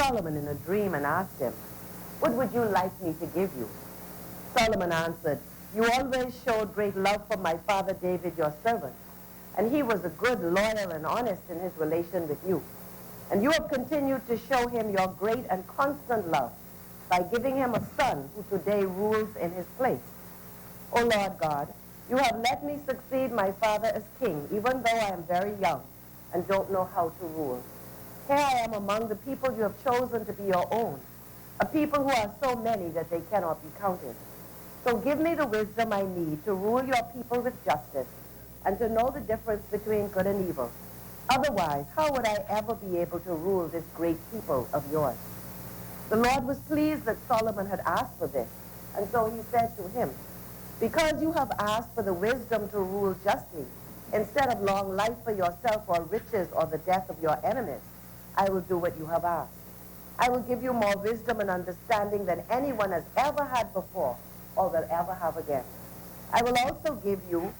Solomon in a dream and asked him, "What would you like me to give you?" Solomon answered, "You always showed great love for my father David, your servant, and he was a good, loyal, and honest in his relation with you. And you have continued to show him your great and constant love by giving him a son who today rules in his place. O Lord God, you have let me succeed my father as king, even though I am very young and don't know how to rule. Here I am among the people you have chosen to be your own, a people who are so many that they cannot be counted. So give me the wisdom I need to rule your people with justice and to know the difference between good and evil. Otherwise, how would I ever be able to rule this great people of yours?" The Lord was pleased that Solomon had asked for this, and so he said to him, "Because you have asked for the wisdom to rule justly, instead of long life for yourself or riches or the death of your enemies, I will do what you have asked. I will give you more wisdom and understanding than anyone has ever had before or will ever have again. I will also give you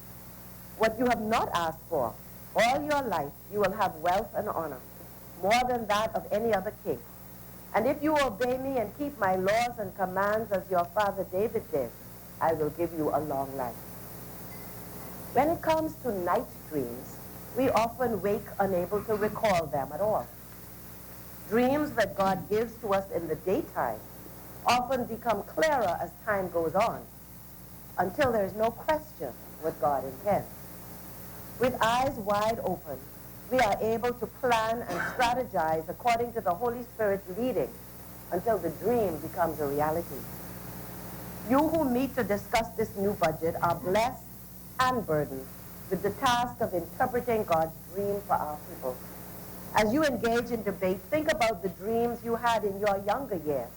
what you have not asked for. All your life you will have wealth and honor, more than that of any other king. And if you obey me and keep my laws and commands as your father David did, I will give you a long life." When it comes to night dreams, we often wake unable to recall them at all. Dreams that God gives to us in the daytime often become clearer as time goes on, until there is no question what God intends. With eyes wide open, we are able to plan and strategize according to the Holy Spirit's leading until the dream becomes a reality. You who meet to discuss this new budget are blessed and burdened with the task of interpreting God's dream for our people. As you engage in debate, think about the dreams you had in your younger years.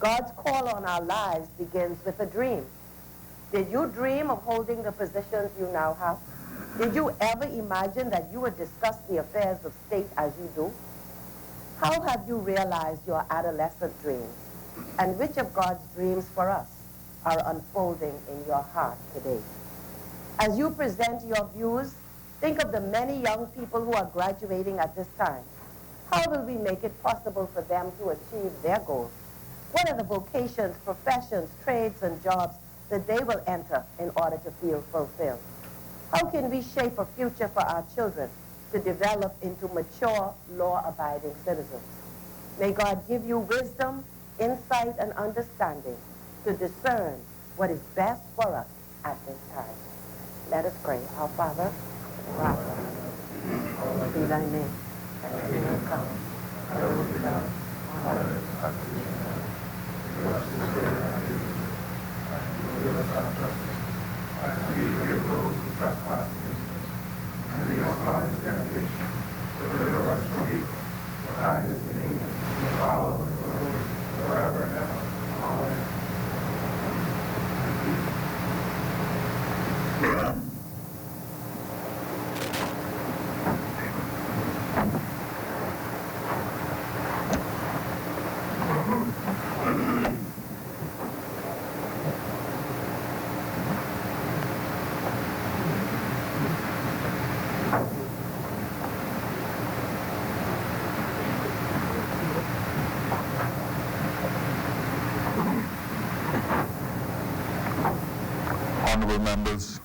God's call on our lives begins with a dream. Did you dream of holding the positions you now have? Did you ever imagine that you would discuss the affairs of state as you do? How have you realized your adolescent dreams? And which of God's dreams for us are unfolding in your heart today? As you present your views, think of the many young people who are graduating at this time. How will we make it possible for them to achieve their goals? What are the vocations, professions, trades, and jobs that they will enter in order to feel fulfilled? How can we shape a future for our children to develop into mature, law-abiding citizens? May God give you wisdom, insight, and understanding to discern what is best for us at this time. Let us pray. Our Father, Father, be thy name. Thy kingdom come. Thy will be done on earth as it is in heaven. Give us this day our daily bread, and forgive us our trespasses, as we forgive those who trespass against us. And lead us not into temptation, but deliver us from evil. For thine is the kingdom, the power, and the glory, forever and ever. Amen. Honorable members,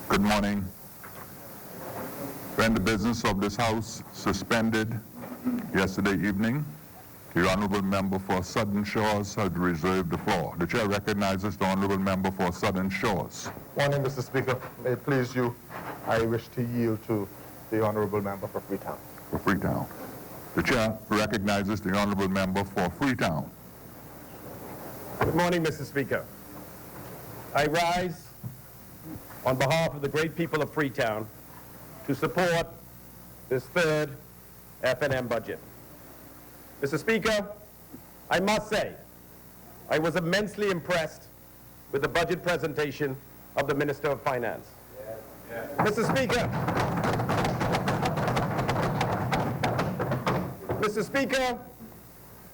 good morning. When the business of this House suspended yesterday evening, the Honorable Member for Southern Shores had reserved the floor. The Chair recognizes the Honorable Member for Southern Shores. Morning, Mr. Speaker. May it please you, I wish to yield to the Honorable Member for Freetown. For Freetown. The Chair recognizes the Honorable Member for Freetown. Good morning, Mr. Speaker. I rise on behalf of the great people of Freetown to support this third F&M budget. Mr. Speaker, I must say, I was immensely impressed with the budget presentation of the Minister of Finance. Mr. Speaker,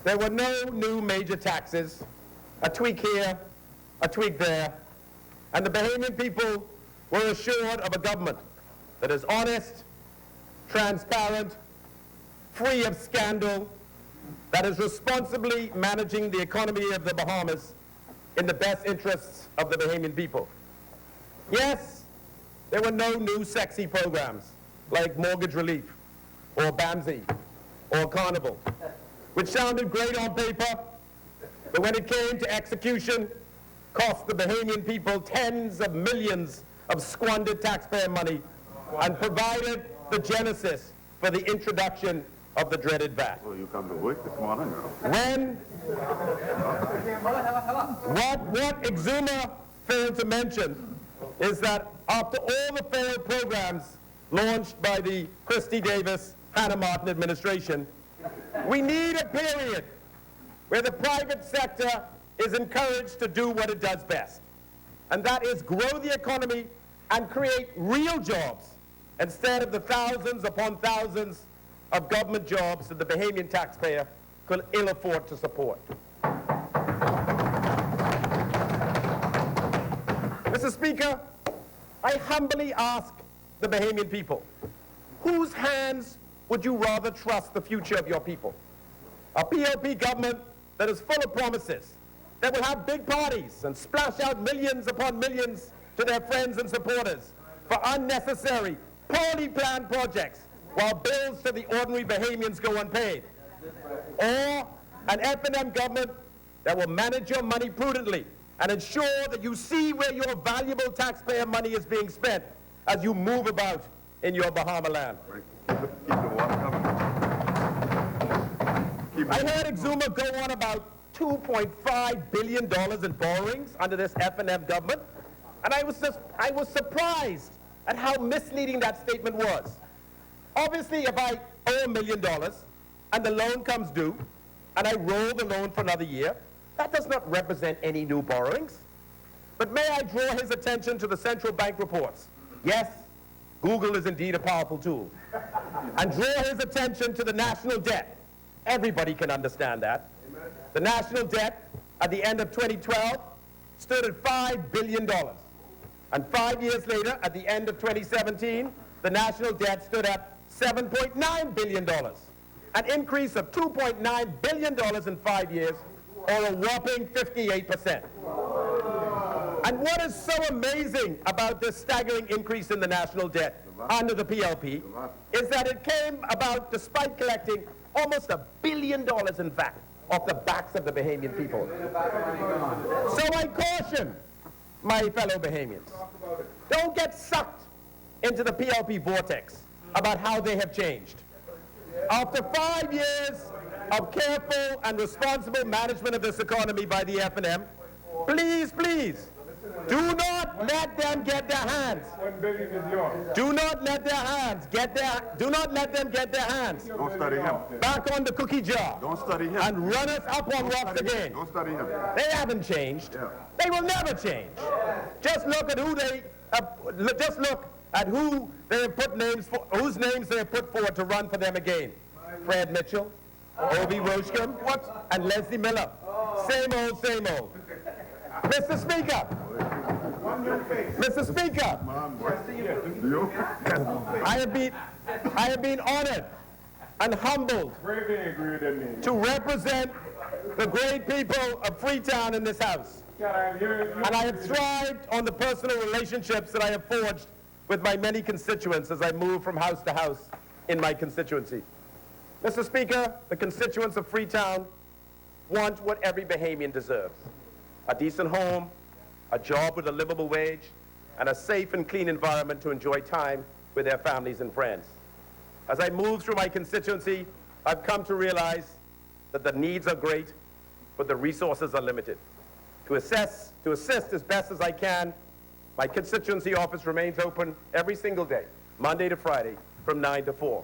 there were no new major taxes, a tweak here, a tweak there, and the Bahamian people were assured of a government that is honest, transparent, free of scandal, that is responsibly managing the economy of the Bahamas in the best interests of the Bahamian people. Yes, there were no new sexy programs like mortgage relief or BAMSI or Carnival, which sounded great on paper, but when it came to execution, cost the Bahamian people tens of millions of squandered taxpayer money and provided the genesis for the introduction of the dreaded VAT. Well, you come to work this morning. What Exuma failed to mention is that after all the failed programs launched by the Christie Davis, Hannah Martin administration, we need a period where the private sector is encouraged to do what it does best, and that is grow the economy and create real jobs instead of the thousands upon thousands of government jobs that the Bahamian taxpayer could ill afford to support. Mr. Speaker, I humbly ask the Bahamian people, whose hands would you rather trust the future of your people? A PLP government that is full of promises, that will have big parties and splash out millions upon millions to their friends and supporters for unnecessary, poorly planned projects while bills to the ordinary Bahamians go unpaid. Or an F&M government that will manage your money prudently and ensure that you see where your valuable taxpayer money is being spent as you move about in your Bahama land. I heard Exuma go on about $2.5 billion in borrowings under this F&M government, and I was surprised at how misleading that statement was. Obviously, if I owe $1 million and the loan comes due, and I roll the loan for another year, that does not represent any new borrowings. But may I draw his attention to the central bank reports? Yes, Google is indeed a powerful tool. And draw his attention to the national debt. Everybody can understand that. The national debt at the end of 2012 stood at $5 billion. And 5 years later, at the end of 2017, the national debt stood at $7.9 billion. An increase of $2.9 billion in 5 years, or a whopping 58%. And what is so amazing about this staggering increase in the national debt under the PLP is that it came about despite collecting almost $1 billion in VAT off the backs of the Bahamian people. So I caution my fellow Bahamians, don't get sucked into the PLP vortex about how they have changed. After 5 years of careful and responsible management of this economy by the F&M, please, please, do not let them get their hands. $1 billion is yours. Do not let their hands get their, do not let them get their hands. Don't study him. Back on the cookie jar. Don't study him. And run us up on rocks again. Don't study him. They haven't changed. Yeah. They will never change. Just look at who they, just look at who they have put names for, whose names they have put forward to run for them again. Fred Mitchell, Obi Roshcom, and Leslie Miller. Same old, same old. Mr. Speaker. Mr. Speaker. I have been honored and humbled to represent the great people of Freetown in this House. And I have thrived on the personal relationships that I have forged with my many constituents as I move from house to house in my constituency. Mr. Speaker, the constituents of Freetown want what every Bahamian deserves: a decent home, a job with a livable wage, and a safe and clean environment to enjoy time with their families and friends. As I move through my constituency, I've come to realize that the needs are great, but the resources are limited. To assist as best as I can, my constituency office remains open every single day, Monday to Friday, from 9 to 4.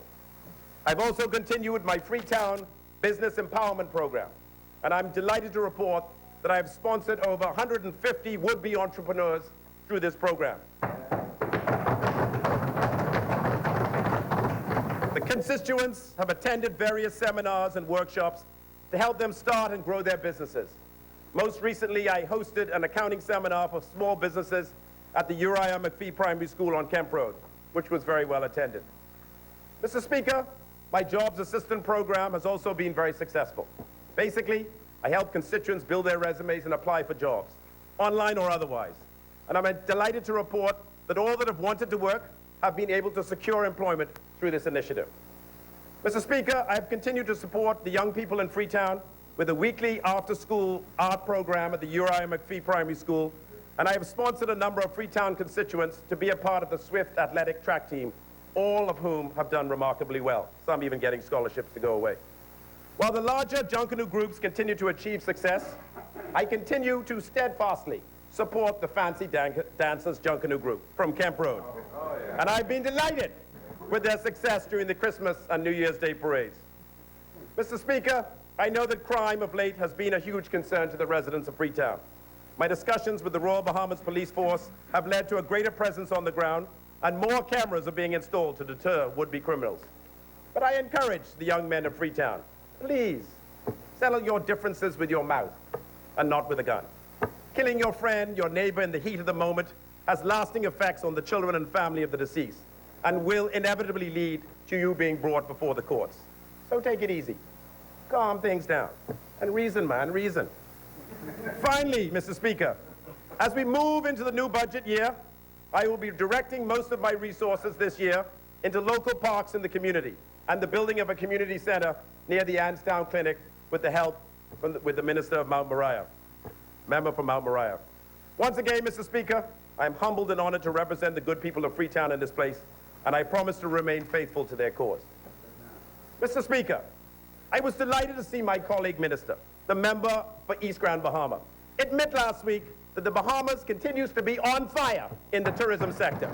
I've also continued my Freetown Business Empowerment Program, and I'm delighted to report that I have sponsored over 150 would-be entrepreneurs through this program. The constituents have attended various seminars and workshops to help them start and grow their businesses. Most recently, I hosted an accounting seminar for small businesses at the Uriah McPhee Primary School on Kemp Road, which was very well attended. Mr. Speaker, my Jobs Assistant Program has also been very successful. Basically, I help constituents build their resumes and apply for jobs, online or otherwise. And I'm delighted to report that all that have wanted to work have been able to secure employment through this initiative. Mr. Speaker, I have continued to support the young people in Freetown with a weekly after-school art program at the Uriah McPhee Primary School, and I have sponsored a number of Freetown constituents to be a part of the Swift athletic track team, all of whom have done remarkably well, some even getting scholarships to go away. While the larger Junkanoo groups continue to achieve success, I continue to steadfastly support the Fancy Dancers Junkanoo group from Kemp Road. And I've been delighted with their success during the Christmas and New Year's Day parades. Mr. Speaker, I know that crime of late has been a huge concern to the residents of Freetown. My discussions with the Royal Bahamas Police Force have led to a greater presence on the ground, and more cameras are being installed to deter would-be criminals. But I encourage the young men of Freetown, please, settle your differences with your mouth and not with a gun. Killing your friend, your neighbor in the heat of the moment has lasting effects on the children and family of the deceased and will inevitably lead to you being brought before the courts. So take it easy. Calm things down. And reason, man, reason. Finally, Mr. Speaker, as we move into the new budget year, I will be directing most of my resources this year into local parks in the community and the building of a community center near the Anstown Clinic with the help with the Minister of Mount Moriah, member from Mount Moriah. Once again, Mr. Speaker, I am humbled and honored to represent the good people of Freetown in this place, and I promise to remain faithful to their cause. Mr. Speaker, I was delighted to see my colleague minister, the member for East Grand Bahama, admit last week that the Bahamas continues to be on fire in the tourism sector.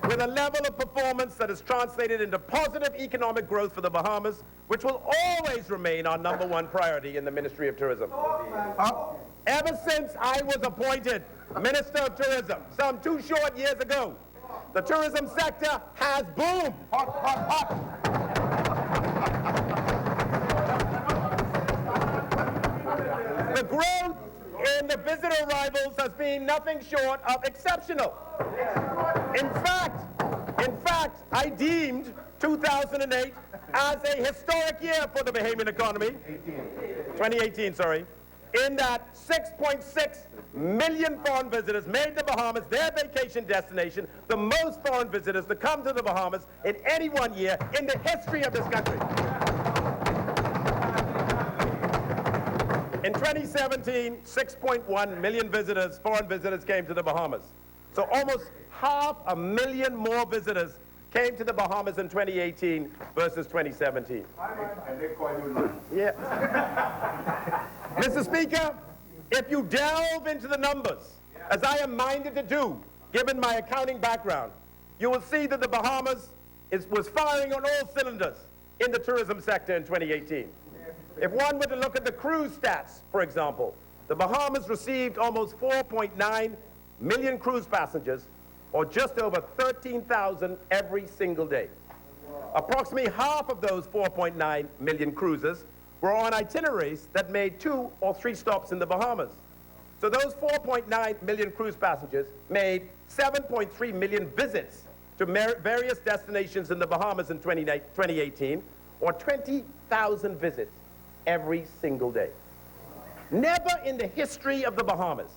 With a level of performance that is translated into positive economic growth for the Bahamas, which will always remain our #1 priority in the Ministry of Tourism. Ever since I was appointed Minister of Tourism, some 2 short years ago, the tourism sector has boomed. The growth in the visitor arrivals has been nothing short of exceptional. In fact, I deemed 2008 as a historic year for the Bahamian economy. 2018, sorry. In that 6.6 million foreign visitors made the Bahamas their vacation destination, the most foreign visitors to come to the Bahamas in any one year in the history of this country. In 2017, 6.1 million visitors, foreign visitors, came to the Bahamas. So almost 500,000 more visitors came to the Bahamas in 2018 versus 2017. And they call you lying. Yeah. Mr. Speaker, if you delve into the numbers, as I am minded to do, given my accounting background, you will see that the Bahamas was firing on all cylinders in the tourism sector in 2018. If one were to look at the cruise stats, for example, the Bahamas received almost 4.9 million cruise passengers, or just over 13,000 every single day. Approximately half of those 4.9 million cruises were on itineraries that made 2 or 3 stops in the Bahamas. So those 4.9 million cruise passengers made 7.3 million visits to various destinations in the Bahamas in 2018, or 20,000 visits every single day. Never in the history of the Bahamas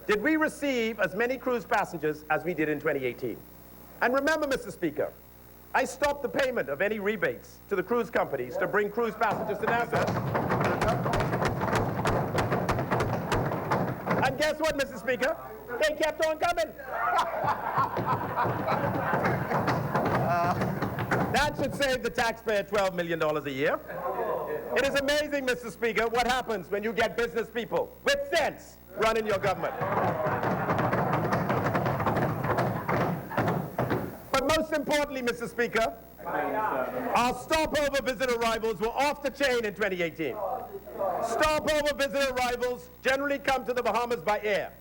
did we receive as many cruise passengers as we did in 2018. And remember, Mr. Speaker, I stopped the payment of any rebates to the cruise companies to bring cruise passengers to Nassau. And guess what, Mr. Speaker? They kept on coming. That should save the taxpayer $12 million a year. It is amazing, Mr. Speaker, what happens when you get business people with sense running your government. But most importantly, Mr. Speaker, our stopover visitor arrivals were off the chain in 2018. Stopover visitor arrivals generally come to the Bahamas by air.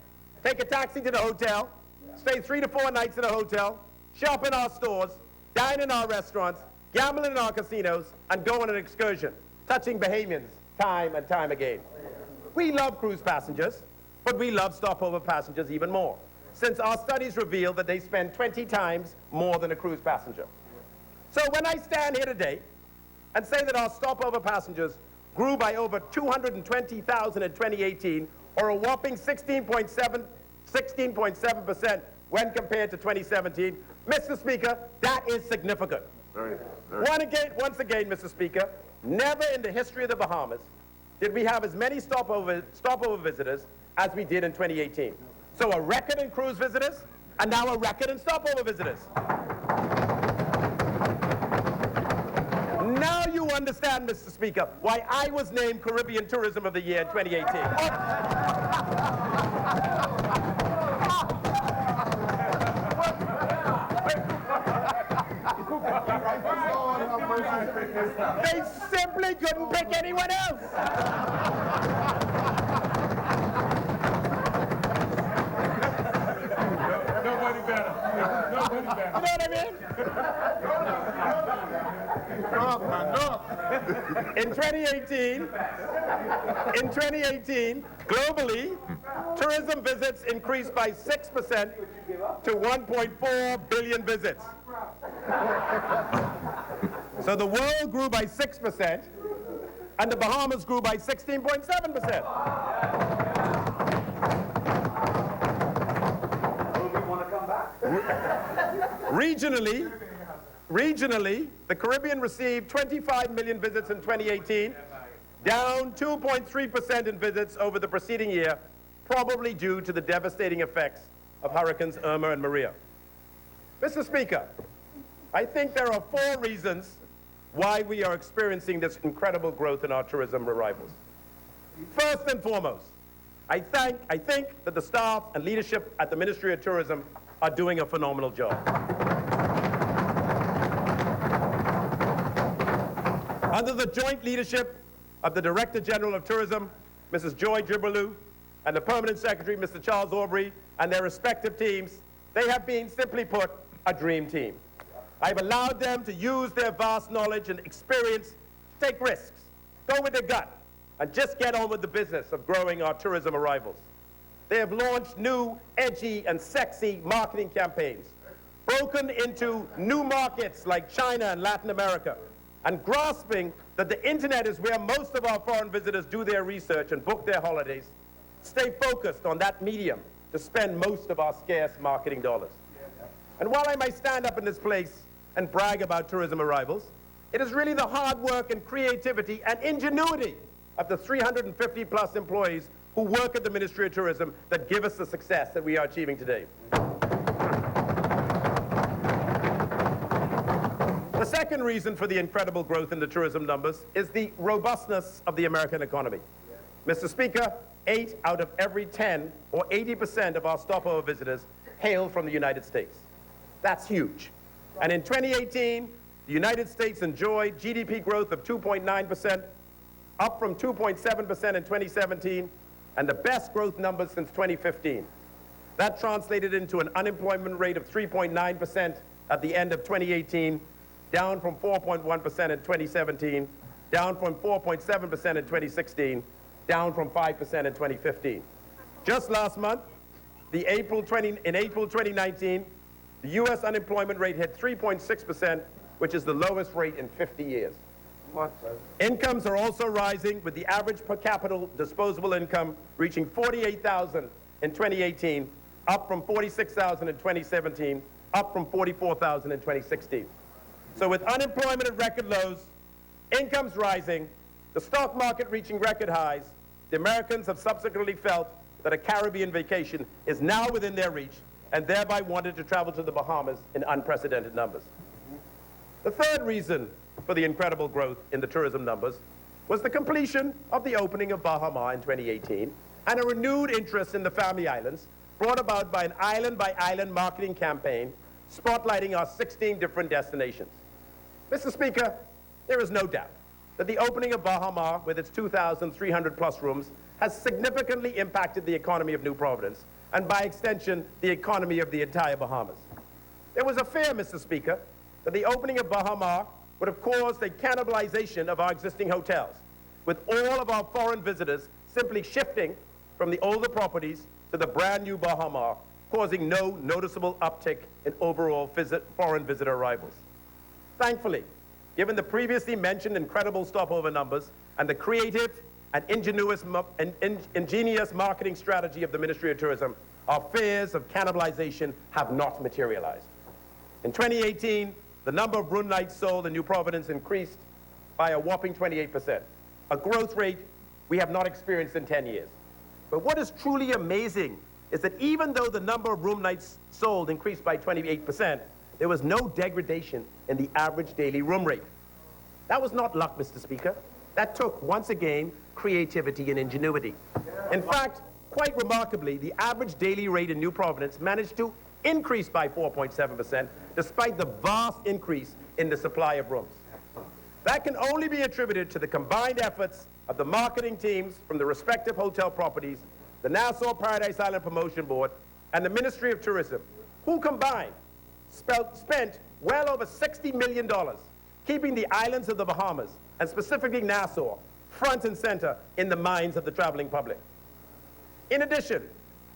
Take a taxi to the hotel, stay 3 to 4 nights in a hotel, shop in our stores, dine in our restaurants, gamble in our casinos, and go on an excursion, touching Bahamians time and time again. We love cruise passengers, but we love stopover passengers even more. since our studies reveal that they spend 20 times more than a cruise passenger. So when I stand here today and say that our stopover passengers grew by over 220,000 in 2018, or a whopping 16.7% when compared to 2017, Mr. Speaker, that is significant. Once again, Mr. Speaker, never in the history of the Bahamas did we have as many stopover visitors as we did in 2018. So a record in cruise visitors, and now a record in stopover visitors. Now you understand, Mr. Speaker, why I was named Caribbean Tourism of the Year in 2018. They simply couldn't pick anyone else. Nobody better. Nobody better. You know what I mean? In 2018, globally, tourism visits increased by 6% to 1.4 billion visits. So the world grew by 6%, and the Bahamas grew by 16.7%. Regionally, the Caribbean received 25 million visits in 2018, down 2.3% in visits over the preceding year, probably due to the devastating effects of Hurricanes Irma and Maria. Mr. Speaker, I think there are 4 reasons why we are experiencing this incredible growth in our tourism arrivals. First and foremost, I think that the staff and leadership at the Ministry of Tourism are doing a phenomenal job. Under the joint leadership of the Director General of Tourism, Mrs. Joy Gibberlew, and the Permanent Secretary, Mr. Charles Aubrey, and their respective teams, they have been, simply put, a dream team. I've allowed them to use their vast knowledge and experience to take risks, go with their gut, and just get on with the business of growing our tourism arrivals. They have launched new, edgy, and sexy marketing campaigns, broken into new markets like China and Latin America, and grasping that the internet is where most of our foreign visitors do their research and book their holidays, stay focused on that medium to spend most of our scarce marketing dollars. And while I might stand up in this place and brag about tourism arrivals, it is really the hard work and creativity and ingenuity of the 350+ employees who work at the Ministry of Tourism that give us the success that we are achieving today. The second reason for the incredible growth in the tourism numbers is the robustness of the American economy. Mr. Speaker, 8 out of every 10, or 80% of our stopover visitors hail from the United States. That's huge. And in 2018, the United States enjoyed GDP growth of 2.9%, up from 2.7% in 2017, and the best growth numbers since 2015. That translated into an unemployment rate of 3.9% at the end of 2018, down from 4.1% in 2017, down from 4.7% in 2016, down from 5% in 2015. Just last month, in April 2019, the U.S. unemployment rate hit 3.6%, which is the lowest rate in 50 years. Incomes are also rising, with the average per capita disposable income reaching $48,000 in 2018, up from $46,000 in 2017, up from $44,000 in 2016. So with unemployment at record lows, incomes rising, the stock market reaching record highs, the Americans have subsequently felt that a Caribbean vacation is now within their reach, and thereby wanted to travel to the Bahamas in unprecedented numbers. The third reason for the incredible growth in the tourism numbers was the completion of the opening of Baha Ma in 2018 and a renewed interest in the Family Islands, brought about by an island-by-island marketing campaign spotlighting our 16 different destinations. Mr. Speaker, there is no doubt that the opening of Baha Ma, with its 2,300+ rooms, has significantly impacted the economy of New Providence, and by extension, the economy of the entire Bahamas. There was a fear, Mr. Speaker, that the opening of Baha Ma would have caused a cannibalization of our existing hotels, with all of our foreign visitors simply shifting from the older properties to the brand new Baha Ma, causing no noticeable uptick in overall foreign visitor arrivals. Thankfully, given the previously mentioned incredible stopover numbers and the creative and ingenious marketing strategy of the Ministry of Tourism, our fears of cannibalization have not materialized. In 2018, the number of room nights sold in New Providence increased by a whopping 28%, a growth rate we have not experienced in 10 years. But what is truly amazing is that even though the number of room nights sold increased by 28%, there was no degradation in the average daily room rate. That was not luck, Mr. Speaker. That took, once again, creativity and ingenuity. In fact, quite remarkably, the average daily rate in New Providence managed to increase by 4.7%, despite the vast increase in the supply of rooms. That can only be attributed to the combined efforts of the marketing teams from the respective hotel properties, the Nassau Paradise Island Promotion Board, and the Ministry of Tourism, who combined spent well over $60 million keeping the islands of the Bahamas, and specifically Nassau, front and center in the minds of the traveling public. In addition,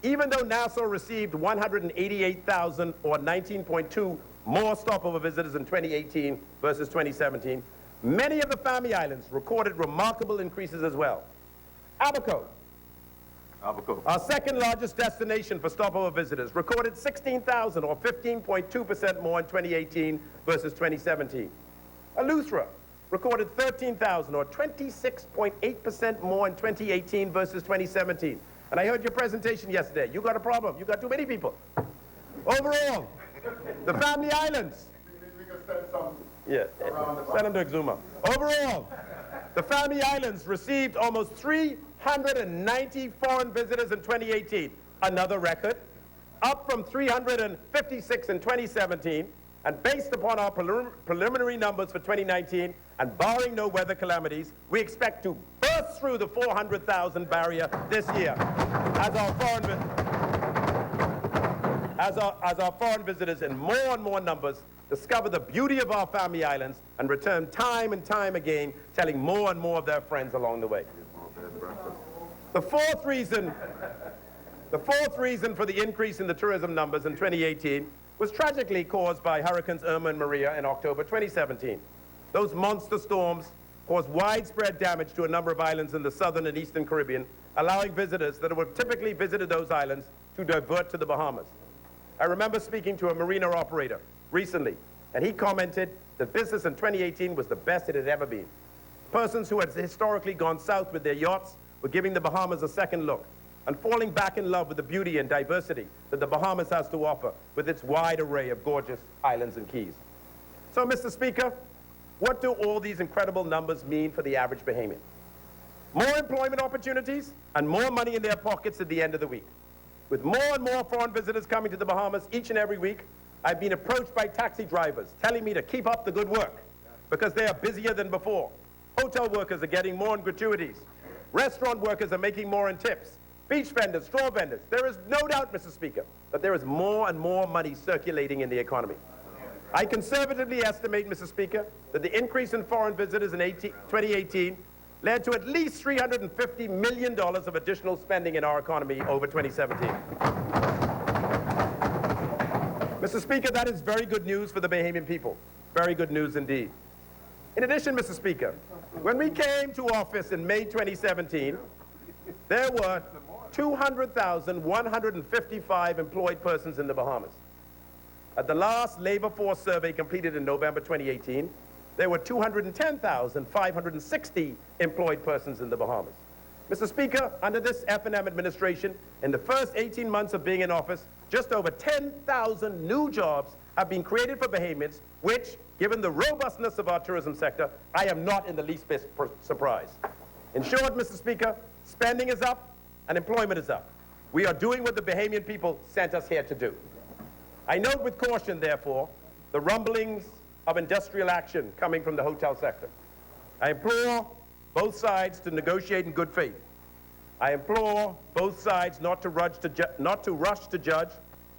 even though Nassau received 188,000 or 19.2 more stopover visitors in 2018 versus 2017, many of the Family Islands recorded remarkable increases as well. Abaco, our second largest destination for stopover visitors, recorded 16,000 or 15.2% more in 2018 versus 2017. Eleuthera recorded 13,000 or 26.8% more in 2018 versus 2017. And I heard your presentation yesterday. You got a problem. You got too many people. Overall, the Family Islands. Send them to Exuma. Overall, the Family Islands received almost 390 foreign visitors in 2018, another record, up from 356 in 2017, and based upon our preliminary numbers for 2019, and barring no weather calamities, we expect to burst through the 400,000 barrier this year as our foreign visitors in more and more numbers discover the beauty of our Family Islands and return time and time again, telling more and more of their friends along the way. The fourth reason for the increase in the tourism numbers in 2018 was tragically caused by Hurricanes Irma and Maria in October 2017. Those monster storms caused widespread damage to a number of islands in the southern and eastern Caribbean, allowing visitors that would have typically visited those islands to divert to the Bahamas. I remember speaking to a marina operator recently, and he commented that business in 2018 was the best it had ever been. Persons who had historically gone south with their yachts were giving the Bahamas a second look and falling back in love with the beauty and diversity that the Bahamas has to offer with its wide array of gorgeous islands and keys. So, Mr. Speaker, what do all these incredible numbers mean for the average Bahamian? More employment opportunities and more money in their pockets at the end of the week. With more and more foreign visitors coming to the Bahamas each and every week, I've been approached by taxi drivers telling me to keep up the good work because they are busier than before. Hotel workers are getting more in gratuities. Restaurant workers are making more in tips. Beach vendors, straw vendors. There is no doubt, Mr. Speaker, that there is more and more money circulating in the economy. I conservatively estimate, Mr. Speaker, that the increase in foreign visitors in 2018 led to at least $350 million of additional spending in our economy over 2017. Mr. Speaker, that is very good news for the Bahamian people. Very good news indeed. In addition, Mr. Speaker, when we came to office in May 2017, there were 200,155 employed persons in the Bahamas. At the last labor force survey completed in November 2018, there were 210,560 employed persons in the Bahamas. Mr. Speaker, under this F&M administration, in the first 18 months of being in office, just over 10,000 new jobs have been created for Bahamians, which, given the robustness of our tourism sector, I am not in the least bit surprised. In short, Mr. Speaker, spending is up and employment is up. We are doing what the Bahamian people sent us here to do. I note with caution, therefore, the rumblings of industrial action coming from the hotel sector. I implore both sides to negotiate in good faith. I implore both sides not to rush to judge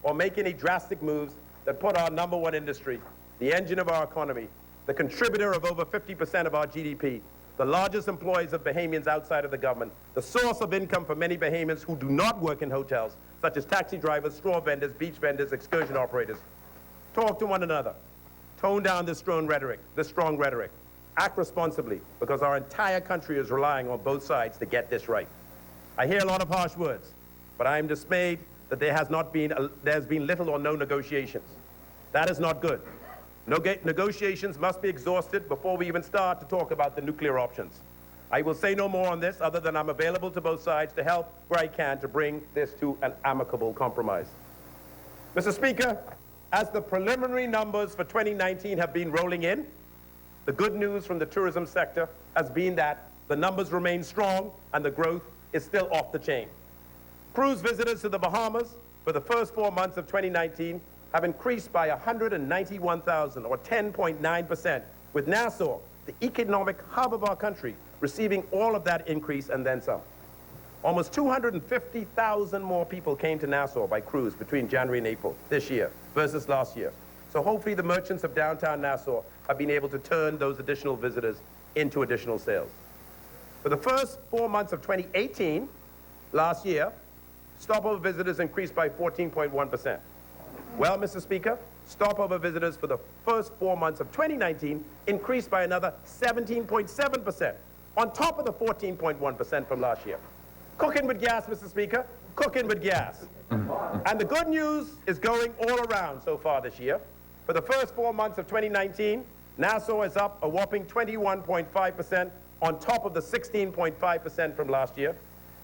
or make any drastic moves that put our number one industry, the engine of our economy, the contributor of over 50% of our GDP, the largest employers of Bahamians outside of the government, the source of income for many Bahamians who do not work in hotels, such as taxi drivers, straw vendors, beach vendors, excursion operators. Talk to one another. Tone down this strong rhetoric. Act responsibly, because our entire country is relying on both sides to get this right. I hear a lot of harsh words, but I am dismayed that there's been little or no negotiations. That is not good. Negotiations must be exhausted before we even start to talk about the nuclear options. I will say no more on this, other than I'm available to both sides to help where I can to bring this to an amicable compromise. Mr. Speaker, as the preliminary numbers for 2019 have been rolling in, the good news from the tourism sector has been that the numbers remain strong and the growth is still off the chain. Cruise visitors to the Bahamas for the first 4 months of 2019 have increased by 191,000, or 10.9%, with Nassau, the economic hub of our country, receiving all of that increase and then some. Almost 250,000 more people came to Nassau by cruise between January and April this year versus last year. So hopefully the merchants of downtown Nassau have been able to turn those additional visitors into additional sales. For the first 4 months of 2018, last year, stopover visitors increased by 14.1%. Well, Mr. Speaker, stopover visitors for the first 4 months of 2019 increased by another 17.7%, on top of the 14.1% from last year. Cooking with gas, Mr. Speaker, cooking with gas. And the good news is going all around so far this year. For the first 4 months of 2019, Nassau is up a whopping 21.5%, on top of the 16.5% from last year.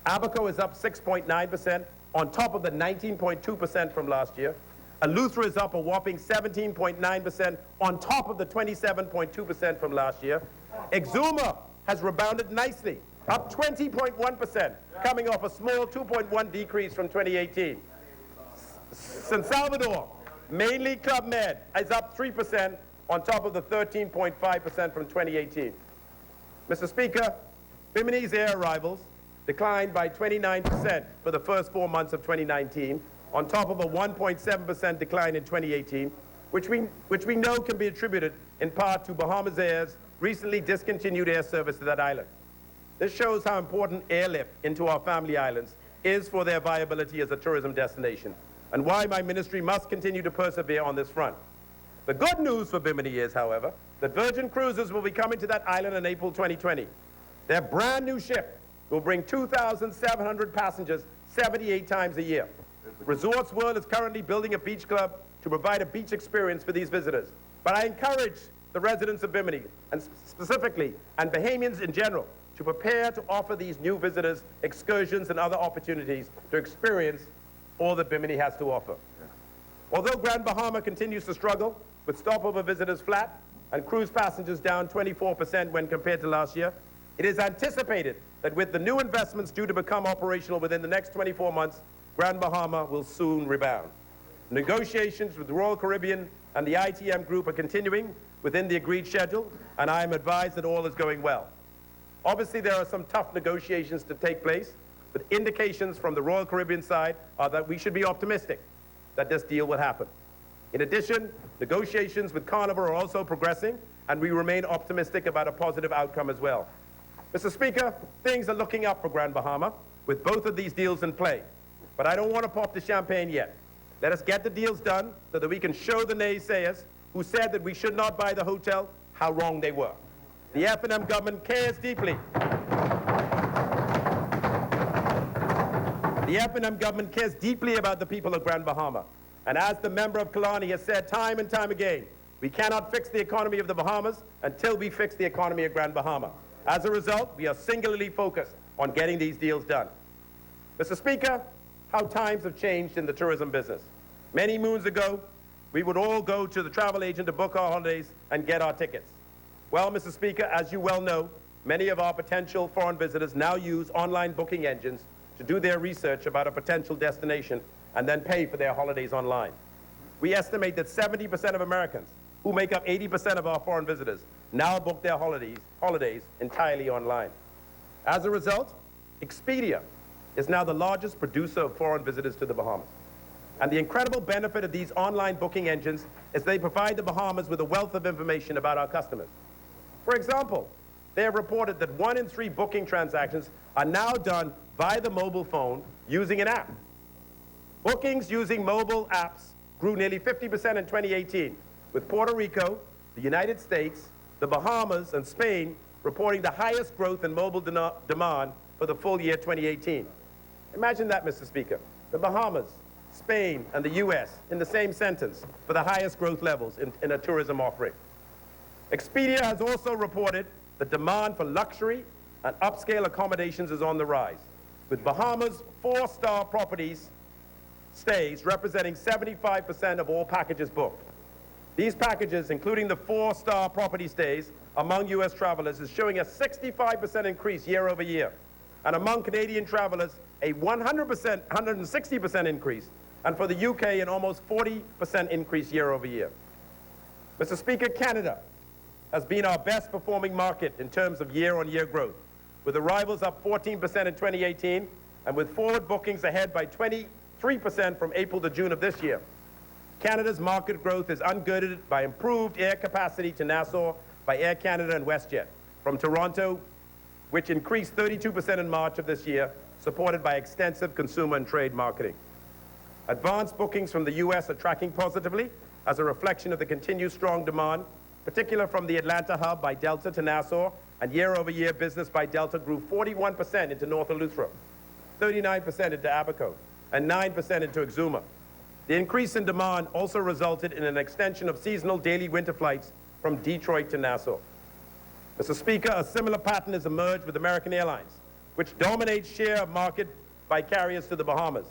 Abaco is up 6.9%, on top of the 19.2% from last year. Eleuthera is up a whopping 17.9%, on top of the 27.2% from last year. Exuma has rebounded nicely, up 20.1%, coming off a small 2.1 decrease from 2018. San Salvador, mainly Club Med, is up 3%, on top of the 13.5% from 2018. Mr. Speaker, Bimini's air arrivals declined by 29% for the first 4 months of 2019, on top of a 1.7% decline in 2018, which we know can be attributed in part to Bahamas Air's recently discontinued air service to that island. This shows how important airlift into our family islands is for their viability as a tourism destination, and why my ministry must continue to persevere on this front. The good news for Bimini is, however, that Virgin Cruises will be coming to that island in April 2020. Their brand new ship will bring 2,700 passengers 78 times a year. Resorts World is currently building a beach club to provide a beach experience for these visitors. But I encourage the residents of Bimini, and specifically, and Bahamians in general, to prepare to offer these new visitors excursions and other opportunities to experience all that Bimini has to offer. Although Grand Bahama continues to struggle with stopover visitors flat and cruise passengers down 24% when compared to last year, it is anticipated that with the new investments due to become operational within the next 24 months, Grand Bahama will soon rebound. Negotiations with the Royal Caribbean and the ITM Group are continuing within the agreed schedule, and I am advised that all is going well. Obviously, there are some tough negotiations to take place, but indications from the Royal Caribbean side are that we should be optimistic that this deal will happen. In addition, negotiations with Carnival are also progressing, and we remain optimistic about a positive outcome as well. Mr. Speaker, things are looking up for Grand Bahama with both of these deals in play. But I don't want to pop the champagne yet. Let us get the deals done so that we can show the naysayers who said that we should not buy the hotel how wrong they were. The F&M government cares deeply. The F&M government cares deeply about the people of Grand Bahama. And as the member of Kalani has said time and time again, we cannot fix the economy of the Bahamas until we fix the economy of Grand Bahama. As a result, we are singularly focused on getting these deals done. Mr. Speaker, how times have changed in the tourism business. Many moons ago, we would all go to the travel agent to book our holidays and get our tickets. Well, Mr. Speaker, as you well know, many of our potential foreign visitors now use online booking engines to do their research about a potential destination and then pay for their holidays online. We estimate that 70% of Americans, who make up 80% of our foreign visitors, now book their holidays entirely online. As a result, Expedia is now the largest producer of foreign visitors to the Bahamas. And the incredible benefit of these online booking engines is they provide the Bahamas with a wealth of information about our customers. For example, they have reported that 1 in 3 booking transactions are now done via the mobile phone using an app. Bookings using mobile apps grew nearly 50% in 2018, with Puerto Rico, the United States, the Bahamas, and Spain reporting the highest growth in mobile demand for the full year 2018. Imagine that, Mr. Speaker. The Bahamas, Spain, and the US in the same sentence for the highest growth levels in a tourism offering. Expedia has also reported the demand for luxury and upscale accommodations is on the rise, with Bahamas 4-star properties stays representing 75% of all packages booked. These packages, including the 4-star property stays among US travelers, is showing a 65% increase year over year, and among Canadian travelers, a 160% increase, and for the UK, an almost 40% increase year over year. Mr. Speaker, Canada has been our best performing market in terms of year-on-year growth, with arrivals up 14% in 2018 and with forward bookings ahead by 23% from April to June of this year. Canada's market growth is ungirded by improved air capacity to Nassau by Air Canada and WestJet from Toronto, which increased 32% in March of this year, supported by extensive consumer and trade marketing. Advanced bookings from the US are tracking positively as a reflection of the continued strong demand, particularly from the Atlanta hub by Delta to Nassau, and year-over-year business by Delta grew 41% into North Eleuthera, 39% into Abaco, and 9% into Exuma. The increase in demand also resulted in an extension of seasonal daily winter flights from Detroit to Nassau. Mr. Speaker, a similar pattern has emerged with American Airlines, which dominates share of market by carriers to the Bahamas.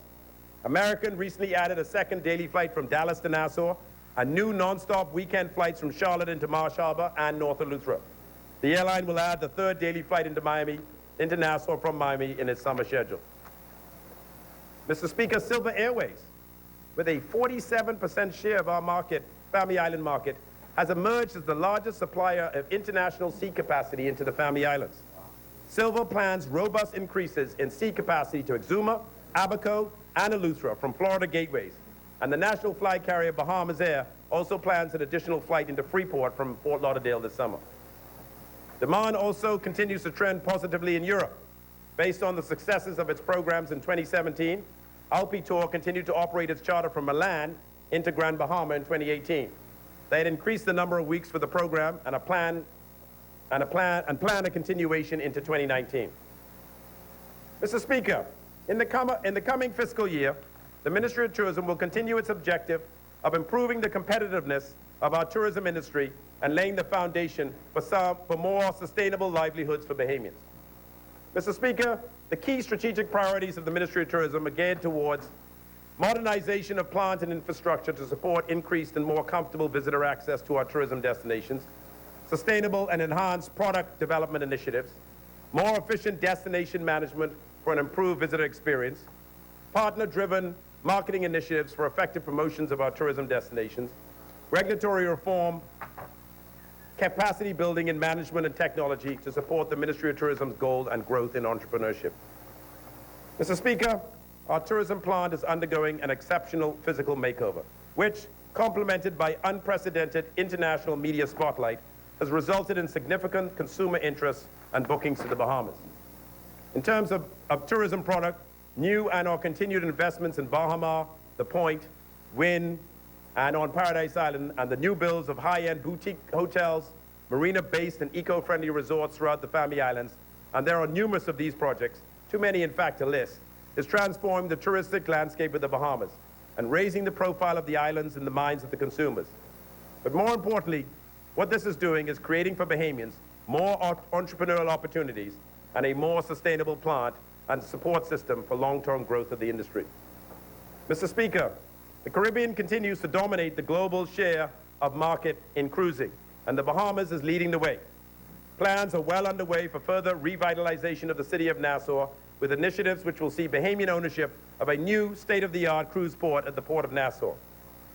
American recently added a second daily flight from Dallas to Nassau, and new non-stop weekend flights from Charlotte into Marsh Harbor and North Eleuthera. The airline will add the third daily flight into Nassau from Miami in its summer schedule. Mr. Speaker, Silver Airways, with a 47% share of our market, Family Island market, has emerged as the largest supplier of international seat capacity into the Family Islands. Silver plans robust increases in seat capacity to Exuma, Abaco, and Eleuthera from Florida gateways, and the national flag carrier Bahamas Air also plans an additional flight into Freeport from Fort Lauderdale this summer. Demand also continues to trend positively in Europe. Based on the successes of its programs in 2017, Alpitour continued to operate its charter from Milan into Grand Bahama in 2018. They had increased the number of weeks for the program and plan a continuation into 2019. Mr. Speaker, in the coming fiscal year, the Ministry of Tourism will continue its objective of improving the competitiveness of our tourism industry and laying the foundation for more sustainable livelihoods for Bahamians. Mr. Speaker, the key strategic priorities of the Ministry of Tourism are geared towards modernization of plant and infrastructure to support increased and more comfortable visitor access to our tourism destinations, sustainable and enhanced product development initiatives, more efficient destination management for an improved visitor experience, partner-driven marketing initiatives for effective promotions of our tourism destinations, regulatory reform, capacity building in management and technology to support the Ministry of Tourism's goal and growth in entrepreneurship. Mr. Speaker, our tourism plant is undergoing an exceptional physical makeover, which, complemented by unprecedented international media spotlight, has resulted in significant consumer interest and bookings to the Bahamas. In terms of tourism product, new and/or continued investments in Bahama, The Point, Wynn, and on Paradise Island, and the new builds of high-end boutique hotels, marina-based and eco-friendly resorts throughout the Family Islands, and there are numerous of these projects, too many in fact to list, is transforming the touristic landscape of the Bahamas and raising the profile of the islands in the minds of the consumers. But more importantly, what this is doing is creating for Bahamians more entrepreneurial opportunities and a more sustainable plant and support system for long-term growth of the industry. Mr. Speaker, the Caribbean continues to dominate the global share of market in cruising, and the Bahamas is leading the way. Plans are well underway for further revitalization of the city of Nassau, with initiatives which will see Bahamian ownership of a new state-of-the-art cruise port at the Port of Nassau.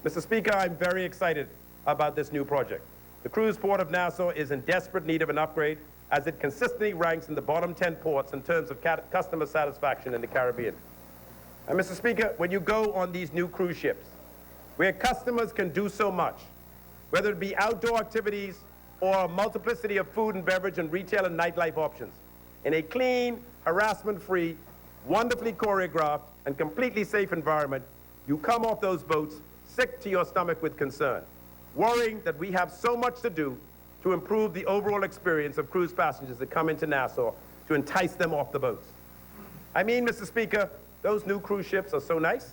Mr. Speaker, I'm very excited about this new project. The cruise port of Nassau is in desperate need of an upgrade, as it consistently ranks in the bottom 10 ports in terms of customer satisfaction in the Caribbean. And Mr. Speaker, when you go on these new cruise ships, where customers can do so much, whether it be outdoor activities, or a multiplicity of food and beverage and retail and nightlife options. In a clean, harassment-free, wonderfully choreographed, and completely safe environment, you come off those boats sick to your stomach with concern, worrying that we have so much to do to improve the overall experience of cruise passengers that come into Nassau to entice them off the boats. I mean, Mr. Speaker, those new cruise ships are so nice.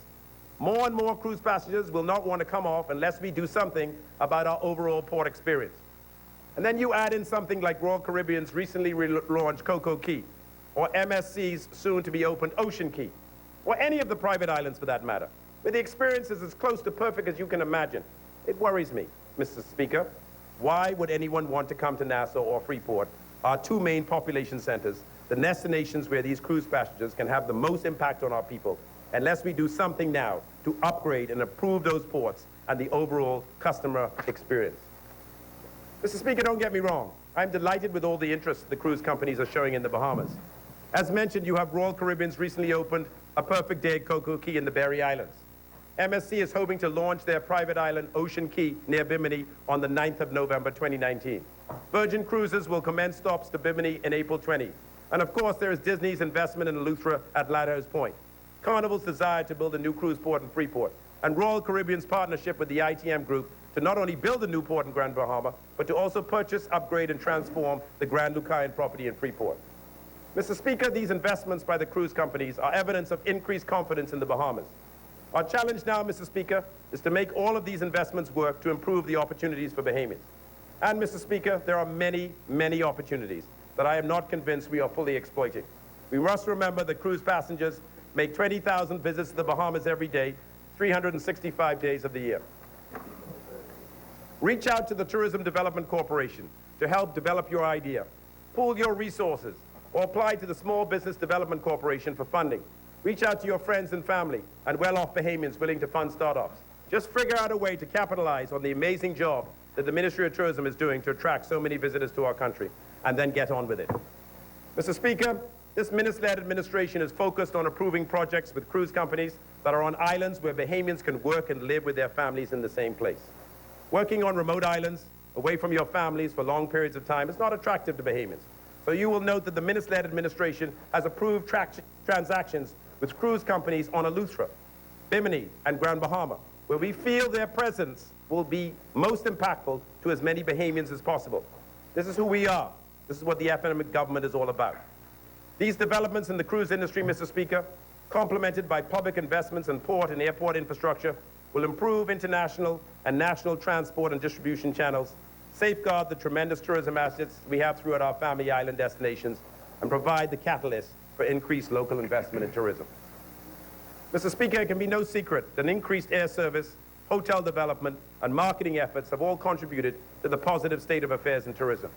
More and more cruise passengers will not want to come off unless we do something about our overall port experience. And then you add in something like Royal Caribbean's recently relaunched Coco Key, or MSC's soon-to-be-opened Ocean Key, or any of the private islands for that matter, where the experience is as close to perfect as you can imagine. It worries me, Mr. Speaker. Why would anyone want to come to Nassau or Freeport, our two main population centers, the destinations where these cruise passengers can have the most impact on our people, unless we do something now to upgrade and improve those ports and the overall customer experience? Mr. Speaker, don't get me wrong. I'm delighted with all the interest the cruise companies are showing in the Bahamas. As mentioned, you have Royal Caribbean's recently opened a perfect day at Coco Key in the Berry Islands. MSC is hoping to launch their private island Ocean Key near Bimini on the 9th of November 2019. Virgin Cruises will commence stops to Bimini in April 20. And of course, there is Disney's investment in Eleuthera at Lighthouse Point, Carnival's desire to build a new cruise port in Freeport, and Royal Caribbean's partnership with the ITM Group to not only build a new port in Grand Bahama, but to also purchase, upgrade, and transform the Grand Lucayan property in Freeport. Mr. Speaker, these investments by the cruise companies are evidence of increased confidence in the Bahamas. Our challenge now, Mr. Speaker, is to make all of these investments work to improve the opportunities for Bahamians. And, Mr. Speaker, there are many, many opportunities that I am not convinced we are fully exploiting. We must remember that cruise passengers make 20,000 visits to the Bahamas every day, 365 days of the year. Reach out to the Tourism Development Corporation to help develop your idea. Pool your resources, or apply to the Small Business Development Corporation for funding. Reach out to your friends and family and well-off Bahamians willing to fund startups. Just figure out a way to capitalize on the amazing job that the Ministry of Tourism is doing to attract so many visitors to our country, and then get on with it. Mr. Speaker, this minister-led administration is focused on approving projects with cruise companies that are on islands where Bahamians can work and live with their families in the same place. Working on remote islands, away from your families for long periods of time, is not attractive to Bahamians. So you will note that the minister-led administration has approved transactions with cruise companies on Eleuthera, Bimini, and Grand Bahama, where we feel their presence will be most impactful to as many Bahamians as possible. This is who we are. This is what the FNM government is all about. These developments in the cruise industry, Mr. Speaker, complemented by public investments in port and airport infrastructure, will improve international and national transport and distribution channels, safeguard the tremendous tourism assets we have throughout our family island destinations, and provide the catalyst for increased local investment in tourism. Mr. Speaker, it can be no secret that increased air service, hotel development, and marketing efforts have all contributed to the positive state of affairs in tourism.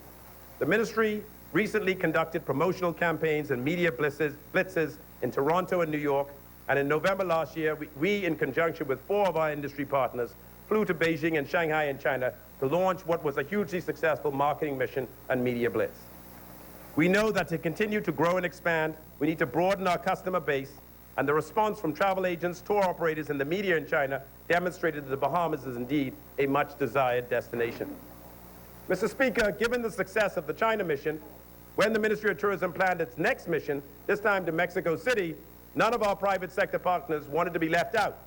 The ministry recently conducted promotional campaigns and media blitzes in Toronto and New York, and in November last year, we, in conjunction with 4 of our industry partners, flew to Beijing and Shanghai in China to launch what was a hugely successful marketing mission and media blitz. We know that to continue to grow and expand, we need to broaden our customer base, and the response from travel agents, tour operators, and the media in China demonstrated that the Bahamas is indeed a much-desired destination. Mr. Speaker, given the success of the China mission, when the Ministry of Tourism planned its next mission, this time to Mexico City, none of our private sector partners wanted to be left out.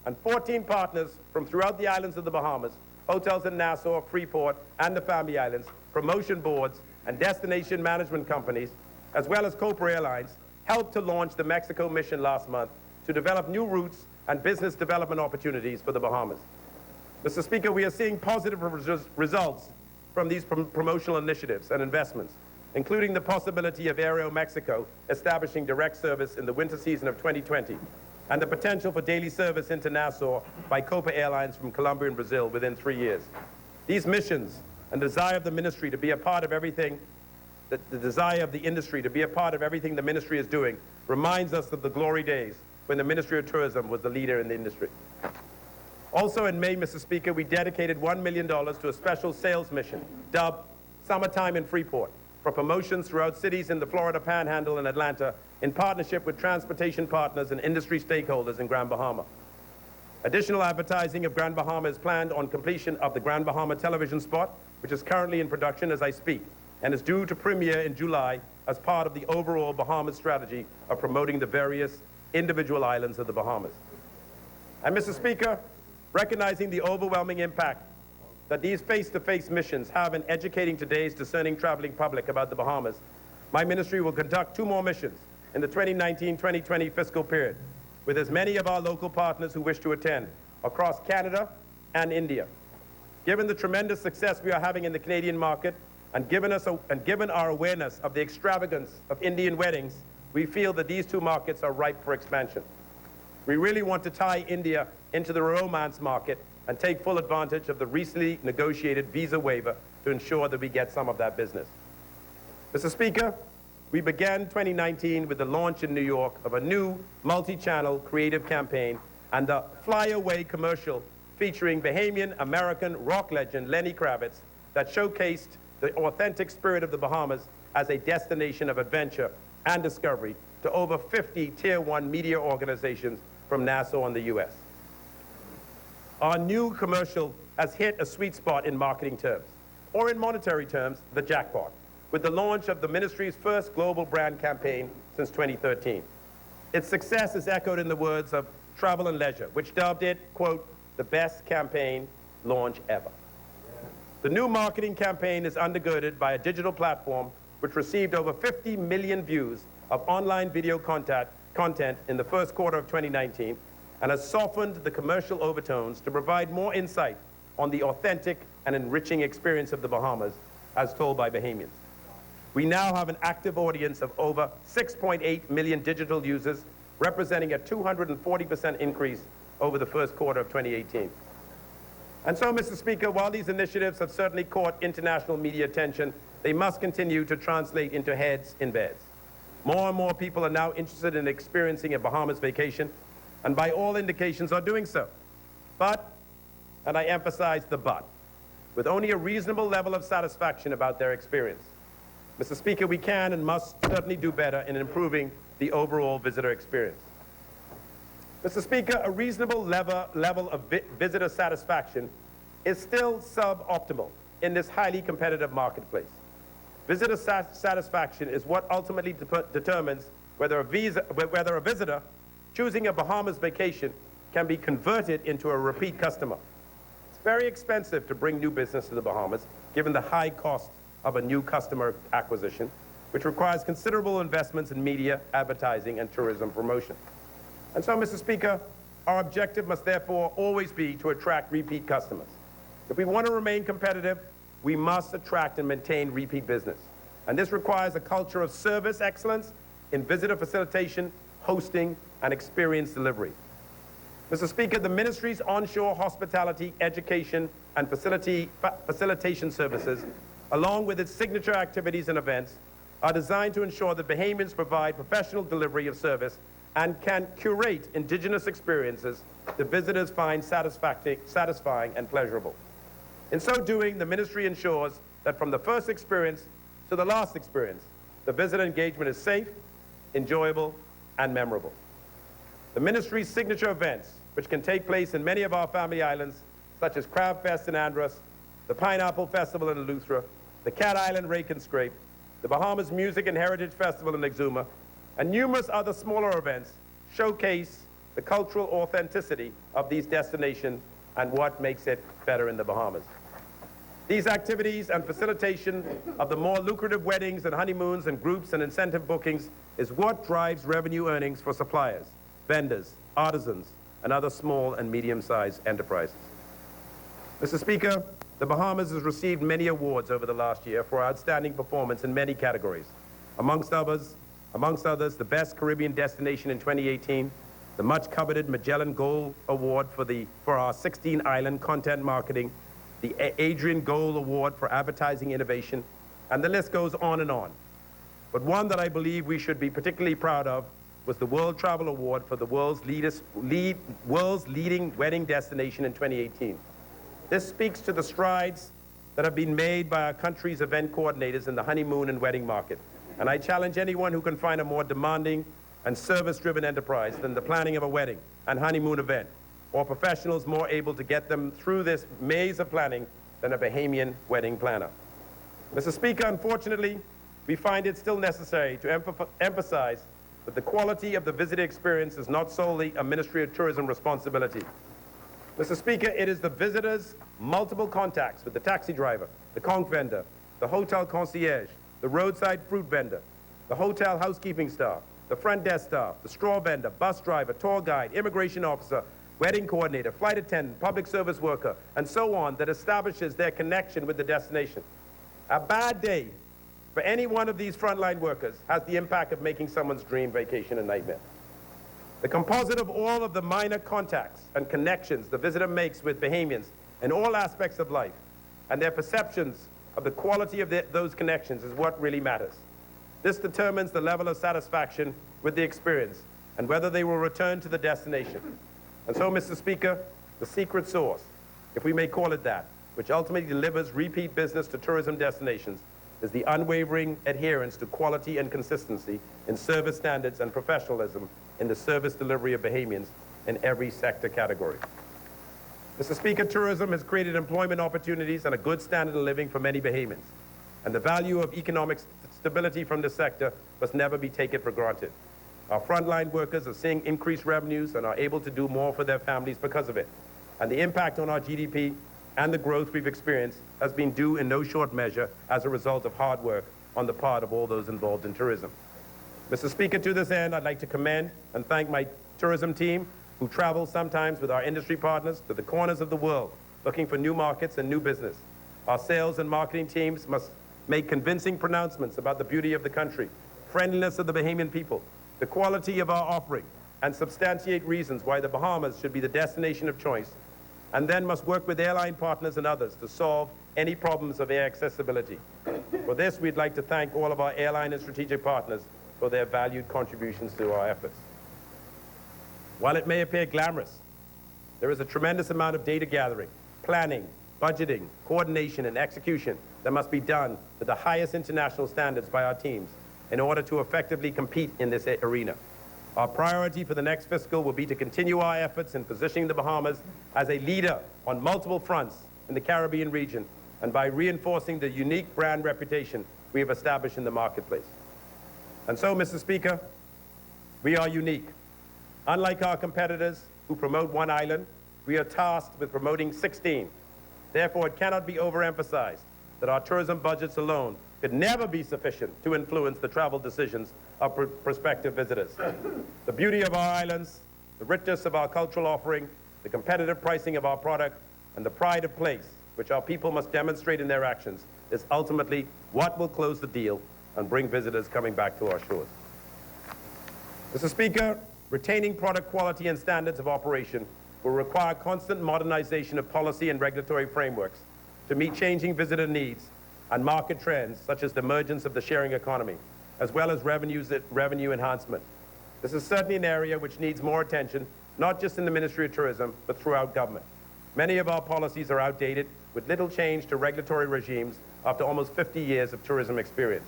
And 14 partners from throughout the islands of the Bahamas, hotels in Nassau, Freeport, and the Family Islands, promotion boards, and destination management companies, as well as Copa Airlines, helped to launch the Mexico mission last month to develop new routes and business development opportunities for the Bahamas. Mr. Speaker, we are seeing positive results from these promotional initiatives and investments, including the possibility of Aero Mexico establishing direct service in the winter season of 2020, and the potential for daily service into Nassau by Copa Airlines from Colombia and Brazil within 3 years. These missions and desire of the ministry to be a part of everything, the desire of the industry to be a part of everything the ministry is doing, reminds us of the glory days when the Ministry of Tourism was the leader in the industry. Also in May, Mr. Speaker, we dedicated $1 million to a special sales mission dubbed Summertime in Freeport for promotions throughout cities in the Florida Panhandle and Atlanta in partnership with transportation partners and industry stakeholders in Grand Bahama. Additional advertising of Grand Bahama is planned on completion of the Grand Bahama television spot which is currently in production as I speak, and is due to premiere in July as part of the overall Bahamas strategy of promoting the various individual islands of the Bahamas. And Mr. Speaker, recognizing the overwhelming impact that these face-to-face missions have in educating today's discerning traveling public about the Bahamas, my ministry will conduct 2 more missions in the 2019-2020 fiscal period, with as many of our local partners who wish to attend across Canada and India. Given the tremendous success we are having in the Canadian market, and given our awareness of the extravagance of Indian weddings, we feel that these 2 markets are ripe for expansion. We really want to tie India into the romance market and take full advantage of the recently negotiated visa waiver to ensure that we get some of that business. Mr. Speaker, we began 2019 with the launch in New York of a new multi-channel creative campaign and the Fly Away commercial featuring Bahamian American rock legend Lenny Kravitz that showcased the authentic spirit of the Bahamas as a destination of adventure and discovery to over 50 Tier 1 media organizations from Nassau and the U.S. Our new commercial has hit a sweet spot in marketing terms, or in monetary terms, the jackpot, with the launch of the ministry's first global brand campaign since 2013. Its success is echoed in the words of Travel and Leisure, which dubbed it, quote, the best campaign launch ever. The new marketing campaign is undergirded by a digital platform which received over 50 million views of online video content in the first quarter of 2019 and has softened the commercial overtones to provide more insight on the authentic and enriching experience of the Bahamas as told by Bahamians. We now have an active audience of over 6.8 million digital users, representing a 240% increase over the first quarter of 2018. And so, Mr. Speaker, while these initiatives have certainly caught international media attention, they must continue to translate into heads in beds. More and more people are now interested in experiencing a Bahamas vacation, and by all indications are doing so. But, and I emphasize the but, with only a reasonable level of satisfaction about their experience. Mr. Speaker, we can and must certainly do better in improving the overall visitor experience. Mr. Speaker, a reasonable level of visitor satisfaction is still suboptimal in this highly competitive marketplace. Visitor satisfaction is what ultimately determines whether a visitor choosing a Bahamas vacation can be converted into a repeat customer. It's very expensive to bring new business to the Bahamas, given the high cost of a new customer acquisition, which requires considerable investments in media, advertising, and tourism promotion. And so, Mr. Speaker, our objective must therefore always be to attract repeat customers. If we want to remain competitive, we must attract and maintain repeat business. And this requires a culture of service excellence in visitor facilitation, hosting, and experience delivery. Mr. Speaker, the ministry's onshore hospitality, education, and facilitation services, along with its signature activities and events, are designed to ensure that Bahamians provide professional delivery of service and can curate indigenous experiences that visitors find satisfying and pleasurable. In so doing, the ministry ensures that from the first experience to the last experience, the visitor engagement is safe, enjoyable, and memorable. The ministry's signature events, which can take place in many of our family islands, such as Crab Fest in Andros, the Pineapple Festival in Eleuthera, the Cat Island Rake and Scrape, the Bahamas Music and Heritage Festival in Exuma, and numerous other smaller events, showcase the cultural authenticity of these destinations and what makes it better in the Bahamas. These activities and facilitation of the more lucrative weddings and honeymoons and groups and incentive bookings is what drives revenue earnings for suppliers, vendors, artisans, and other small and medium-sized enterprises. Mr. Speaker, the Bahamas has received many awards over the last year for outstanding performance in many categories. Amongst others, the Best Caribbean Destination in 2018, the much-coveted Magellan Gold Award for our 16-island content marketing, the Adrian Gold Award for advertising innovation, and the list goes on and on. But one that I believe we should be particularly proud of was the World Travel Award for the world's leading wedding destination in 2018. This speaks to the strides that have been made by our country's event coordinators in the honeymoon and wedding market. And I challenge anyone who can find a more demanding and service-driven enterprise than the planning of a wedding and honeymoon event, or professionals more able to get them through this maze of planning than a Bahamian wedding planner. Mr. Speaker, unfortunately, we find it still necessary to emphasize that the quality of the visitor experience is not solely a Ministry of Tourism responsibility. Mr. Speaker, it is the visitor's multiple contacts with the taxi driver, the conch vendor, the hotel concierge, the roadside fruit vendor, the hotel housekeeping staff, the front desk staff, the straw vendor, bus driver, tour guide, immigration officer, wedding coordinator, flight attendant, public service worker, and so on that establishes their connection with the destination. A bad day for any one of these frontline workers has the impact of making someone's dream vacation a nightmare. The composite of all of the minor contacts and connections the visitor makes with Bahamians in all aspects of life and their perceptions of the quality of those connections is what really matters. This determines the level of satisfaction with the experience and whether they will return to the destination. And so, Mr. Speaker, the secret sauce, if we may call it that, which ultimately delivers repeat business to tourism destinations, is the unwavering adherence to quality and consistency in service standards and professionalism in the service delivery of Bahamians in every sector category. Mr. Speaker, tourism has created employment opportunities and a good standard of living for many Bahamians, and the value of economic stability from this sector must never be taken for granted. Our frontline workers are seeing increased revenues and are able to do more for their families because of it, and the impact on our GDP and the growth we've experienced has been due in no short measure as a result of hard work on the part of all those involved in tourism. Mr. Speaker, to this end, I'd like to commend and thank my tourism team who travel sometimes with our industry partners to the corners of the world looking for new markets and new business. Our sales and marketing teams must make convincing pronouncements about the beauty of the country, friendliness of the Bahamian people, the quality of our offering, and substantiate reasons why the Bahamas should be the destination of choice, and then must work with airline partners and others to solve any problems of air accessibility. For this, we'd like to thank all of our airline and strategic partners for their valued contributions to our efforts. While it may appear glamorous, there is a tremendous amount of data gathering, planning, budgeting, coordination, and execution that must be done to the highest international standards by our teams in order to effectively compete in this arena. Our priority for the next fiscal will be to continue our efforts in positioning the Bahamas as a leader on multiple fronts in the Caribbean region and by reinforcing the unique brand reputation we have established in the marketplace. And so, Mr. Speaker, we are unique. Unlike our competitors who promote one island, we are tasked with promoting 16. Therefore, it cannot be overemphasized that our tourism budgets alone could never be sufficient to influence the travel decisions of prospective visitors. The beauty of our islands, the richness of our cultural offering, the competitive pricing of our product, and the pride of place, which our people must demonstrate in their actions, is ultimately what will close the deal and bring visitors coming back to our shores. Mr. Speaker, retaining product quality and standards of operation will require constant modernization of policy and regulatory frameworks to meet changing visitor needs and market trends such as the emergence of the sharing economy, as well as revenue enhancement. This is certainly an area which needs more attention, not just in the Ministry of Tourism, but throughout government. Many of our policies are outdated, with little change to regulatory regimes after almost 50 years of tourism experience.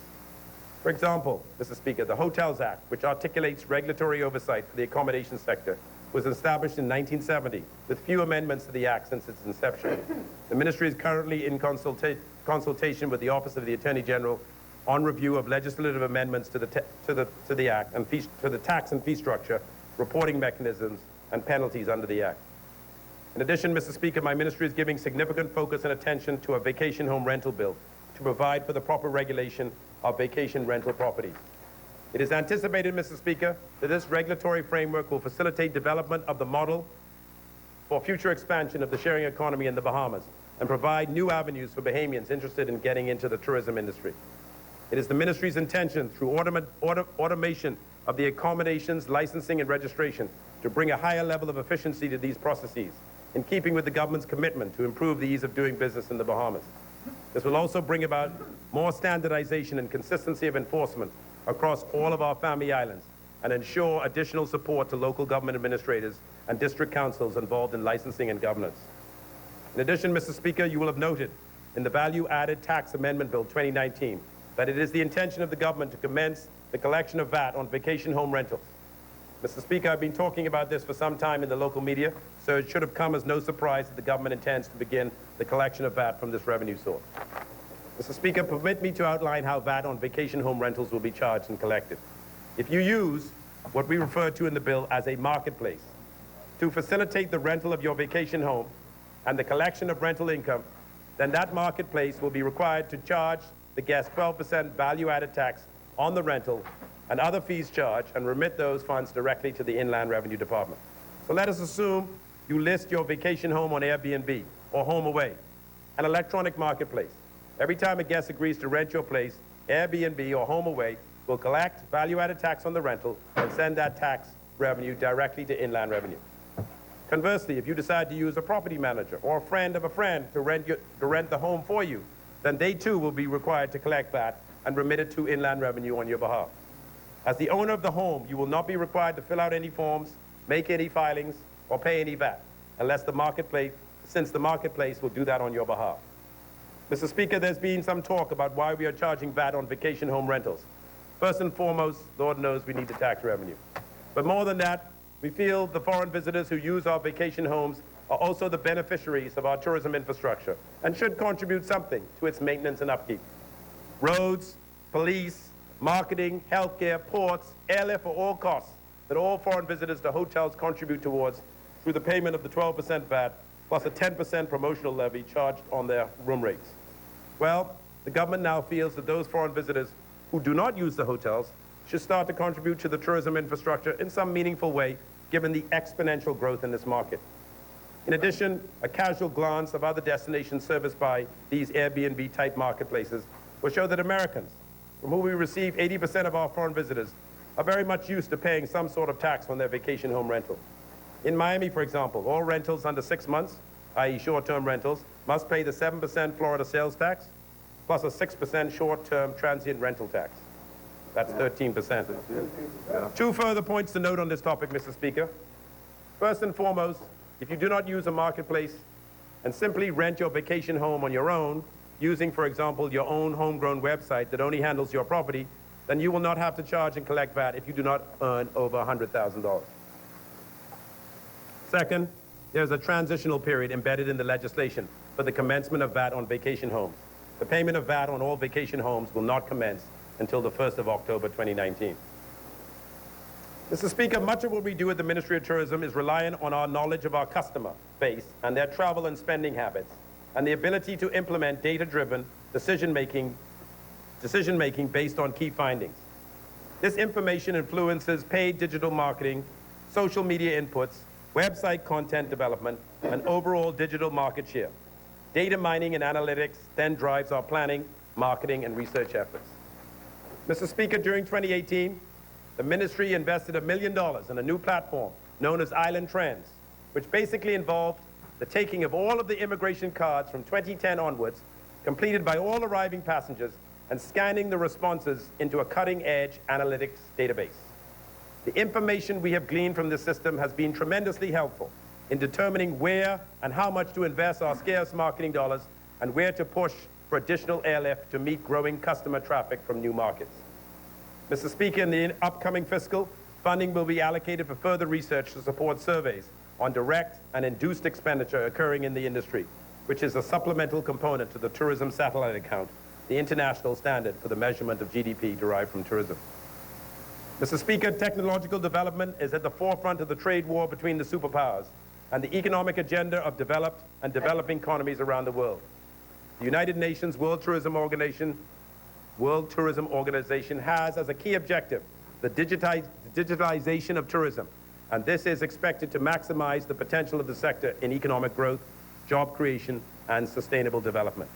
For example, Mr. Speaker, the Hotels Act, which articulates regulatory oversight for the accommodation sector, was established in 1970, with few amendments to the Act since its inception. The Ministry is currently in consultation with the Office of the Attorney General on review of legislative amendments to the Act and to the tax and fee structure, reporting mechanisms, and penalties under the Act. In addition, Mr. Speaker, my ministry is giving significant focus and attention to a vacation home rental bill to provide for the proper regulation of vacation rental properties. It is anticipated, Mr. Speaker, that this regulatory framework will facilitate development of the model for future expansion of the sharing economy in the Bahamas and provide new avenues for Bahamians interested in getting into the tourism industry. It is the ministry's intention, through automation of the accommodations, licensing, and registration, to bring a higher level of efficiency to these processes, in keeping with the government's commitment to improve the ease of doing business in the Bahamas. This will also bring about more standardization and consistency of enforcement across all of our family islands and ensure additional support to local government administrators and district councils involved in licensing and governance. In addition, Mr. Speaker, you will have noted in the Value-Added Tax Amendment Bill 2019 that it is the intention of the government to commence the collection of VAT on vacation home rentals. Mr. Speaker, I've been talking about this for some time in the local media, so it should have come as no surprise that the government intends to begin the collection of VAT from this revenue source. Mr. Speaker, permit me to outline how VAT on vacation home rentals will be charged and collected. If you use what we refer to in the bill as a marketplace to facilitate the rental of your vacation home and the collection of rental income, then that marketplace will be required to charge the guest 12% value-added tax on the rental and other fees charged and remit those funds directly to the Inland Revenue Department. So let us assume you list your vacation home on Airbnb or HomeAway, an electronic marketplace. Every time a guest agrees to rent your place, Airbnb or HomeAway will collect value-added tax on the rental and send that tax revenue directly to Inland Revenue. Conversely, if you decide to use a property manager or a friend of a friend to rent the home for you, then they too will be required to collect that and remit it to Inland Revenue on your behalf. As the owner of the home, you will not be required to fill out any forms, make any filings, or pay any VAT, since the marketplace will do that on your behalf. Mr. Speaker, there's been some talk about why we are charging VAT on vacation home rentals. First and foremost, Lord knows we need the tax revenue. But more than that, we feel the foreign visitors who use our vacation homes are also the beneficiaries of our tourism infrastructure and should contribute something to its maintenance and upkeep. Roads, police, marketing, healthcare, ports, airlift are all costs that all foreign visitors to hotels contribute towards through the payment of the 12% VAT plus a 10% promotional levy charged on their room rates. Well, the government now feels that those foreign visitors who do not use the hotels should start to contribute to the tourism infrastructure in some meaningful way, given the exponential growth in this market. In addition, a casual glance of other destinations serviced by these Airbnb-type marketplaces will show that Americans, from whom we receive 80% of our foreign visitors, are very much used to paying some sort of tax on their vacation home rental. In Miami, for example, all rentals under 6 months, i.e. short-term rentals, must pay the 7% Florida sales tax, plus a 6% short-term transient rental tax. That's 13%. Two further points to note on this topic, Mr. Speaker. First and foremost, if you do not use a marketplace and simply rent your vacation home on your own, using, for example, your own homegrown website that only handles your property, then you will not have to charge and collect VAT if you do not earn over $100,000. Second, there's a transitional period embedded in the legislation for the commencement of VAT on vacation homes. The payment of VAT on all vacation homes will not commence until the 1st of October 2019. Mr. Speaker, much of what we do at the Ministry of Tourism is reliant on our knowledge of our customer base and their travel and spending habits, and the ability to implement data-driven decision-making based on key findings. This information influences paid digital marketing, social media inputs, website content development, and overall digital market share. Data mining and analytics then drives our planning, marketing, and research efforts. Mr. Speaker, during 2018, the ministry invested $1 million in a new platform known as Island Trends, which basically involved the taking of all of the immigration cards from 2010 onwards, completed by all arriving passengers, and scanning the responses into a cutting-edge analytics database. The information we have gleaned from this system has been tremendously helpful in determining where and how much to invest our scarce marketing dollars and where to push for additional airlift to meet growing customer traffic from new markets. Mr. Speaker, in the upcoming fiscal, funding will be allocated for further research to support surveys on direct and induced expenditure occurring in the industry, which is a supplemental component to the tourism satellite account, the international standard for the measurement of GDP derived from tourism. Mr. Speaker, technological development is at the forefront of the trade war between the superpowers and the economic agenda of developed and developing economies around the world. The United Nations World Tourism Organization has as a key objective the digitalization of tourism, and this is expected to maximize the potential of the sector in economic growth, job creation, and sustainable development.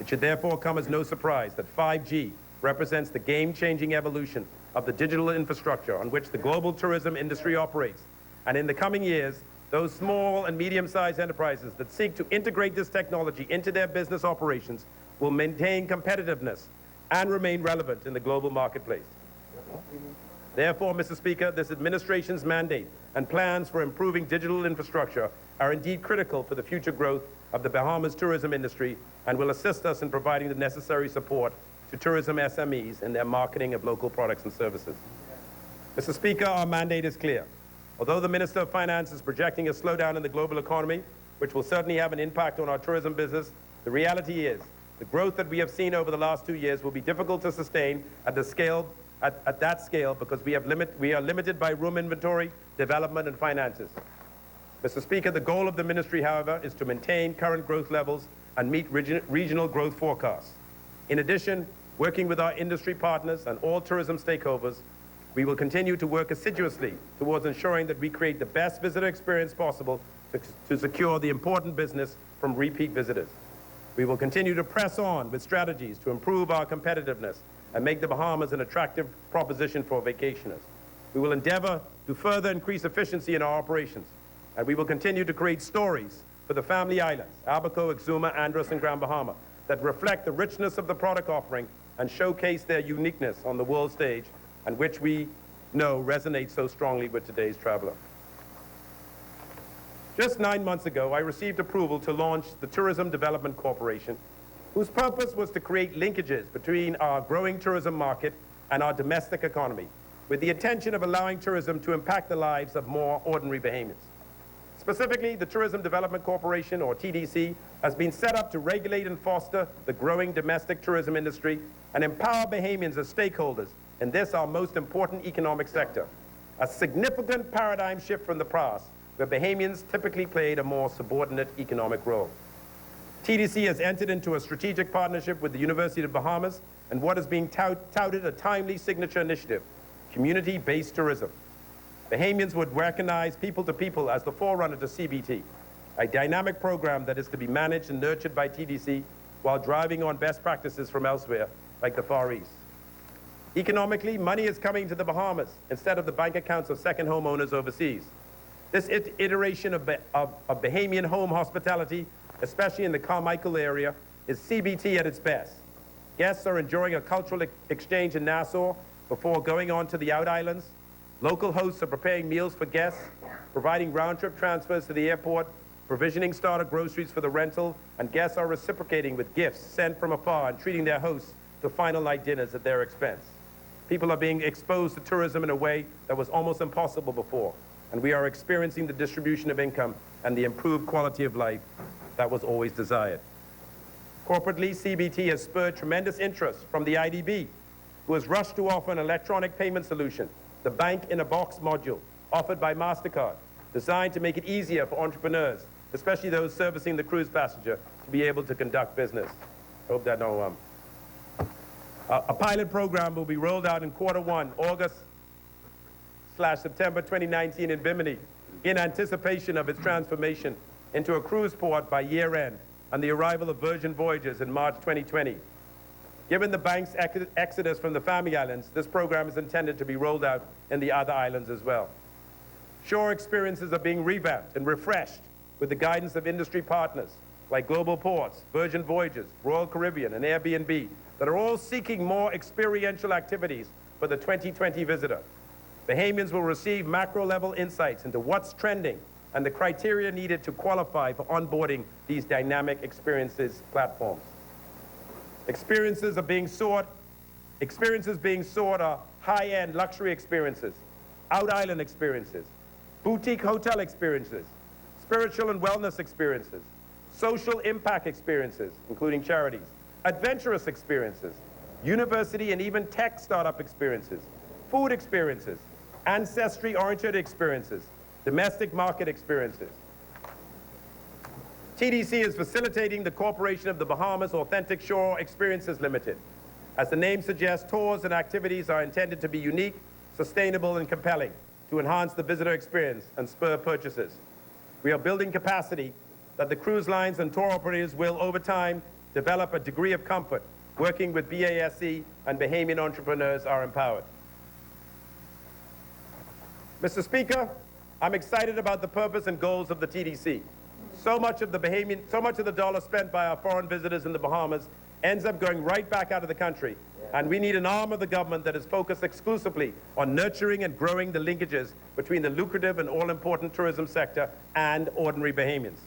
It should therefore come as no surprise that 5G represents the game-changing evolution of the digital infrastructure on which the global tourism industry operates. And in the coming years, those small and medium-sized enterprises that seek to integrate this technology into their business operations will maintain competitiveness and remain relevant in the global marketplace. Therefore, Mr. Speaker, this administration's mandate and plans for improving digital infrastructure are indeed critical for the future growth of the Bahamas tourism industry and will assist us in providing the necessary support to tourism SMEs in their marketing of local products and services. Mr. Speaker, our mandate is clear. Although the Minister of Finance is projecting a slowdown in the global economy, which will certainly have an impact on our tourism business, the reality is the growth that we have seen over the last 2 years will be difficult to sustain at that scale because we are limited by room inventory, development, and finances. Mr. Speaker, the goal of the ministry, however, is to maintain current growth levels and meet regional growth forecasts. In addition, working with our industry partners and all tourism stakeholders, we will continue to work assiduously towards ensuring that we create the best visitor experience possible to secure the important business from repeat visitors. We will continue to press on with strategies to improve our competitiveness and make the Bahamas an attractive proposition for vacationers. We will endeavor to further increase efficiency in our operations, and we will continue to create stories for the family islands, Abaco, Exuma, Andros, and Grand Bahama, that reflect the richness of the product offering and showcase their uniqueness on the world stage, and which we know resonates so strongly with today's traveler. Just 9 months ago, I received approval to launch the Tourism Development Corporation, whose purpose was to create linkages between our growing tourism market and our domestic economy, with the intention of allowing tourism to impact the lives of more ordinary Bahamians. Specifically, the Tourism Development Corporation, or TDC, has been set up to regulate and foster the growing domestic tourism industry and empower Bahamians as stakeholders in this, our most important economic sector, a significant paradigm shift from the past, where Bahamians typically played a more subordinate economic role. TDC has entered into a strategic partnership with the University of the Bahamas and what is being touted a timely signature initiative, community-based tourism. Bahamians would recognize People to People as the forerunner to CBT, a dynamic program that is to be managed and nurtured by TDC while driving on best practices from elsewhere, like the Far East. Economically, money is coming to the Bahamas instead of the bank accounts of second homeowners overseas. This iteration of Bahamian home hospitality, especially in the Carmichael area, is CBT at its best. Guests are enjoying a cultural exchange in Nassau before going on to the out islands. Local hosts are preparing meals for guests, providing round-trip transfers to the airport, provisioning starter groceries for the rental, and guests are reciprocating with gifts sent from afar and treating their hosts to final night dinners at their expense. People are being exposed to tourism in a way that was almost impossible before, and we are experiencing the distribution of income and the improved quality of life that was always desired. Corporately, CBT has spurred tremendous interest from the IDB, who has rushed to offer an electronic payment solution, the Bank-in-a-Box module, offered by MasterCard, designed to make it easier for entrepreneurs, especially those servicing the cruise passenger, to be able to conduct business. I hope that a pilot program will be rolled out in Q1, August/September 2019 in Bimini, in anticipation of its transformation into a cruise port by year-end and the arrival of Virgin Voyages in March 2020. Given the bank's exodus from the Family Islands, this program is intended to be rolled out in the other islands as well. Shore experiences are being revamped and refreshed with the guidance of industry partners like Global Ports, Virgin Voyages, Royal Caribbean, and Airbnb that are all seeking more experiential activities for the 2020 visitor. Bahamians will receive macro-level insights into what's trending and the criteria needed to qualify for onboarding these dynamic experiences platforms. Experiences being sought are high-end luxury experiences, out-island experiences, boutique hotel experiences, spiritual and wellness experiences, social impact experiences, including charities, adventurous experiences, university and even tech startup experiences, food experiences, ancestry-oriented experiences, domestic market experiences. TDC is facilitating the Corporation of the Bahamas Authentic Shore Experiences Limited. As the name suggests, tours and activities are intended to be unique, sustainable, and compelling to enhance the visitor experience and spur purchases. We are building capacity that the cruise lines and tour operators will, over time, develop a degree of comfort. Working with BASC and Bahamian entrepreneurs are empowered. Mr. Speaker, I'm excited about the purpose and goals of the TDC. So much of the dollar spent by our foreign visitors in the Bahamas ends up going right back out of the country. And we need an arm of the government that is focused exclusively on nurturing and growing the linkages between the lucrative and all-important tourism sector and ordinary Bahamians.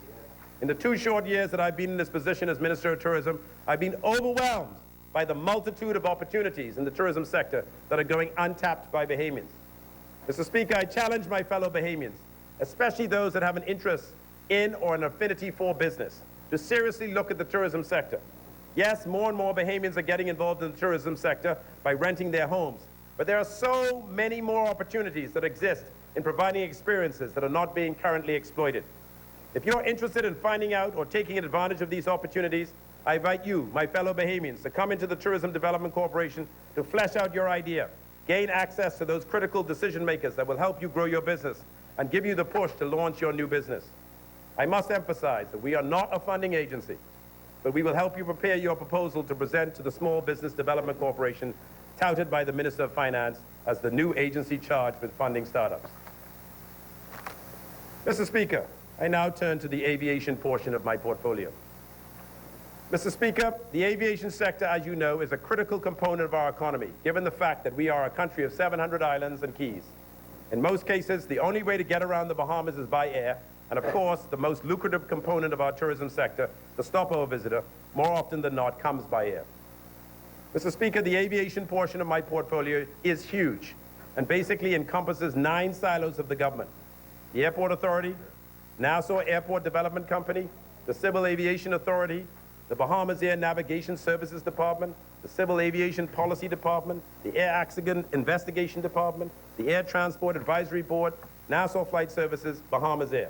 In the 2 short years that I've been in this position as Minister of Tourism, I've been overwhelmed by the multitude of opportunities in the tourism sector that are going untapped by Bahamians. Mr. Speaker, I challenge my fellow Bahamians, especially those that have an interest in or an affinity for business, to seriously look at the tourism sector. Yes, more and more Bahamians are getting involved in the tourism sector by renting their homes, but there are so many more opportunities that exist in providing experiences that are not being currently exploited. If you're interested in finding out or taking advantage of these opportunities, I invite you, my fellow Bahamians, to come into the Tourism Development Corporation to flesh out your idea, gain access to those critical decision makers that will help you grow your business and give you the push to launch your new business. I must emphasize that we are not a funding agency, but we will help you prepare your proposal to present to the Small Business Development Corporation, touted by the Minister of Finance as the new agency charged with funding startups. Mr. Speaker, I now turn to the aviation portion of my portfolio. Mr. Speaker, the aviation sector, as you know, is a critical component of our economy, given the fact that we are a country of 700 islands and keys. In most cases, the only way to get around the Bahamas is by air, and of course, the most lucrative component of our tourism sector, the stopover visitor, more often than not, comes by air. Mr. Speaker, the aviation portion of my portfolio is huge and basically encompasses 9 silos of the government: the Airport Authority, Nassau Airport Development Company, the Civil Aviation Authority, the Bahamas Air Navigation Services Department, the Civil Aviation Policy Department, the Air Accident Investigation Department, the Air Transport Advisory Board, Nassau Flight Services, Bahamas Air.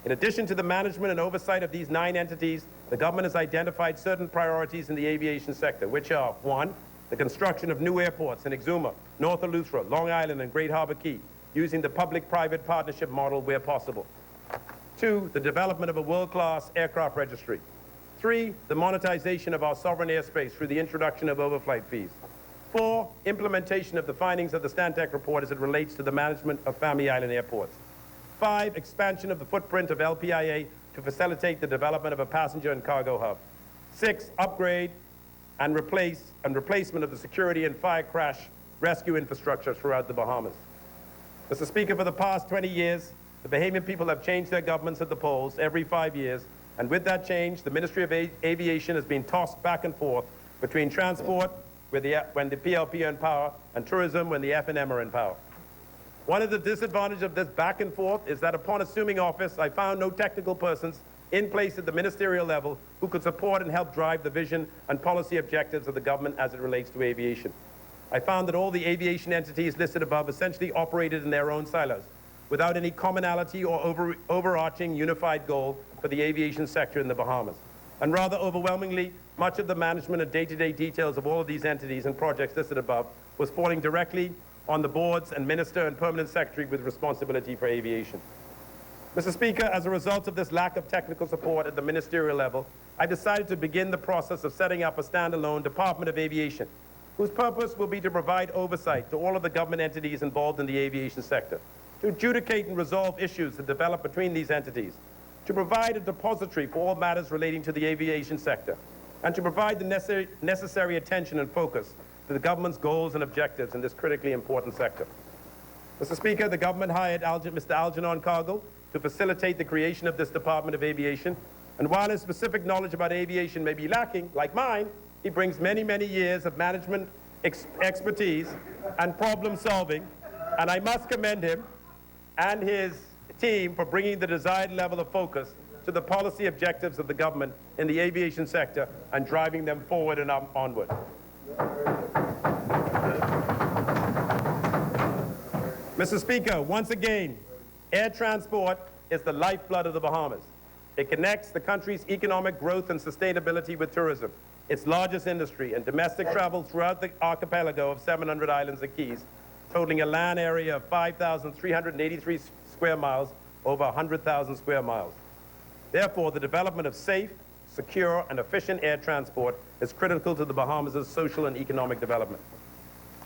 In addition to the management and oversight of these 9 entities, the government has identified certain priorities in the aviation sector, which are: 1, the construction of new airports in Exuma, North Eleuthera, Long Island, and Great Harbor Key, using the public-private partnership model where possible. 2, the development of a world-class aircraft registry. 3, the monetization of our sovereign airspace through the introduction of overflight fees. 4, implementation of the findings of the Stantec report as it relates to the management of Family Island airports. 5, expansion of the footprint of LPIA to facilitate the development of a passenger and cargo hub. 6, upgrade and replacement of the security and fire crash rescue infrastructure throughout the Bahamas. Mr. Speaker, for the past 20 years, the Bahamian people have changed their governments at the polls every 5 years, and with that change, the Ministry of Aviation has been tossed back and forth between transport, when the PLP are in power, and tourism when the F&M are in power. One of the disadvantages of this back and forth is that upon assuming office, I found no technical persons in place at the ministerial level who could support and help drive the vision and policy objectives of the government as it relates to aviation. I found that all the aviation entities listed above essentially operated in their own silos, without any commonality or overarching unified goal for the aviation sector in the Bahamas. And rather overwhelmingly, much of the management and day-to-day details of all of these entities and projects listed above was falling directly on the boards and minister and permanent secretary with responsibility for aviation. Mr. Speaker, as a result of this lack of technical support at the ministerial level, I decided to begin the process of setting up a standalone Department of Aviation, whose purpose will be to provide oversight to all of the government entities involved in the aviation sector, to adjudicate and resolve issues that develop between these entities, to provide a depository for all matters relating to the aviation sector, and to provide the necessary attention and focus to the government's goals and objectives in this critically important sector. Mr. Speaker, the government hired Mr. Algernon Cargill to facilitate the creation of this Department of Aviation, and while his specific knowledge about aviation may be lacking, like mine, he brings many, many years of management expertise and problem solving, and I must commend him and his team for bringing the desired level of focus to the policy objectives of the government in the aviation sector and driving them forward and onward. Mr. Speaker, once again, air transport is the lifeblood of the Bahamas. It connects the country's economic growth and sustainability with tourism, its largest industry, and domestic travel throughout the archipelago of 700 islands and keys, totaling a land area of 5,383 square miles, over 100,000 square miles. Therefore, the development of safe, secure, and efficient air transport is critical to the Bahamas' social and economic development.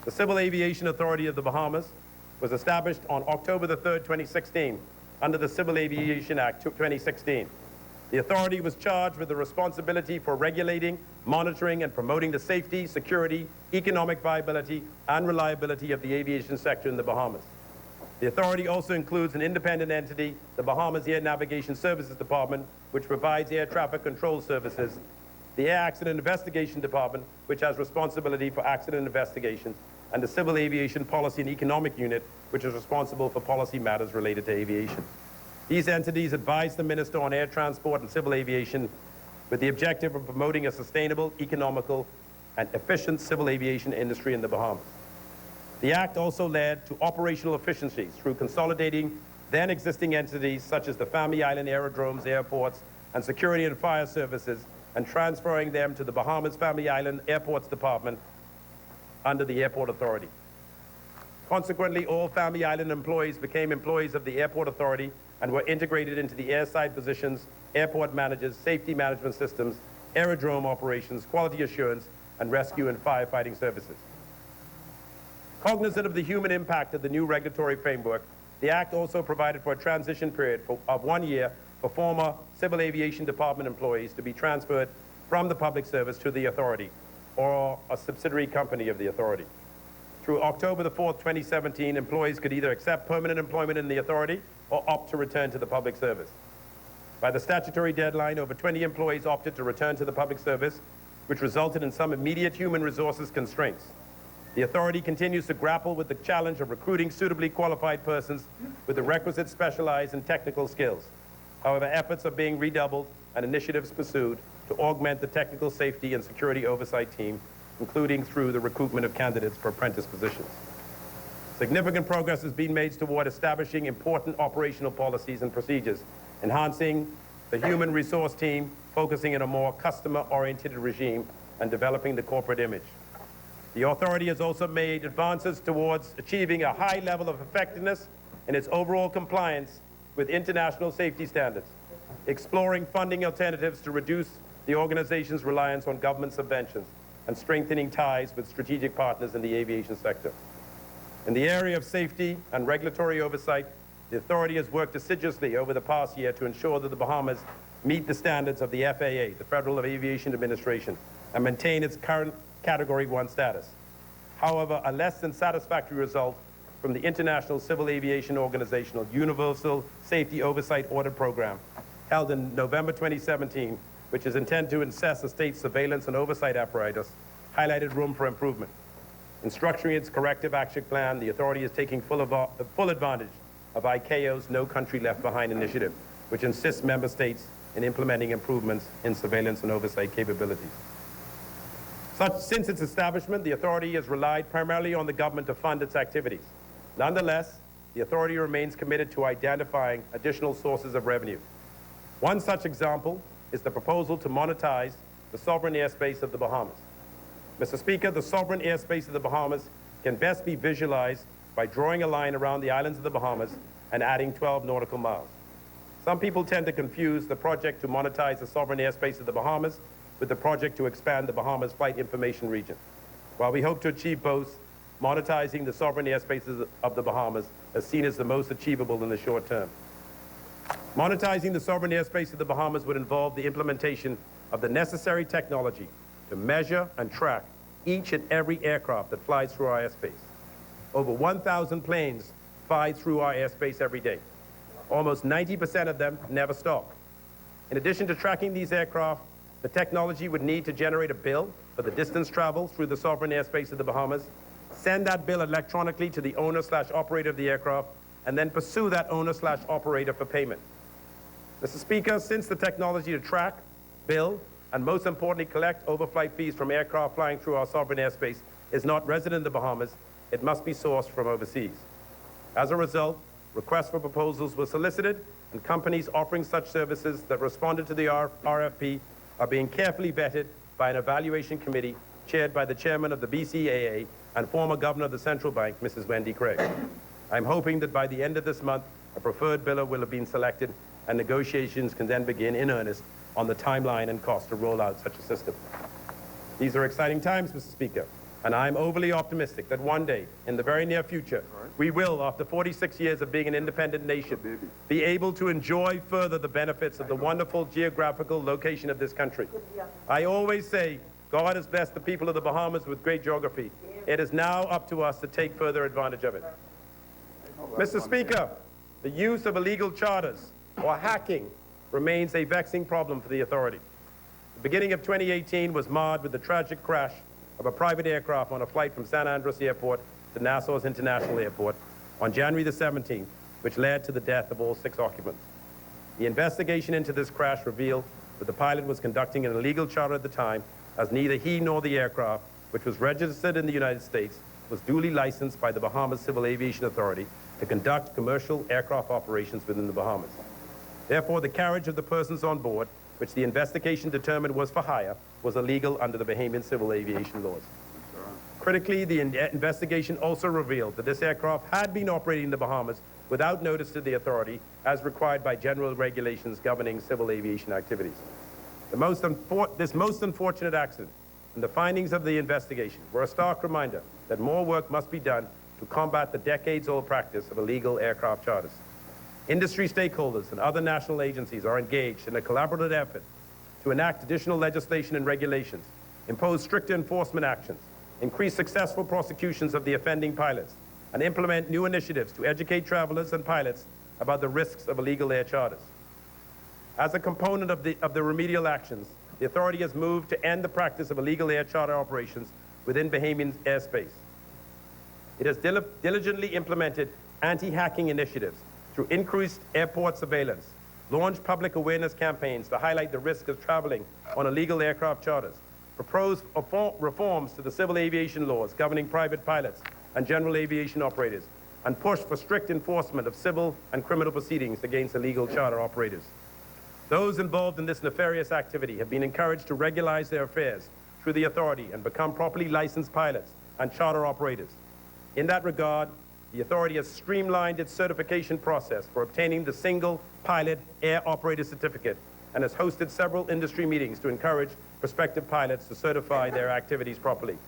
The Civil Aviation Authority of the Bahamas was established on October the 3rd, 2016, under the Civil Aviation Act 2016. The authority was charged with the responsibility for regulating, monitoring, and promoting the safety, security, economic viability, and reliability of the aviation sector in the Bahamas. The authority also includes an independent entity, the Bahamas Air Navigation Services Department, which provides air traffic control services, the Air Accident Investigation Department, which has responsibility for accident investigations, and the Civil Aviation Policy and Economic Unit, which is responsible for policy matters related to aviation. These entities advise the Minister on air transport and civil aviation with the objective of promoting a sustainable, economical, and efficient civil aviation industry in the Bahamas. The Act also led to operational efficiencies through consolidating then existing entities such as the Family Island aerodromes, airports, and security and fire services, and transferring them to the Bahamas Family Island Airports Department under the Airport Authority. Consequently, all Family Island employees became employees of the Airport Authority and were integrated into the airside positions, airport managers, safety management systems, aerodrome operations, quality assurance, and rescue and firefighting services. Cognizant of the human impact of the new regulatory framework, the Act also provided for a transition period of 1 year for former Civil Aviation Department employees to be transferred from the public service to the Authority or a subsidiary company of the Authority. Through October the 4th, 2017, employees could either accept permanent employment in the Authority or opt to return to the public service. By the statutory deadline, over 20 employees opted to return to the public service, which resulted in some immediate human resources constraints. The Authority continues to grapple with the challenge of recruiting suitably qualified persons with the requisite specialized and technical skills. However, efforts are being redoubled and initiatives pursued to augment the technical safety and security oversight team, including through the recruitment of candidates for apprentice positions. Significant progress has been made toward establishing important operational policies and procedures, enhancing the human resource team, focusing on a more customer-oriented regime, and developing the corporate image. The Authority has also made advances towards achieving a high level of effectiveness in its overall compliance with international safety standards, exploring funding alternatives to reduce the organization's reliance on government subventions, and strengthening ties with strategic partners in the aviation sector. In the area of safety and regulatory oversight, the Authority has worked assiduously over the past year to ensure that the Bahamas meet the standards of the FAA, the Federal Aviation Administration, and maintain its current Category 1 status. However, a less than satisfactory result from the International Civil Aviation Organizational Universal Safety Oversight Audit Program, held in November 2017, which is intended to assess the state's surveillance and oversight apparatus, highlighted room for improvement. In structuring its corrective action plan, the Authority is taking full advantage of ICAO's No Country Left Behind initiative, which insists member states in implementing improvements in surveillance and oversight capabilities. Since its establishment, the Authority has relied primarily on the government to fund its activities. Nonetheless, the Authority remains committed to identifying additional sources of revenue. One such example is the proposal to monetize the sovereign airspace of the Bahamas. Mr. Speaker, the sovereign airspace of the Bahamas can best be visualized by drawing a line around the islands of the Bahamas and adding 12 nautical miles. Some people tend to confuse the project to monetize the sovereign airspace of the Bahamas with the project to expand the Bahamas Flight Information Region. While we hope to achieve both, monetizing the sovereign airspaces of the Bahamas is seen as the most achievable in the short term. Monetizing the sovereign airspace of the Bahamas would involve the implementation of the necessary technology to measure and track each and every aircraft that flies through our airspace. Over 1,000 planes fly through our airspace every day. Almost 90% of them never stop. In addition to tracking these aircraft, the technology would need to generate a bill for the distance travel through the sovereign airspace of the Bahamas, send that bill electronically to the owner/operator of the aircraft, and then pursue that owner/operator for payment. Mr. Speaker, since the technology to track, bill, and most importantly collect overflight fees from aircraft flying through our sovereign airspace is not resident in the Bahamas, it must be sourced from overseas. As a result, requests for proposals were solicited, and companies offering such services that responded to the RFP are being carefully vetted by an evaluation committee chaired by the chairman of the BCAA and former governor of the central bank, Mrs. Wendy Craig. I'm hoping that by the end of this month, a preferred bidder will have been selected and negotiations can then begin in earnest on the timeline and cost to roll out such a system. These are exciting times, Mr. Speaker, and I'm overly optimistic that one day, in the very near future, we will, after 46 years of being an independent nation, be able to enjoy further the benefits of the wonderful geographical location of this country. I always say, God has blessed the people of the Bahamas with great geography. It is now up to us to take further advantage of it. Mr. Speaker, the use of illegal charters or hacking remains a vexing problem for the Authority. The beginning of 2018 was marred with the tragic crash of a private aircraft on a flight from San Andreas Airport to Nassau's International Airport on January the 17th, which led to the death of all 6 occupants. The investigation into this crash revealed that the pilot was conducting an illegal charter at the time, as neither he nor the aircraft, which was registered in the United States, was duly licensed by the Bahamas Civil Aviation Authority to conduct commercial aircraft operations within the Bahamas. Therefore, the carriage of the persons on board, which the investigation determined was for hire, was illegal under the Bahamian civil aviation laws. Critically, the investigation also revealed that this aircraft had been operating in the Bahamas without notice to the authority, as required by general regulations governing civil aviation activities. This most unfortunate accident and the findings of the investigation were a stark reminder that more work must be done to combat the decades-old practice of illegal aircraft charters. Industry stakeholders and other national agencies are engaged in a collaborative effort to enact additional legislation and regulations, impose stricter enforcement actions, increase successful prosecutions of the offending pilots, and implement new initiatives to educate travelers and pilots about the risks of illegal air charters. As a component of the remedial actions, the authority has moved to end the practice of illegal air charter operations within Bahamian airspace. It has diligently implemented anti-hacking initiatives through increased airport surveillance, launched public awareness campaigns to highlight the risk of traveling on illegal aircraft charters, proposed reforms to the civil aviation laws governing private pilots and general aviation operators, and pushed for strict enforcement of civil and criminal proceedings against illegal charter operators. Those involved in this nefarious activity have been encouraged to regularize their affairs through the authority and become properly licensed pilots and charter operators. In that regard, the authority has streamlined its certification process for obtaining the single pilot air operator certificate and has hosted several industry meetings to encourage prospective pilots to certify their activities properly.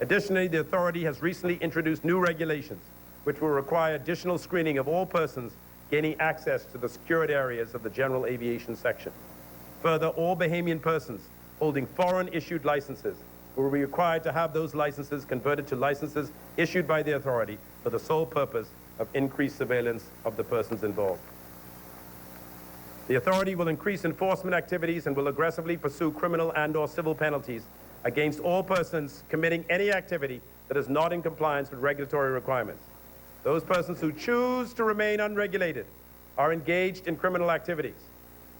Additionally, the authority has recently introduced new regulations which will require additional screening of all persons gaining access to the secured areas of the general aviation section. Further, all Bahamian persons holding foreign-issued licenses will be required to have those licenses converted to licenses issued by the authority for the sole purpose of increased surveillance of the persons involved. The authority will increase enforcement activities and will aggressively pursue criminal and/or civil penalties against all persons committing any activity that is not in compliance with regulatory requirements. Those persons who choose to remain unregulated are engaged in criminal activities.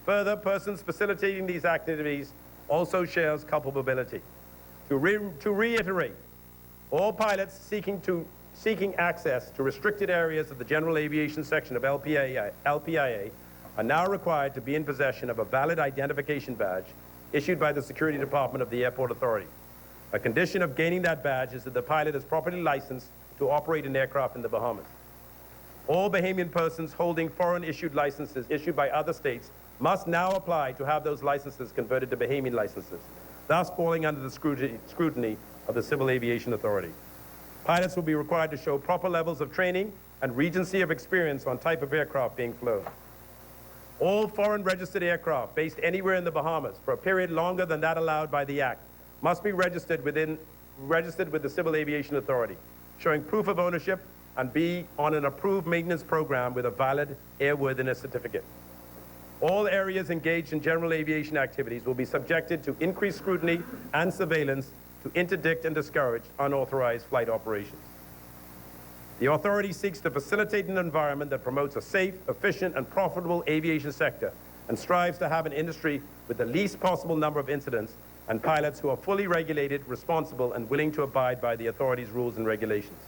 Further, persons facilitating these activities also shares culpability. To reiterate, all pilots seeking access to restricted areas of the general aviation section of LPIA are now required to be in possession of a valid identification badge issued by the Security Department of the Airport Authority. A condition of gaining that badge is that the pilot is properly licensed to operate an aircraft in the Bahamas. All Bahamian persons holding foreign-issued licenses issued by other states must now apply to have those licenses converted to Bahamian licenses, thus falling under the scrutiny of the Civil Aviation Authority. Pilots will be required to show proper levels of training and regency of experience on type of aircraft being flown. All foreign registered aircraft based anywhere in the Bahamas for a period longer than that allowed by the Act must be registered with the Civil Aviation Authority, showing proof of ownership and be on an approved maintenance program with a valid airworthiness certificate. All areas engaged in general aviation activities will be subjected to increased scrutiny and surveillance to interdict and discourage unauthorized flight operations. The authority seeks to facilitate an environment that promotes a safe, efficient, and profitable aviation sector and strives to have an industry with the least possible number of incidents and pilots who are fully regulated, responsible, and willing to abide by the authority's rules and regulations.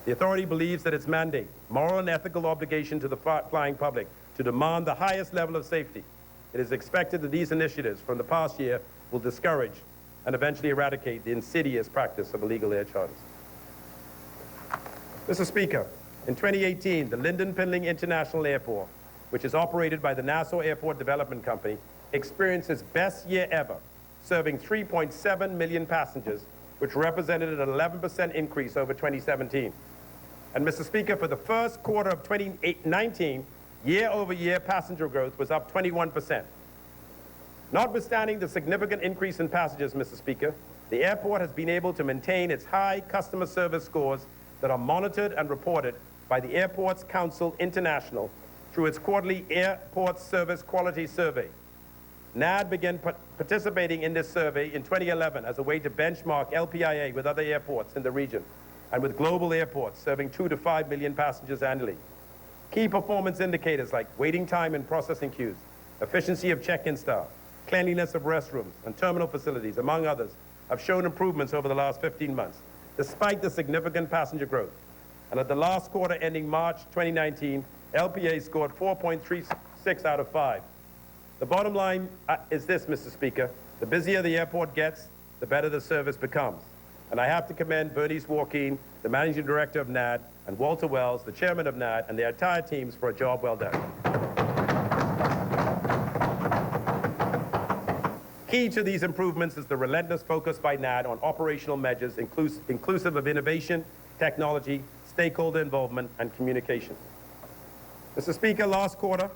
The authority believes that its mandate, moral and ethical obligation to the flying public to demand the highest level of safety. It is expected that these initiatives from the past year will discourage and eventually eradicate the insidious practice of illegal air charters. Mr. Speaker, in 2018, the Lyndon Pinling International Airport, which is operated by the Nassau Airport Development Company, experienced its best year ever, serving 3.7 million passengers, which represented an 11% increase over 2017. And Mr. Speaker, for the first quarter of 2019, year-over-year passenger growth was up 21%. Notwithstanding the significant increase in passengers, Mr. Speaker, the airport has been able to maintain its high customer service scores that are monitored and reported by the Airports Council International through its quarterly Airport Service Quality Survey. NAD began participating in this survey in 2011 as a way to benchmark LPIA with other airports in the region and with global airports serving 2 to 5 million passengers annually. Key performance indicators like waiting time in processing queues, efficiency of check-in staff, cleanliness of restrooms and terminal facilities, among others, have shown improvements over the last 15 months, despite the significant passenger growth. And at the last quarter ending March 2019, LPA scored 4.36 out of 5. The bottom line is this, Mr. Speaker. The busier the airport gets, the better the service becomes. And I have to commend Bernice Warkeen, the Managing Director of NAD, and Walter Wells, the Chairman of NAD, and their entire teams for a job well done. Key to these improvements is the relentless focus by NAD on operational measures inclusive of innovation, technology, stakeholder involvement, and communication. Mr. Speaker, last quarter,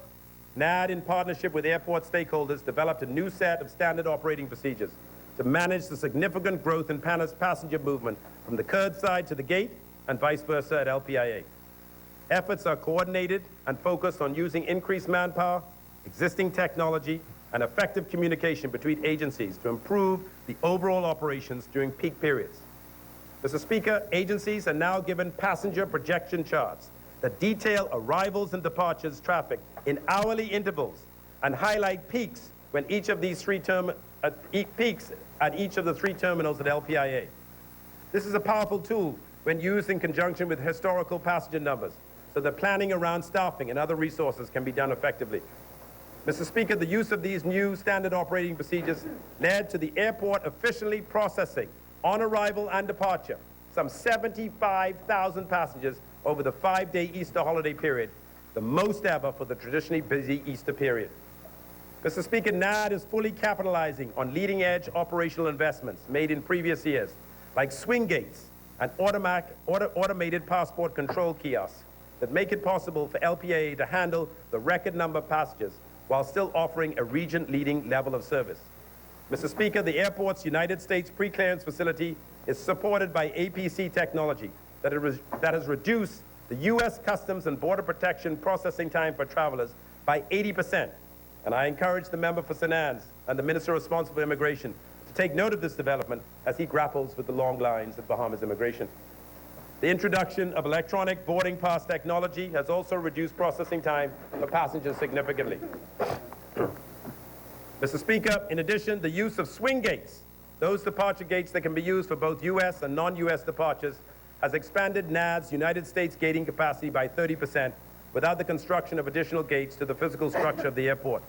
NAD, in partnership with airport stakeholders, developed a new set of standard operating procedures to manage the significant growth in passenger movement from the curbside to the gate and vice versa at LPIA. Efforts are coordinated and focused on using increased manpower, existing technology, and effective communication between agencies to improve the overall operations during peak periods. Mr. Speaker, agencies are now given passenger projection charts that detail arrivals and departures traffic in hourly intervals and highlight peaks when each of these peaks at each of the 3 terminals at LPIA. This is a powerful tool when used in conjunction with historical passenger numbers, so that planning around staffing and other resources can be done effectively. Mr. Speaker, the use of these new standard operating procedures led to the airport efficiently processing, on arrival and departure, some 75,000 passengers over the 5-day Easter holiday period, the most ever for the traditionally busy Easter period. Mr. Speaker, NAD is fully capitalizing on leading-edge operational investments made in previous years, like swing gates and automated passport control kiosks that make it possible for LPA to handle the record number of passengers while still offering a region-leading level of service. Mr. Speaker, the airport's United States pre-clearance facility is supported by APC technology that has reduced the U.S. Customs and Border Protection processing time for travelers by 80%. And I encourage the member for St. Anne's and the Minister responsible for immigration to take note of this development as he grapples with the long lines of Bahamas immigration. The introduction of electronic boarding pass technology has also reduced processing time for passengers significantly. Mr. Speaker, in addition, the use of swing gates, those departure gates that can be used for both U.S. and non-U.S. departures, has expanded NAD's United States gating capacity by 30% without the construction of additional gates to the physical structure of the airport.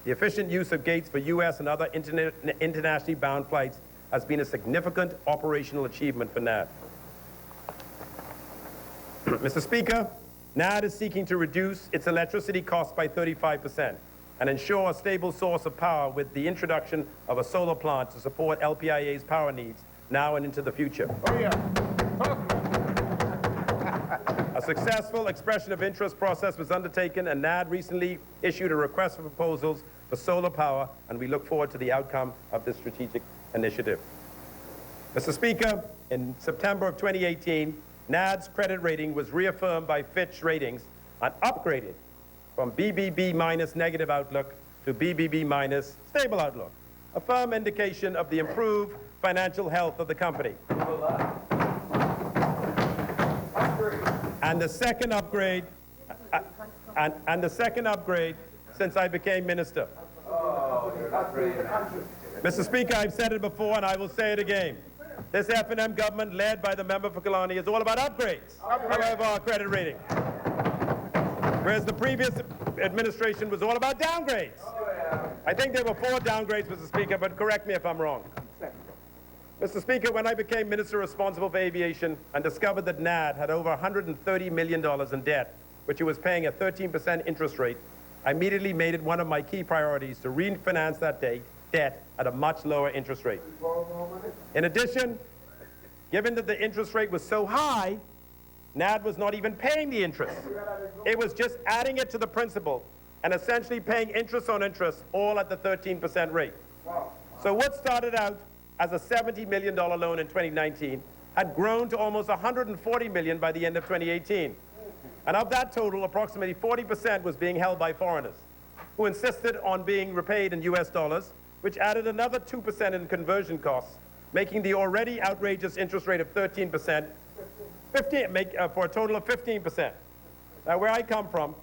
The efficient use of gates for U.S. and other internationally bound flights has been a significant operational achievement for NAD. Mr. Speaker, NAD is seeking to reduce its electricity costs by 35% and ensure a stable source of power with the introduction of a solar plant to support LPIA's power needs now and into the future. Oh, yeah. A successful expression of interest process was undertaken, and NAD recently issued a request for proposals for solar power, and we look forward to the outcome of this strategic initiative. Mr. Speaker, in September of 2018, NAD's credit rating was reaffirmed by Fitch Ratings and upgraded from BBB minus negative outlook to BBB minus stable outlook, a firm indication of the improved financial health of the company. And the second upgrade, since I became minister. Mr. Speaker, I've said it before and I will say it again. This F&M government, led by the member for Killarney, is all about upgrades of our credit rating. Whereas the previous administration was all about downgrades. I think there were 4 downgrades, Mr. Speaker, but correct me if I'm wrong. Mr. Speaker, when I became minister responsible for aviation and discovered that NAD had over $130 million in debt, which it was paying a 13% interest rate, I immediately made it one of my key priorities to refinance that debt at a much lower interest rate. In addition, given that the interest rate was so high, NAD was not even paying the interest. It was just adding it to the principal and essentially paying interest on interest, all at the 13% rate. So what started out as a $70 million loan in 2019 had grown to almost $140 million by the end of 2018. And of that total, approximately 40% was being held by foreigners. who insisted on being repaid in US dollars, which added another 2% in conversion costs, making the already outrageous interest rate of 13%, for a total of 15%. Now, where I come from,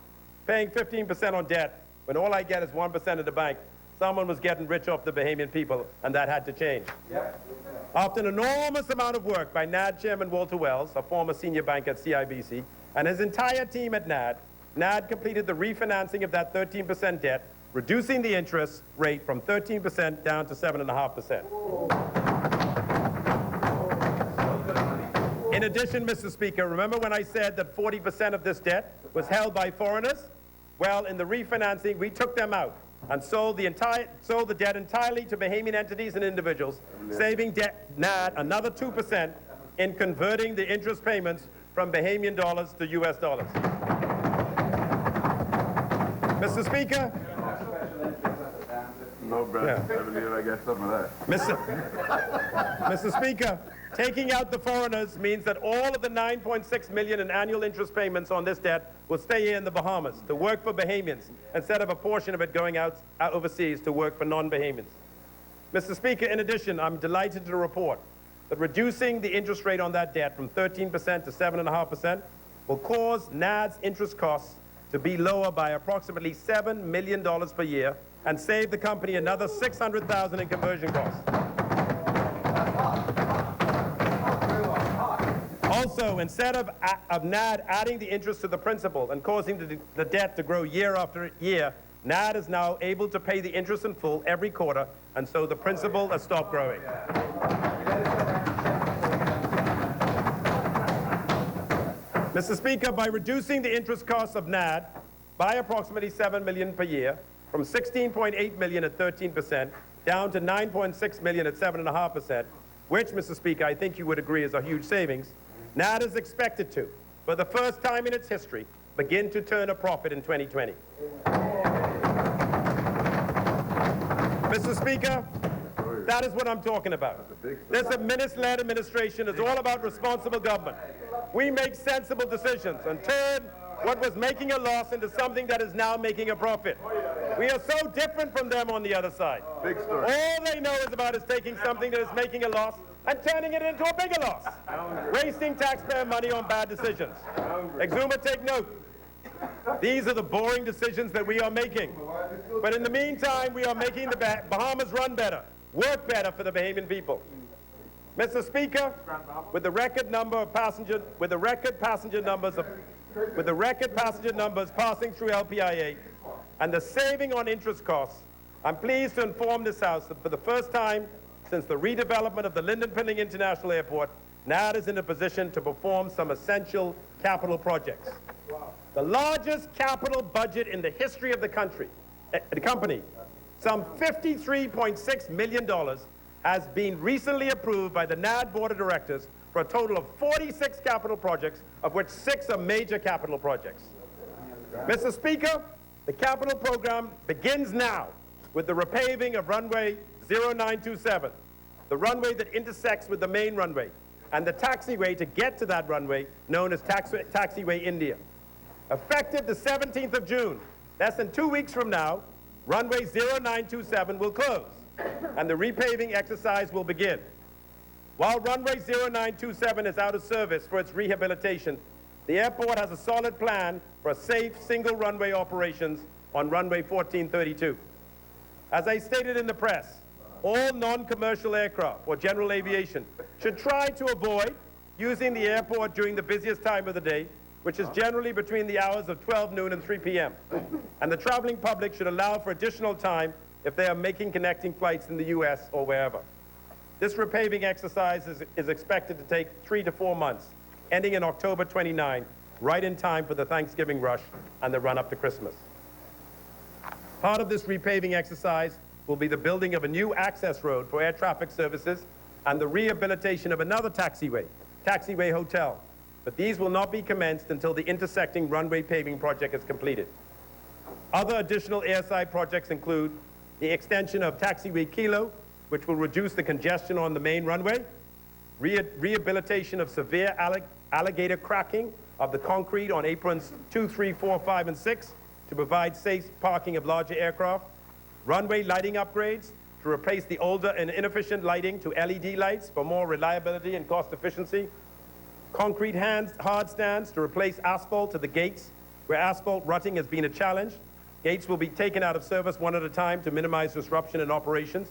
paying 15% on debt, when all I get is 1% at the bank, someone was getting rich off the Bahamian people, and that had to change. Yep. After an enormous amount of work by NAD Chairman Walter Wells, a former senior banker at CIBC, and his entire team at NAD completed the refinancing of that 13% debt, reducing the interest rate from 13% down to 7.5%. In addition, Mr. Speaker, remember when I said that 40% of this debt was held by foreigners? Well, in the refinancing, we took them out and sold the debt entirely to Bahamian entities and individuals, saving NAD another 2% in converting the interest payments from Bahamian dollars to US dollars. Mr. Speaker? No, Brad. Yeah. I believe I get some of that. Mr. Speaker, taking out the foreigners means that all of the $9.6 million in annual interest payments on this debt will stay here in the Bahamas to work for Bahamians instead of a portion of it going out overseas to work for non-Bahamians. Mr. Speaker, in addition, I'm delighted to report that reducing the interest rate on that debt from 13% to 7.5% will cause NAD's interest costs to be lower by approximately $7 million per year and save the company another $600,000 in conversion costs. Also, instead of NAD adding the interest to the principal and causing the debt to grow year after year, NAD is now able to pay the interest in full every quarter, and so the principal has stopped growing. Mr. Speaker, by reducing the interest costs of NAD by approximately $7 million per year, from $16.8 million at 13% down to $9.6 million at 7.5%, which, Mr. Speaker, I think you would agree is a huge savings, NAD is expected to, for the first time in its history, begin to turn a profit in 2020. Mr. Speaker, that is what I'm talking about. This minister-led administration is all about responsible government. We make sensible decisions and turn what was making a loss into something that is now making a profit. We are so different from them on the other side. Big story. All they know is taking something that is making a loss and turning it into a bigger loss. Wasting taxpayer money on bad decisions. Exuma, take note. These are the boring decisions that we are making. But in the meantime, we are making the Bahamas run better, work better for the Bahamian people. Mr. Speaker, with the record passenger numbers passing through LPIA and the saving on interest costs, I'm pleased to inform this House that for the first time since the redevelopment of the Lyndon Pinning International Airport, NAD is in a position to perform some essential capital projects. Wow. The largest capital budget in the history of the company, some $53.6 million, has been recently approved by the NAD Board of Directors for a total of 46 capital projects, of which 6 are major capital projects. Mr. Speaker, the capital program begins now with the repaving of runway 0927, the runway that intersects with the main runway, and the taxiway to get to that runway, known as Taxiway India. Effective the 17th of June, less than 2 weeks from now, runway 0927 will close, and the repaving exercise will begin. While runway 0927 is out of service for its rehabilitation, the airport has a solid plan for a safe single runway operations on runway 1432. As I stated in the press, all non-commercial aircraft or general aviation should try to avoid using the airport during the busiest time of the day, which is generally between the hours of 12 noon and 3 p.m. And the traveling public should allow for additional time if they are making connecting flights in the U.S. or wherever. This repaving exercise is expected to take 3 to 4 months, ending in October 29, right in time for the Thanksgiving rush and the run-up to Christmas. Part of this repaving exercise will be the building of a new access road for air traffic services and the rehabilitation of another taxiway hotel. But these will not be commenced until the intersecting runway paving project is completed. Other additional airside projects include the extension of Taxiway Kilo, which will reduce the congestion on the main runway, rehabilitation of severe alligator cracking of the concrete on aprons 2, 3, 4, 5, and 6, to provide safe parking of larger aircraft, runway lighting upgrades to replace the older and inefficient lighting to LED lights for more reliability and cost efficiency, concrete hard stands to replace asphalt to the gates where asphalt rutting has been a challenge. Gates will be taken out of service one at a time to minimize disruption in operations.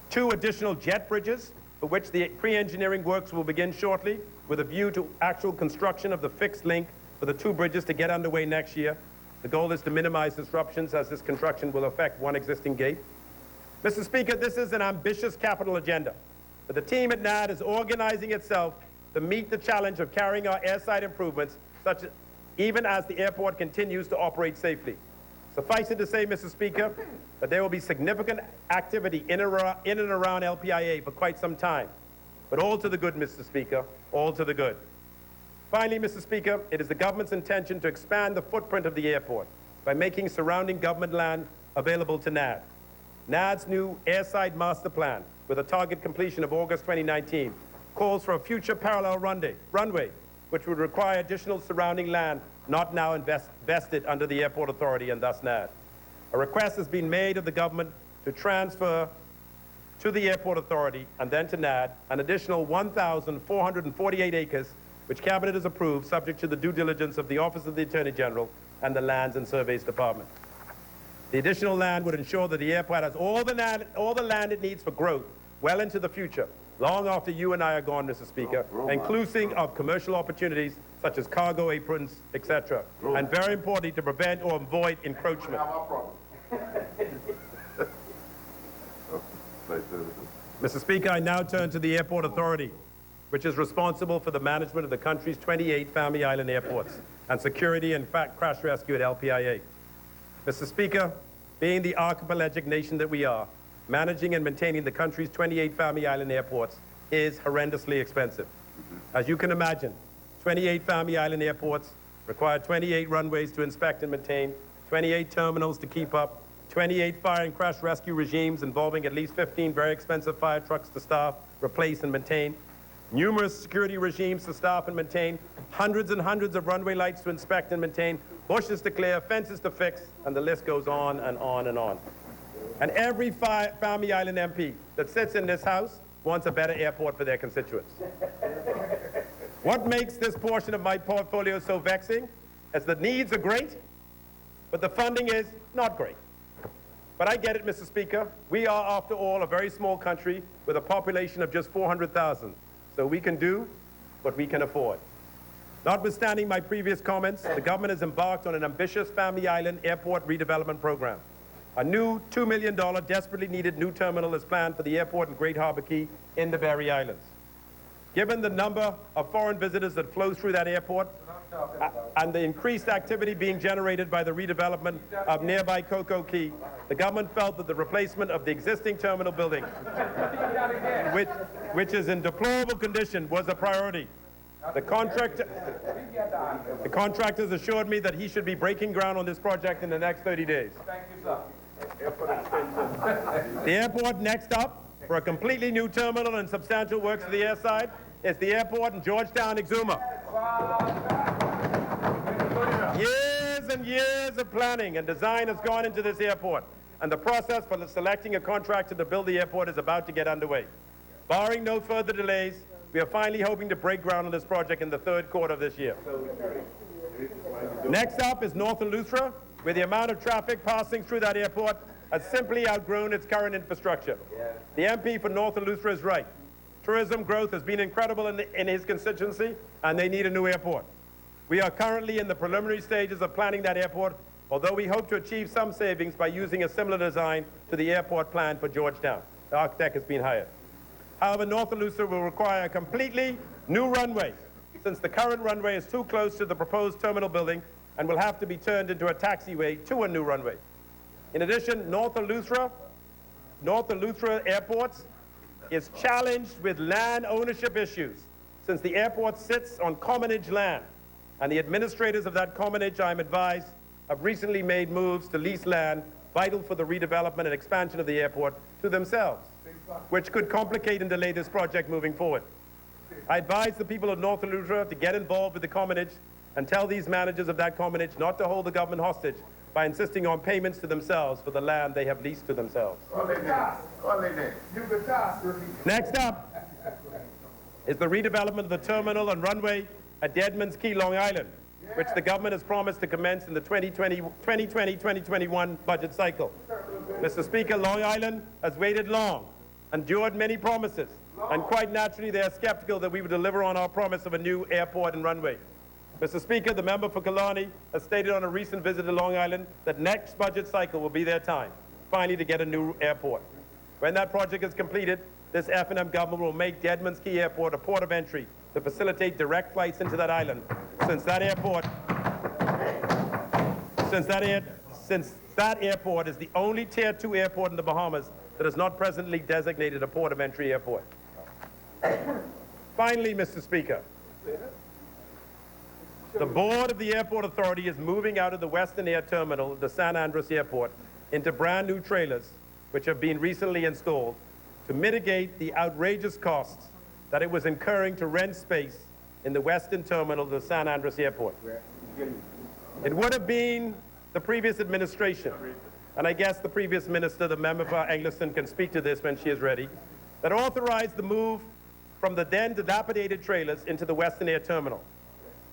2 additional jet bridges, for which the pre-engineering works will begin shortly, with a view to actual construction of the fixed link for the 2 bridges to get underway next year. The goal is to minimize disruptions as this construction will affect one existing gate. Mr. Speaker, this is an ambitious capital agenda, but the team at NAD is organizing itself to meet the challenge of carrying our airside improvements, even as the airport continues to operate safely. Suffice it to say, Mr. Speaker, that there will be significant activity in and around LPIA for quite some time, but all to the good, Mr. Speaker, all to the good. Finally, Mr. Speaker, it is the government's intention to expand the footprint of the airport by making surrounding government land available to NAD. NAD's new airside master plan, with a target completion of August 2019, calls for a future parallel runway, which would require additional surrounding land not now vested under the Airport Authority and thus NAD. A request has been made of the government to transfer to the Airport Authority and then to NAD an additional 1,448 acres, which Cabinet has approved, subject to the due diligence of the Office of the Attorney General and the Lands and Surveys Department. The additional land would ensure that the airport has all the land it needs for growth well into the future, long after you and I are gone, Mr. Speaker, inclusive of commercial opportunities such as cargo aprons, etc., and very importantly, to prevent or avoid encroachment. Mr. Speaker, I now turn to the Airport Authority, which is responsible for the management of the country's 28 Family Island airports and security and crash rescue at LPIA. Mr. Speaker, being the archipelagic nation that we are, managing and maintaining the country's 28 Family Island airports is horrendously expensive. As you can imagine, 28 Family Island airports require 28 runways to inspect and maintain, 28 terminals to keep up, 28 fire and crash rescue regimes involving at least 15 very expensive fire trucks to staff, replace, and maintain, numerous security regimes to staff and maintain, hundreds and hundreds of runway lights to inspect and maintain, bushes to clear, fences to fix, and the list goes on and on and on. And every Family Island MP that sits in this House wants a better airport for their constituents. What makes this portion of my portfolio so vexing is the needs are great, but the funding is not great. But I get it, Mr. Speaker. We are, after all, a very small country with a population of just 400,000. So we can do what we can afford. Notwithstanding my previous comments, the government has embarked on an ambitious Family Island airport redevelopment program. A new $2 million desperately needed new terminal is planned for the airport in Great Harbor Key in the Berry Islands. Given the number of foreign visitors that flow through that airport and the increased activity being generated by the redevelopment of nearby Cocoa Key, the government felt that the replacement of the existing terminal building, which is in deplorable condition, was a priority. The contractors assured me that he should be breaking ground on this project in the next 30 days. Thank you, sir. The airport next up for a completely new terminal and substantial works to the airside is the airport in Georgetown, Exuma. Years and years of planning and design has gone into this airport, and the process for selecting a contractor to build the airport is about to get underway. Barring no further delays, we are finally hoping to break ground on this project in the third quarter of this year. Next up is North Eleuthera, where the amount of traffic passing through that airport has simply outgrown its current infrastructure. The MP for North Eleuthera is right. Tourism growth has been incredible in his constituency, and they need a new airport. We are currently in the preliminary stages of planning that airport, although we hope to achieve some savings by using a similar design to the airport plan for Georgetown. The architect has been hired. However, North Eleuthera will require a completely new runway, since the current runway is too close to the proposed terminal building and will have to be turned into a taxiway to a new runway. In addition, North Eleuthera Airport is challenged with land ownership issues, since the airport sits on commonage land, and the administrators of that commonage, I am advised, have recently made moves to lease land vital for the redevelopment and expansion of the airport to themselves, which could complicate and delay this project moving forward. I advise the people of North Eleuthera to get involved with the commonage and tell these managers of that commonage not to hold the government hostage by insisting on payments to themselves for the land they have leased to themselves. Next up is the redevelopment of the terminal and runway at Deadman's Key, Long Island, which the government has promised to commence in the 2020-2021 budget cycle. Mr. Speaker, Long Island has waited long, endured many promises, and quite naturally they are skeptical that we will deliver on our promise of a new airport and runway. Mr. Speaker, the member for Killarney has stated on a recent visit to Long Island that next budget cycle will be their time, finally, to get a new airport. When that project is completed, this F&M government will make Deadman's Key Airport a port of entry to facilitate direct flights into that island, since that airport is the only Tier 2 airport in the Bahamas that is not presently designated a port of entry airport. Finally, Mr. Speaker, the board of the Airport Authority is moving out of the Western Air Terminal at the San Andres Airport into brand new trailers, which have been recently installed, to mitigate the outrageous costs that it was incurring to rent space in the Western Terminal of the San Andres Airport. It would have been the previous administration, and I guess the previous minister, the member for Eglinton, can speak to this when she is ready, that authorized the move from the then dilapidated trailers into the Western Air Terminal.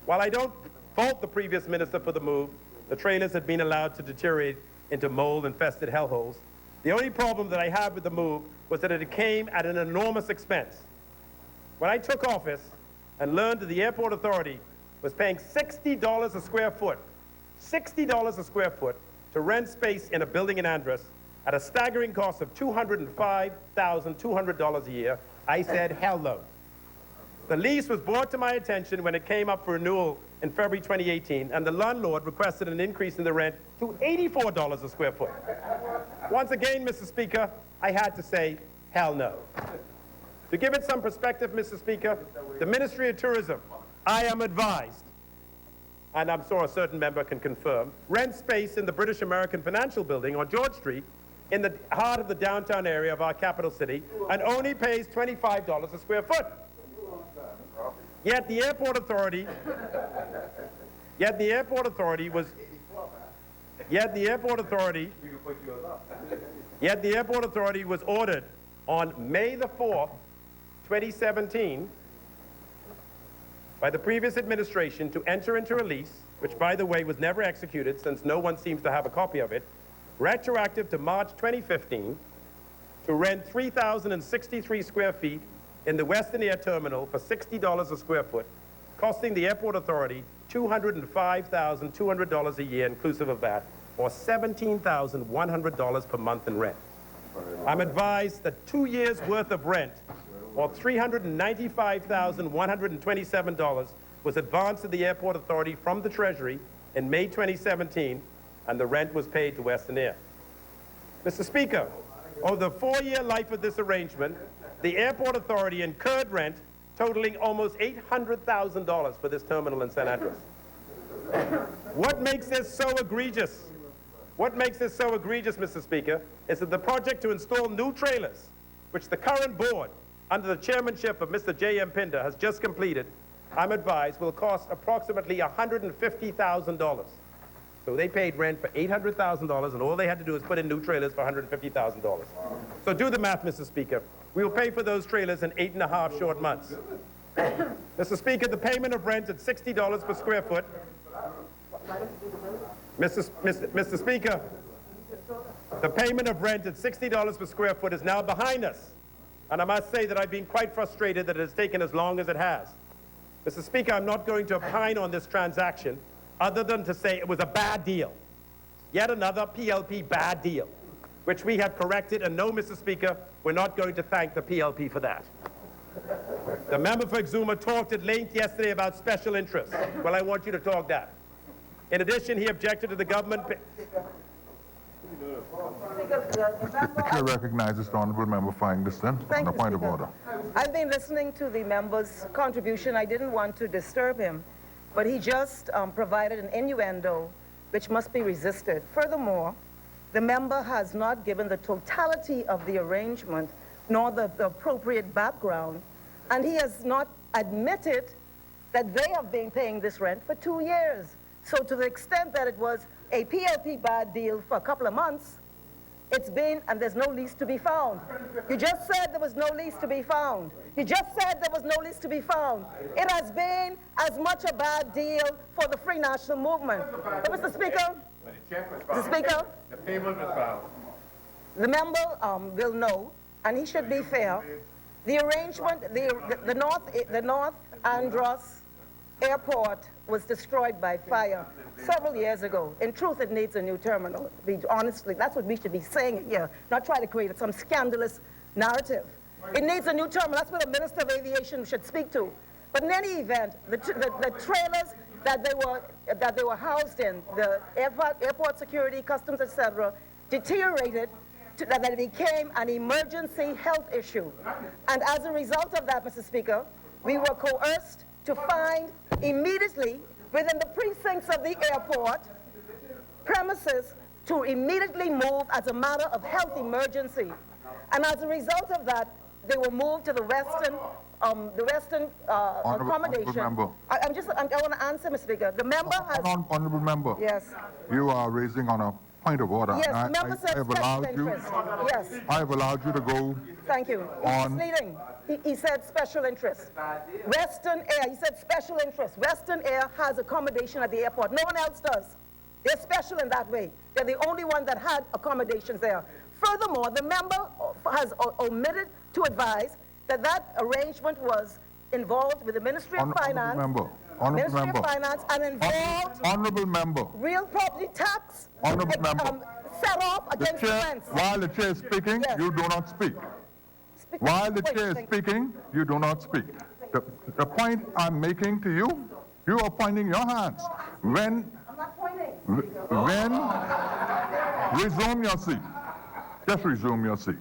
While I don't fault the previous minister for the move, the trailers had been allowed to deteriorate into mold-infested hellholes. The only problem that I had with the move was that it came at an enormous expense. When I took office and learned that the Airport Authority was paying $60 a square foot, $60 a square foot to rent space in a building in Andros at a staggering cost of $205,200 a year, I said, hell no. The lease was brought to my attention when it came up for renewal in February 2018, and the landlord requested an increase in the rent to $84 a square foot. Once again, Mr. Speaker, I had to say, hell no. To give it some perspective, Mr. Speaker, the Ministry of Tourism, I am advised, and I'm sure a certain member can confirm, rent space in the British American Financial Building on George Street in the heart of the downtown area of our capital city and only pays $25 a square foot. Yet the Airport Authority was ordered on May the 4th, 2017, by the previous administration to enter into a lease, which by the way was never executed since no one seems to have a copy of it, retroactive to March 2015, to rent 3,063 square feet in the Western Air Terminal for $60 a square foot, costing the Airport Authority $205,200 a year inclusive of that, or $17,100 per month in rent. I'm advised that 2 years' worth of rent, or $395,127, was advanced to the Airport Authority from the Treasury in May 2017, and the rent was paid to Western Air. Mr. Speaker, over the 4-year life of this arrangement, the Airport Authority incurred rent totaling almost $800,000 for this terminal in San Andres. What makes this so egregious? What makes this so egregious, Mr. Speaker, is that the project to install new trailers, which the current board, under the chairmanship of Mr. J.M. Pinder, has just completed, I'm advised, will cost approximately $150,000. So they paid rent for $800,000, and all they had to do is put in new trailers for $150,000. So do the math, Mr. Speaker. We will pay for those trailers in 8.5 short months. Mr. Speaker, the payment of rent at $60 per square foot. Mr. Speaker, the payment of rent at $60 per square foot is now behind us. And I must say that I've been quite frustrated that it has taken as long as it has. Mr. Speaker, I'm not going to opine on this transaction other than to say it was a bad deal. Yet another PLP bad deal, which we have corrected, and no, Mr. Speaker, we're not going to thank the PLP for that. The member for Exuma talked at length yesterday about special interests. Well, I want you to talk that. In addition, he objected to the government... I recognize the honourable member for Eglinton on a point of order. I've been listening to the member's contribution. I didn't want to disturb him, but he just provided an innuendo which must be resisted. Furthermore, the member has not given the totality of the arrangement nor the appropriate background, and he has not admitted that they have been paying this rent for 2 years. So to the extent that it was a PLP bad deal for a couple of months. It's been, and there's no lease to be found. You just said there was no lease to be found. You just said there was no lease to be found. It has been as much a bad deal for the Free National Movement. But Mr. Speaker, Mr. Speaker, The payment was found. the member will know, and he should be fair, the arrangement, the North Andros Airport was destroyed by fire several years ago. In truth, it needs a new terminal. Honestly, that's what we should be saying here, not try to create some scandalous narrative. It needs a new terminal. That's what the Minister of Aviation should speak to. But in any event, the trailers that they were housed in, the airport security, customs, etc., deteriorated that it became an emergency health issue. And as a result of that, Mr. Speaker, we were coerced to find immediately within the precincts of the airport premises to immediately move as a matter of health emergency. And as a result of that, they were moved to the Western accommodation. Honourable member. I want to answer, Mr. Speaker. The member has... Honourable member. Yes. You are raising on a point of order. Yes, I member said have special allowed you. interest. Yes. I have allowed you to go. Thank you. He's misleading. He said special interest. Western Air, he said special interest. Western Air has accommodation at the airport. No one else does. They're special in that way. They're the only one that had accommodations there. Furthermore, the member has omitted to advise that that arrangement was involved with the Ministry of Finance. Honourable member. Of Finance and involved Honourable member. real property tax Honourable member. set off against rents. While the chair is speaking, Yes. you do not speak. While the chair is speaking, you do not speak. The point I'm making to you, you are pointing your hands. When resume your seat. Just resume your seat.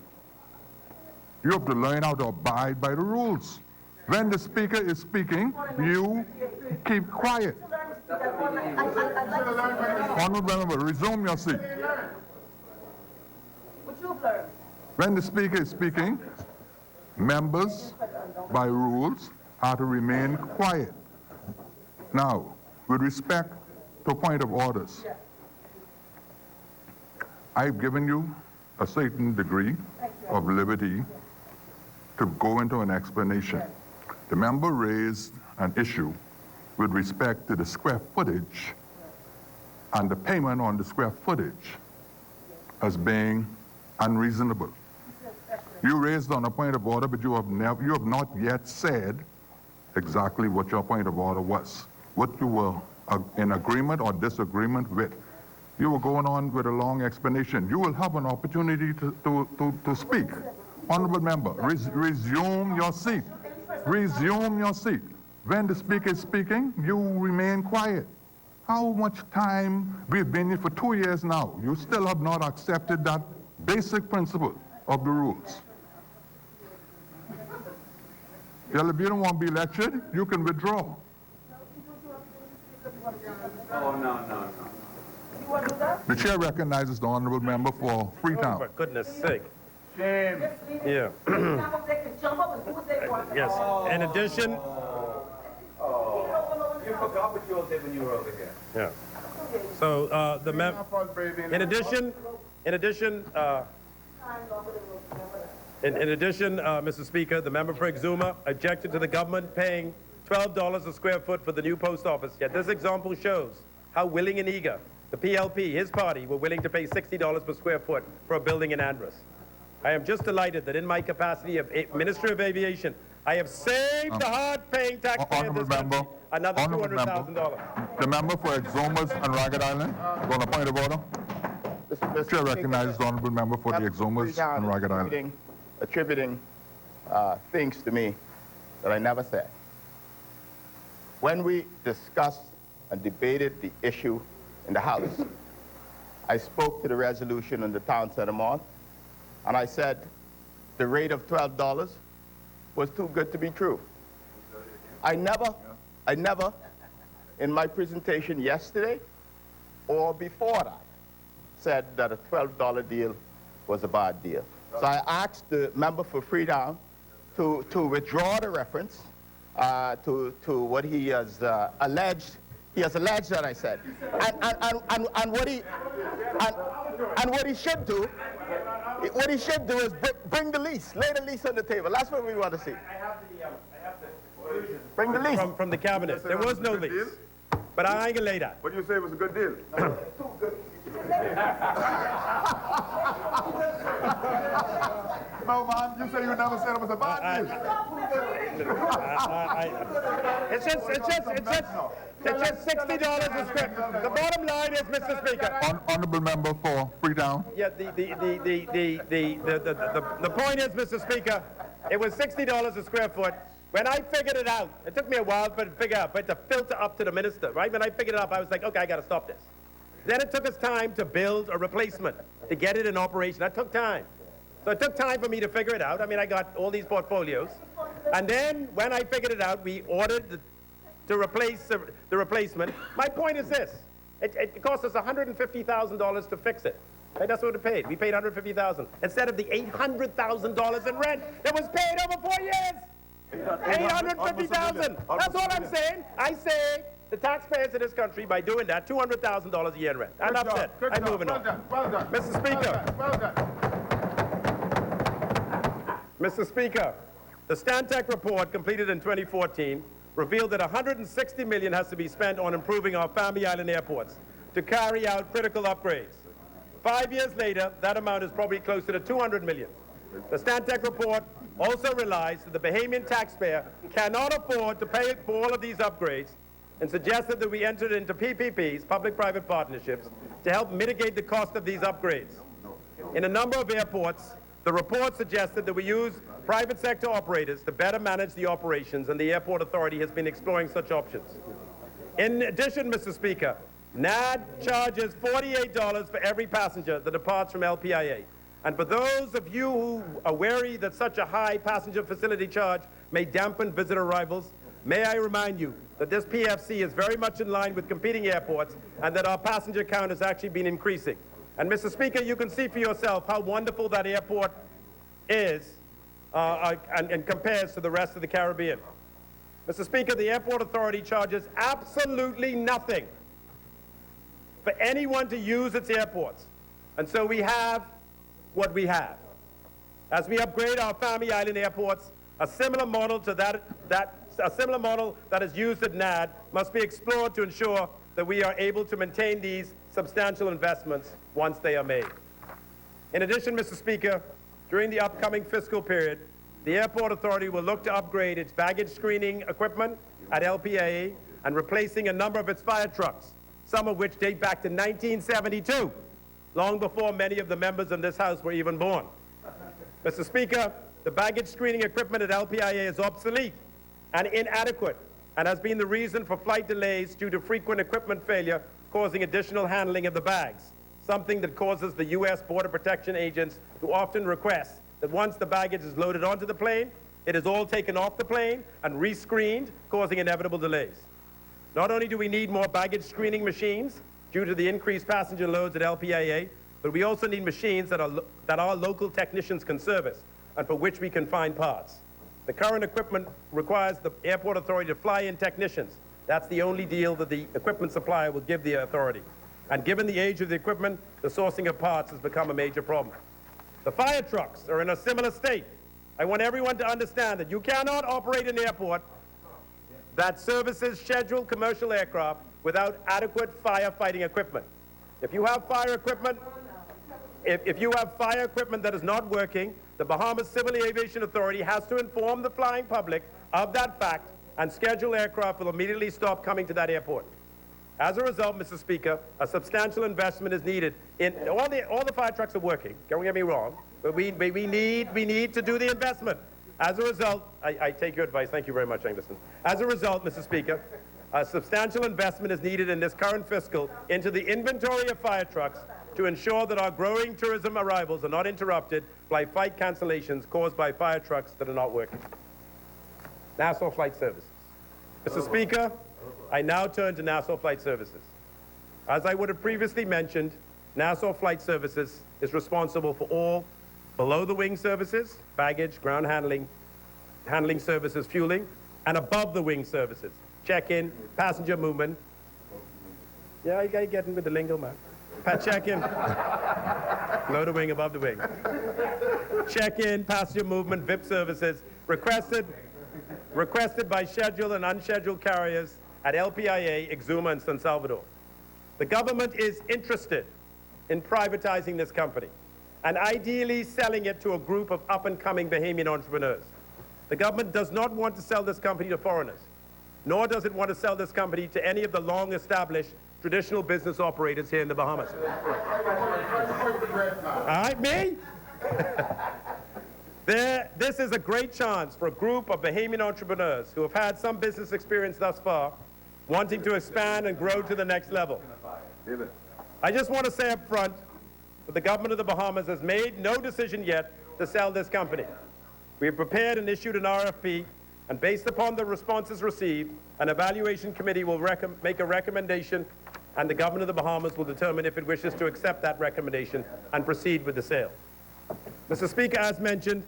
You have to learn how to abide by the rules. When the speaker is speaking, you keep quiet. Honourable member, resume your seat. When the speaker is speaking, members, by rules, are to remain quiet. Now, with respect to point of orders, I've given you a certain degree of liberty to go into an explanation. The member raised an issue with respect to the square footage and the payment on the square footage as being unreasonable. You raised on a point of order, but you have not yet said exactly what your point of order was, what you were in agreement or disagreement with. You were going on with a long explanation. You will have an opportunity to speak. Honourable member, resume your seat. Resume your seat. When the speaker is speaking, you remain quiet. How much time? We've been here for 2 years now. You still have not accepted that basic principle of the rules. Well, if you don't want to be lectured, you can withdraw. Oh, no. The chair recognizes the honourable member for Freetown. For goodness sake. Shame. Yeah. Yes. In addition, You forgot what you all did when you were over here. yeah. So in addition, Mr. Speaker, the member for Exuma objected to the government paying $12 a square foot for the new post office. Yet this example shows how willing and eager the PLP, his party, were willing to pay $60 per square foot for a building in Andros. I am just delighted that in my capacity of Minister of Aviation, I have saved the hard-paying taxpayer in this country another $200,000. The member for Exumas and Ragged Island, on a point of order. The chair recognizes the honourable member for the Exumas and Ragged Island. Attributing things to me that I never said. When we discussed and debated the issue in the House, I spoke to the resolution in the town center mall, and I said the rate of $12 was too good to be true. I never, in my presentation yesterday or before that, said that a $12 deal was a bad deal. So I asked the member for Freetown to withdraw the reference to what he has alleged He has alleged that I said. And what he should do, is bring the lease, lay the lease on the table. That's what we want to see. I have the Bring the lease. from the cabinet. There was no lease. But I ain't gonna lay that. What do you say was a good deal? No, man, you say you never said it was a bad deal. It's just $60 a script. The bottom line is, Mr. Speaker. Honorable member for Freetown. Yeah, the point is, Mr. Speaker, it was $60 a square foot. When I figured it out, it took me a while to figure out, but to filter up to the minister, right? When I figured it out, I was like, okay, I got to stop this. Then it took us time to build a replacement, to get it in operation. That took time. So it took time for me to figure it out. I mean, I got all these portfolios. And then when I figured it out, we ordered to replace the replacement. My point is this. It cost us $150,000 to fix it. Right? That's what it paid. We paid $150,000 instead of the $800,000 in rent that was paid over 4 years. $850,000. That's all I'm saying. I say the taxpayers in this country, by doing that, $200,000 a year in rent. I'm upset. I'm moving on. Well done. Mr. Speaker. Well done. Mr. Speaker, the Stantec report completed in 2014 revealed that $160 million has to be spent on improving our Family Island airports to carry out critical upgrades. 5 years later, that amount is probably closer to $200 million. The Stantec report also realized that the Bahamian taxpayer cannot afford to pay for all of these upgrades and suggested that we entered into PPPs, public-private partnerships, to help mitigate the cost of these upgrades. In a number of airports, the report suggested that we use private sector operators to better manage the operations, and the Airport Authority has been exploring such options. In addition, Mr. Speaker, NAD charges $48 for every passenger that departs from LPIA. And for those of you who are wary that such a high passenger facility charge may dampen visitor arrivals, may I remind you that this PFC is very much in line with competing airports and that our passenger count has actually been increasing. And Mr. Speaker, you can see for yourself how wonderful that airport is and compares to the rest of the Caribbean. Mr. Speaker, the Airport Authority charges absolutely nothing for anyone to use its airports. And so we have what we have. As we upgrade our Family Island airports, a similar model that is used at NAD must be explored to ensure that we are able to maintain these substantial investments once they are made. In addition, Mr. Speaker, during the upcoming fiscal period, the Airport Authority will look to upgrade its baggage screening equipment at LPAA and replacing a number of its fire trucks, some of which date back to 1972, long before many of the members in this House were even born. Mr. Speaker, the baggage screening equipment at LPIA is obsolete and inadequate and has been the reason for flight delays due to frequent equipment failure causing additional handling of the bags, something that causes the U.S. Border Protection agents to often request that once the baggage is loaded onto the plane, it is all taken off the plane and rescreened, causing inevitable delays. Not only do we need more baggage screening machines due to the increased passenger loads at LPIA, but we also need machines that our local technicians can service and for which we can find parts. The current equipment requires the Airport Authority to fly in technicians. That's the only deal that the equipment supplier will give the authority. And given the age of the equipment, the sourcing of parts has become a major problem. The fire trucks are in a similar state. I want everyone to understand that you cannot operate an airport that services scheduled commercial aircraft without adequate firefighting equipment. If you have fire equipment, if you have fire equipment that is not working, the Bahamas Civil Aviation Authority has to inform the flying public of that fact, and scheduled aircraft will immediately stop coming to that airport. As a result, Mr. Speaker, a substantial investment is needed. All the fire trucks are working, don't get me wrong, but we need to do the investment. As a result, I take your advice. Thank you very much, Angleston. As a result, Mr. Speaker, a substantial investment is needed in this current fiscal into the inventory of fire trucks to ensure that our growing tourism arrivals are not interrupted by flight cancellations caused by fire trucks that are not working. Nassau Flight Services. Mr. Speaker, I now turn to Nassau Flight Services. As I would have previously mentioned, Nassau Flight Services is responsible for all below-the-wing services, baggage, ground handling, handling services, fueling, and above-the-wing services, check-in, passenger movement, Yeah, you gotta get in with the lingo, man. Pat, check in. Below the wing, above the wing. Check-in, passenger movement, VIP services, requested by scheduled and unscheduled carriers at LPIA, Exuma, and San Salvador. The government is interested in privatizing this company and ideally selling it to a group of up-and-coming Bahamian entrepreneurs. The government does not want to sell this company to foreigners, nor does it want to sell this company to any of the long-established traditional business operators here in the Bahamas. All right, me? This is a great chance for a group of Bahamian entrepreneurs who have had some business experience thus far, wanting to expand and grow to the next level. I just want to say up front that the government of the Bahamas has made no decision yet to sell this company. We have prepared and issued an RFP, and based upon the responses received, an evaluation committee will make a recommendation, and the government of the Bahamas will determine if it wishes to accept that recommendation and proceed with the sale. Mr. Speaker, as mentioned,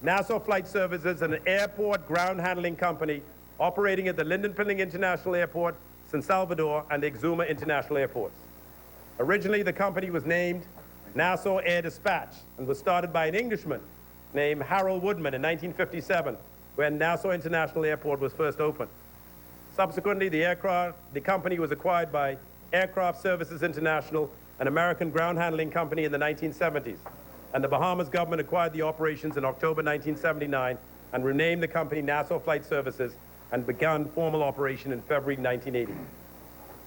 Nassau Flight Services is an airport ground handling company operating at the Linden-Pilling International Airport, San Salvador, and the Exuma International Airports. Originally, the company was named Nassau Air Dispatch and was started by an Englishman named Harold Woodman in 1957, when Nassau International Airport was first opened. Subsequently, the company was acquired by Aircraft Services International, an American ground handling company, in the 1970s. And the Bahamas government acquired the operations in October 1979 and renamed the company Nassau Flight Services and began formal operation in February 1980.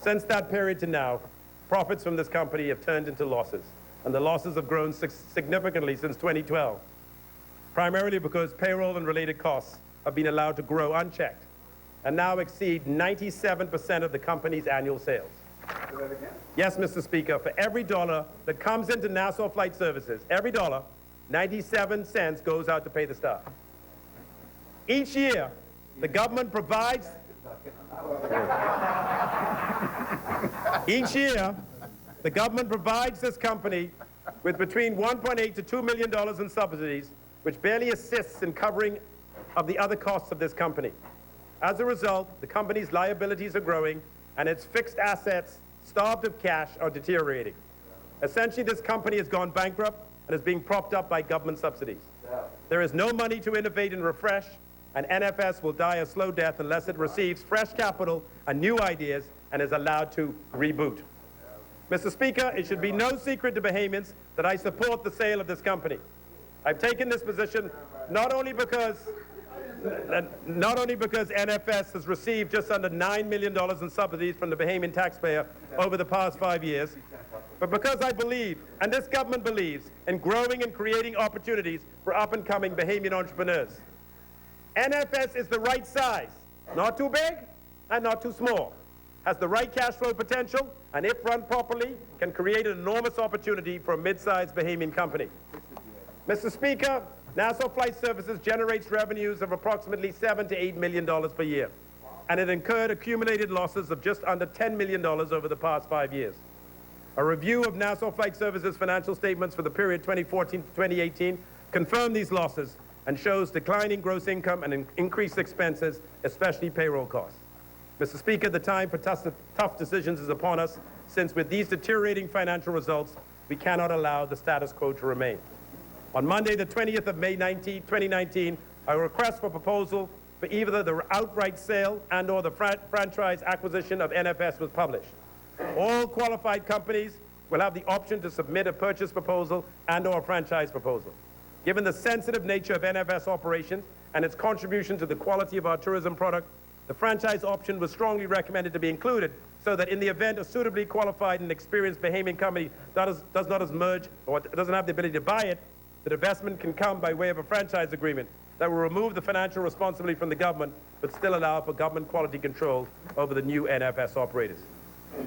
Since that period to now, profits from this company have turned into losses, and the losses have grown significantly since 2012, primarily because payroll and related costs have been allowed to grow unchecked and now exceed 97% of the company's annual sales. Yes, Mr. Speaker, for every dollar that comes into Nassau Flight Services, every dollar, 97 cents goes out to pay the staff. Each year, the government provides... Each year, the government provides this company with between $1.8 to $2 million in subsidies, which barely assists in covering of the other costs of this company. As a result, the company's liabilities are growing, and its fixed assets, starved of cash, are deteriorating. Essentially, this company has gone bankrupt and is being propped up by government subsidies. There is no money to innovate and refresh, and NFS will die a slow death unless it receives fresh capital and new ideas and is allowed to reboot. Mr. Speaker, it should be no secret to Bahamians that I support the sale of this company. I've taken this position not only because NFS has received just under $9 million in subsidies from the Bahamian taxpayer over the past 5 years, but because I believe, and this government believes, in growing and creating opportunities for up-and-coming Bahamian entrepreneurs. NFS is the right size, not too big and not too small, has the right cash flow potential, and if run properly, can create an enormous opportunity for a mid-sized Bahamian company. Mr. Speaker, Nassau Flight Services generates revenues of approximately $7 to $8 million per year, and it incurred accumulated losses of just under $10 million over the past 5 years. A review of Nassau Flight Services financial statements for the period 2014 to 2018 confirmed these losses and shows declining gross income and increased expenses, especially payroll costs. Mr. Speaker, the time for tough decisions is upon us, since with these deteriorating financial results, we cannot allow the status quo to remain. On Monday, the 20th of May 2019, a request for proposal for either the outright sale and or the franchise acquisition of NFS was published. All qualified companies will have the option to submit a purchase proposal and or a franchise proposal. Given the sensitive nature of NFS operations and its contribution to the quality of our tourism product, the franchise option was strongly recommended to be included so that in the event a suitably qualified and experienced Bahamian company does not emerge or doesn't have the ability to buy it, that investment can come by way of a franchise agreement that will remove the financial responsibility from the government but still allow for government quality control over the new NFS operators.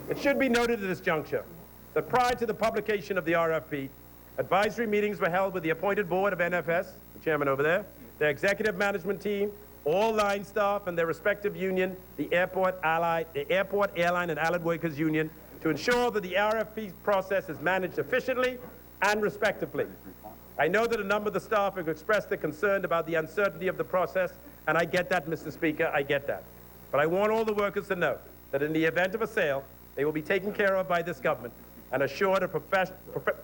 It should be noted at this juncture that prior to the publication of the RFP, advisory meetings were held with the appointed board of NFS, the chairman over there, their executive management team, all line staff and their respective union, the Airport, Airline, and Allied Workers Union, to ensure that the RFP process is managed efficiently and respectively. I know that a number of the staff have expressed their concern about the uncertainty of the process, and I get that, Mr. Speaker, I get that. But I want all the workers to know that in the event of a sale, They will be taken care of by this government and assured of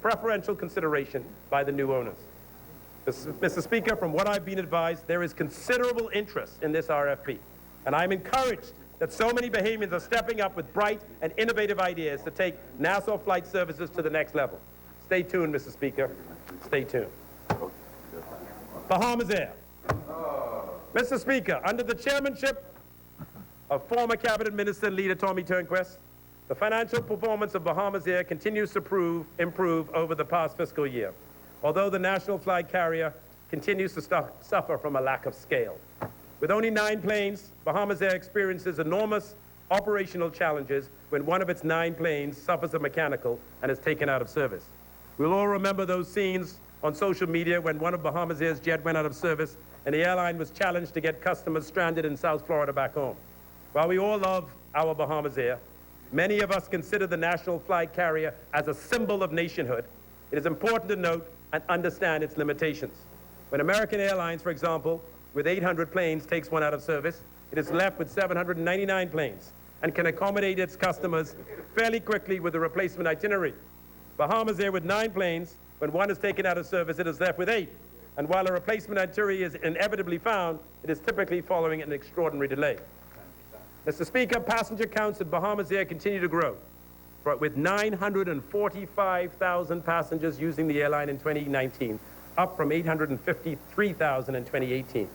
preferential consideration by the new owners. Mr. Speaker, from what I've been advised, there is considerable interest in this RFP, and I'm encouraged that so many Bahamians are stepping up with bright and innovative ideas to take Nassau flight services to the next level. Stay tuned, Mr. Speaker. Stay tuned. Bahamas Air. Mr. Speaker, under the chairmanship of former Cabinet Minister and leader Tommy Turnquist, the financial performance of Bahamas Air continues to improve over the past fiscal year, although the national flag carrier continues to suffer from a lack of scale. With only 9 planes, Bahamas Air experiences enormous operational challenges when one of its 9 planes suffers a mechanical and is taken out of service. We'll all remember those scenes on social media when one of Bahamas Air's jet went out of service and the airline was challenged to get customers stranded in South Florida back home. While we all love our Bahamas Air, many of us consider the national flag carrier as a symbol of nationhood. It is important to note and understand its limitations. When American Airlines, for example, with 800 planes takes one out of service, it is left with 799 planes and can accommodate its customers fairly quickly with a replacement itinerary. Bahamas Air with 9 planes, when one is taken out of service, it is left with 8. And while a replacement itinerary is inevitably found, it is typically following an extraordinary delay. Mr. Speaker, passenger counts at Bahamas Air continue to grow, with 945,000 passengers using the airline in 2019, up from 853,000 in 2018.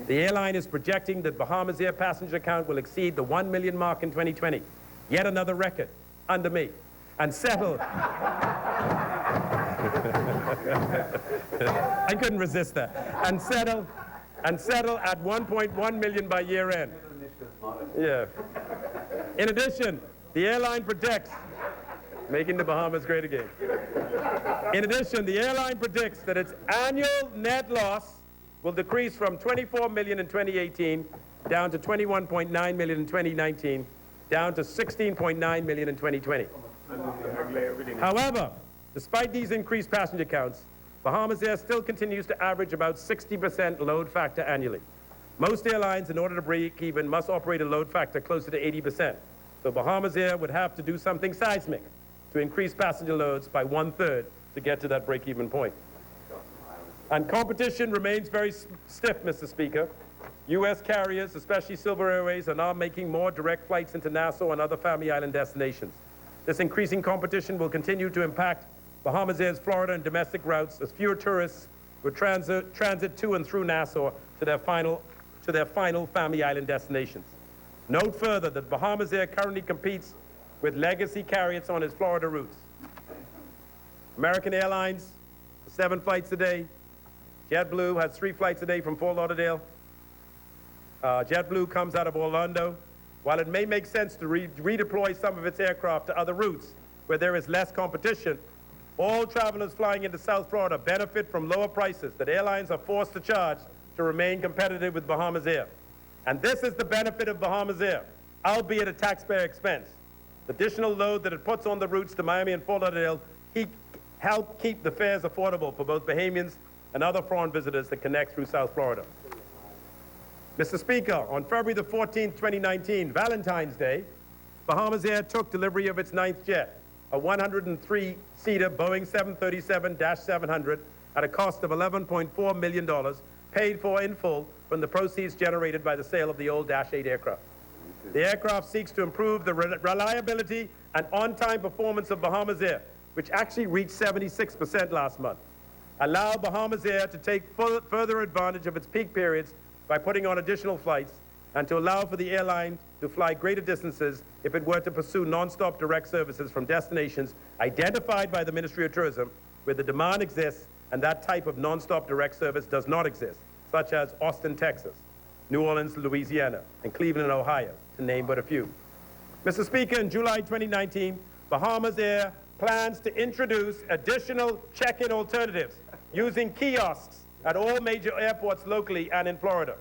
The airline is projecting that Bahamas Air passenger count will exceed the 1 million mark in 2020, yet another record under me, and settle. I couldn't resist that. And settle at 1.1 million by year end. Yeah. In addition, the airline predicts, making the Bahamas great again. In addition, the airline predicts that its annual net loss will decrease from 24 million in 2018 down to 21.9 million in 2019, down to 16.9 million in 2020. However, despite these increased passenger counts, Bahamas Air still continues to average about 60% load factor annually. Most airlines, in order to break even, must operate a load factor closer to 80%. So Bahamas Air would have to do something seismic to increase passenger loads by 1/3 to get to that break-even point. And competition remains very stiff, Mr. Speaker. U.S. carriers, especially Silver Airways, are now making more direct flights into Nassau and other Family Island destinations. This increasing competition will continue to impact Bahamas Air's Florida and domestic routes as fewer tourists will transit to and through Nassau to their final Family Island destinations. Note further that Bahamas Air currently competes with legacy carriers on its Florida routes. American Airlines, 7 flights a day. JetBlue has 3 flights a day from Fort Lauderdale. JetBlue comes out of Orlando. While it may make sense to redeploy some of its aircraft to other routes where there is less competition, all travelers flying into South Florida benefit from lower prices that airlines are forced to charge to remain competitive with Bahamas Air. And this is the benefit of Bahamas Air, albeit at taxpayer expense. The additional load that it puts on the routes to Miami and Fort Lauderdale help keep the fares affordable for both Bahamians and other foreign visitors that connect through South Florida. Mr. Speaker, on February the 14th, 2019, Valentine's Day, Bahamas Air took delivery of its 9th jet, a 103-seater Boeing 737-700 at a cost of $11.4 million, paid for in full from the proceeds generated by the sale of the old Dash 8 aircraft. The aircraft seeks to improve the reliability and on-time performance of Bahamas Air, which actually reached 76% last month. Allow Bahamas Air to take further advantage of its peak periods by putting on additional flights, and to allow for the airline to fly greater distances if it were to pursue non-stop direct services from destinations identified by the Ministry of Tourism where the demand exists and that type of non-stop direct service does not exist, such as Austin, Texas, New Orleans, Louisiana, and Cleveland, Ohio, to name but a few. Mr. Speaker, in July 2019, Bahamas Air plans to introduce additional check-in alternatives using kiosks at all major airports locally and in Florida.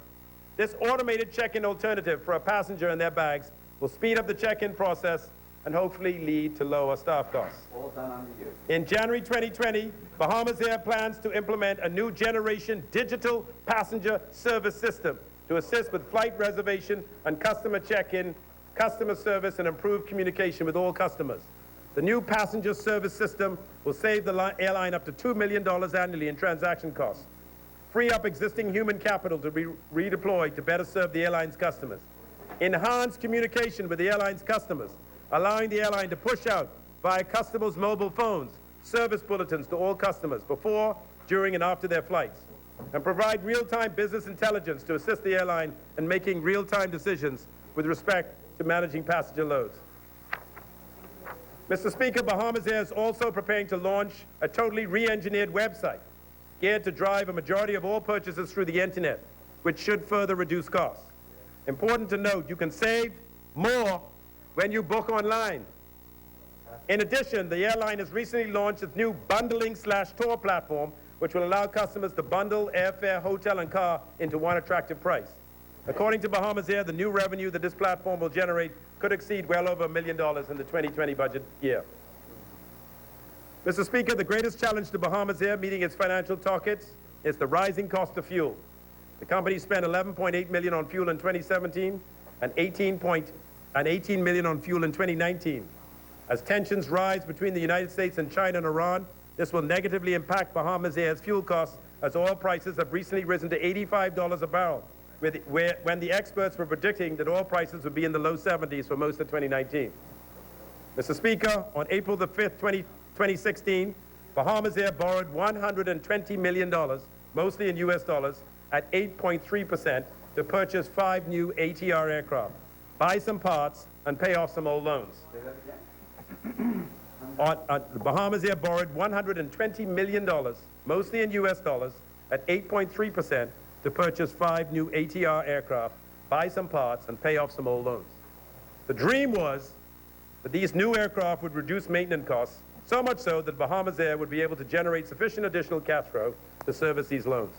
This automated check-in alternative for a passenger and their bags will speed up the check-in process and hopefully lead to lower staff costs. All done under you. In January 2020, Bahamas Air plans to implement a new generation digital passenger service system to assist with flight reservation and customer check-in customer service, and improved communication with all customers. The new passenger service system will save the airline up to $2 million annually in transaction costs, free up existing human capital to be redeployed to better serve the airline's customers, enhance communication with the airline's customers, allowing the airline to push out via customers' mobile phones service bulletins to all customers before, during, and after their flights, and provide real-time business intelligence to assist the airline in making real-time decisions with respect to managing passenger loads. Mr. Speaker, Bahamas Air is also preparing to launch a totally re-engineered website geared to drive a majority of all purchases through the internet, which should further reduce costs. Important to note, you can save more when you book online. In addition, the airline has recently launched its new bundling/tour platform, which will allow customers to bundle airfare, hotel, and car into one attractive price. According to Bahamas Air, the new revenue that this platform will generate could exceed well over $1 million in the 2020 budget year. Mr. Speaker, the greatest challenge to Bahamas Air meeting its financial targets is the rising cost of fuel. The company spent $11.8 million on fuel in 2017 and $18 million on fuel in 2019. As tensions rise between the United States and China and Iran, this will negatively impact Bahamas Air's fuel costs, as oil prices have recently risen to $85 a barrel, when the experts were predicting that oil prices would be in the low 70s for most of 2019. Mr. Speaker, on April the 5th, 2016, Bahamas Air borrowed $120 million, mostly in US dollars, at 8.3% to purchase 5 new ATR aircraft, buy some parts, and pay off some old loans. Bahamas Air borrowed $120 million, mostly in US dollars, at 8.3% to purchase 5 new ATR aircraft, buy some parts, and pay off some old loans. The dream was that these new aircraft would reduce maintenance costs, so much so that Bahamas Air would be able to generate sufficient additional cash flow to service these loans.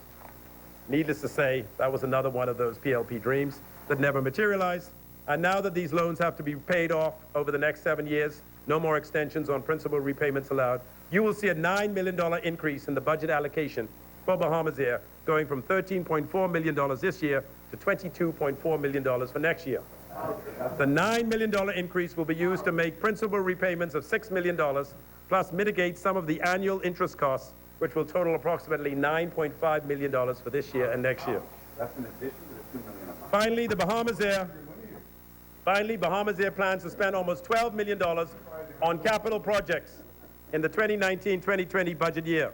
Needless to say, that was another one of those PLP dreams that never materialized, and now that these loans have to be paid off over the next 7 years, no more extensions on principal repayments allowed, you will see a $9 million increase in the budget allocation for Bahamas Air, going from $13.4 million this year to $22.4 million for next year. The $9 million increase will be used to make principal repayments of $6 million, plus mitigate some of the annual interest costs, which will total approximately $9.5 million for this year and next year. That's in addition to the $2 million. Finally, Bahamas Air plans to spend almost $12 million on capital projects in the 2019-2020 budget year.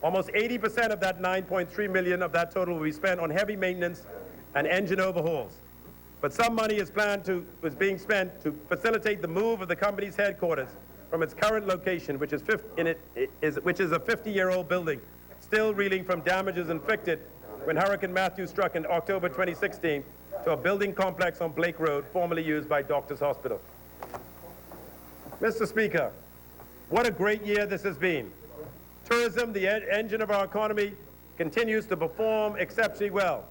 Almost 80% of that $9.3 million of that total will be spent on heavy maintenance and engine overhauls. But some money is being spent to facilitate the move of the company's headquarters from its current location, which is a 50-year-old building, still reeling from damages inflicted when Hurricane Matthew struck in October 2016, to a building complex on Blake Road, formerly used by Doctors Hospital. Mr. Speaker, what a great year this has been. Tourism, the engine of our economy, continues to perform exceptionally well.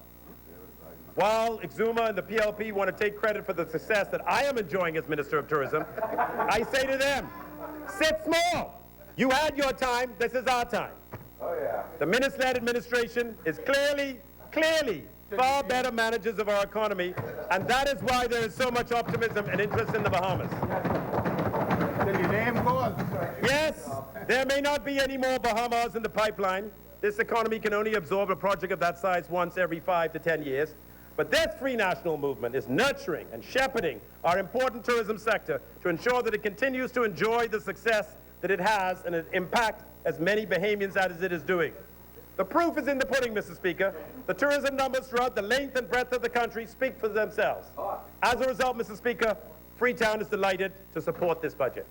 While Exuma and the PLP want to take credit for the success that I am enjoying as Minister of Tourism, I say to them, sit small. You had your time, this is our time. Oh, yeah. The minister-led administration is clearly far better managers of our economy, and that is why there is so much optimism and interest in the Bahamas. Yes, there may not be any more Bahamas in the pipeline. This economy can only absorb a project of that size once every 5 to 10 years. But this free national movement is nurturing and shepherding our important tourism sector to ensure that it continues to enjoy the success that it has and impact as many Bahamians as it is doing. The proof is in the pudding, Mr. Speaker. The tourism numbers throughout the length and breadth of the country speak for themselves. As a result, Mr. Speaker, Freetown is delighted to support this budget.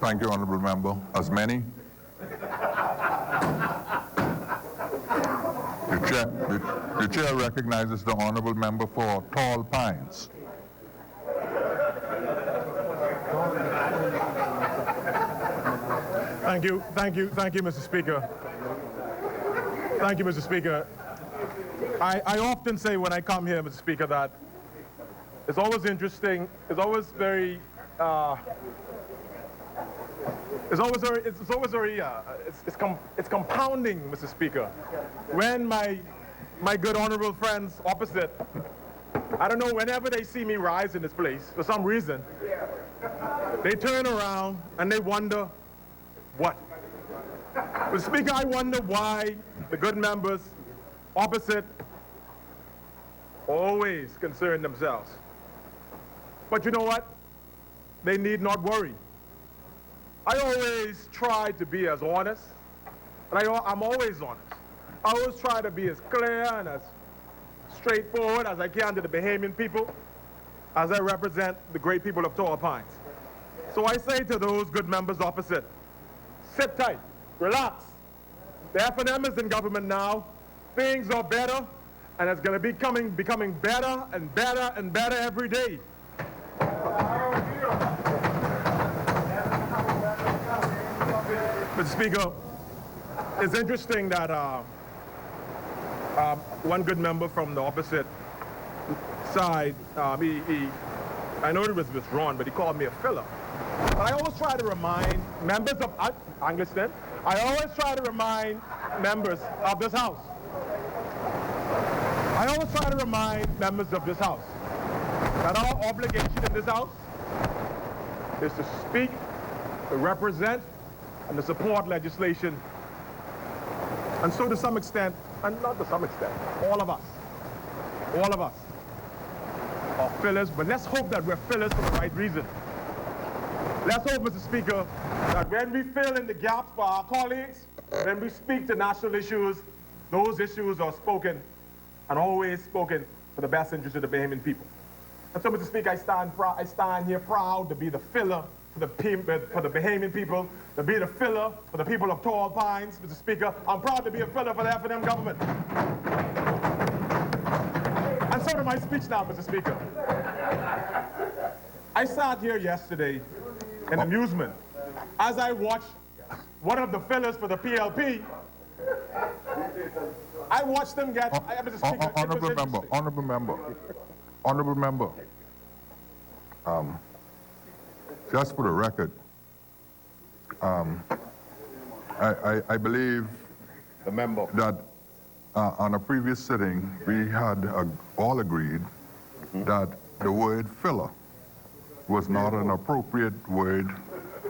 Thank you, Honourable Member. As many? The chair recognizes the Honourable Member for Tall Pines. Thank you, Mr. Speaker. Thank you, Mr. Speaker. I often say when I come here, Mr. Speaker, that it's always interesting, it's always very It's compounding, Mr. Speaker, when my good honorable friends opposite, I don't know, whenever they see me rise in this place, for some reason, they turn around and they wonder, what? Mr. Speaker, I wonder why the good members opposite always concern themselves. But you know what? They need not worry. I always try to be as honest, and I'm always honest. I always try to be as clear and as straightforward as I can to the Bahamian people as I represent the great people of Tall Pines. So I say to those good members opposite, sit tight, relax. The F&M is in government now. Things are better, and it's going to be becoming better and better and better every day. Mr. Speaker, it's interesting that one good member from the opposite side, I know it was withdrawn, but he called me a filler. But I always try to remind members of Anglican, I always try to remind members of this House. I always try to remind members of this House that our obligation in this House is to speak, to represent, and to support legislation. And so to some extent, and not to some extent, all of us are fillers, but let's hope that we're fillers for the right reason. Let's hope, Mr. Speaker, that when we fill in the gaps for our colleagues, when we speak to national issues, those issues are spoken and always spoken for the best interest of the Bahamian people. And so, Mr. Speaker, I stand here proud to be the filler for the Bahamian people, to be the filler for the people of Tall Pines, Mr. Speaker. I'm proud to be a filler for the F&M government. And so to my speech now, Mr. Speaker. I sat here yesterday in amusement as I watched one of the fillers for the PLP. I watched them get, Mr. Speaker, Honorable member, just for the record, I believe The member. that on a previous sitting, we had all agreed that the word filler was not an appropriate word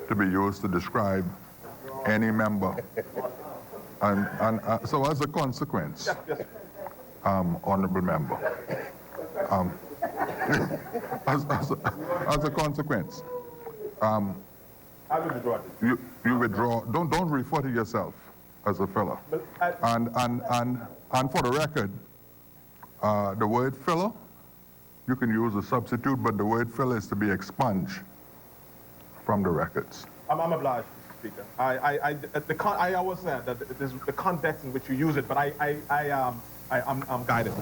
to be used to describe any member. And so as a consequence, honorable member, as a consequence, I will withdraw this. you withdraw. Don't refer to yourself as a filler. And for the record, the word filler, you can use a substitute, but the word filler is to be expunged from the records. I'm obliged, Mr. Speaker. I always said that it is the context in which you use it, but I'm guided.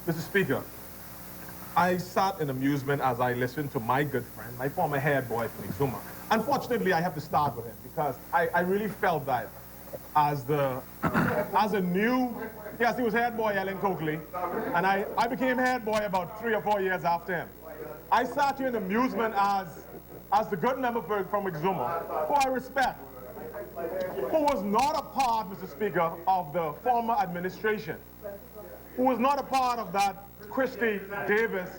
Mr. Speaker, I sat in amusement as I listened to my good friend, my former head boy from Exuma. Unfortunately, I have to start with him because I really felt that as a new, yes, he was head boy Ellen Coakley, and I became head boy about 3 or 4 years after him. I sat here in amusement as the good member from Exuma, who I respect, who was not a part, Mr. Speaker, of the former administration, who was not a part of that Christie Davis,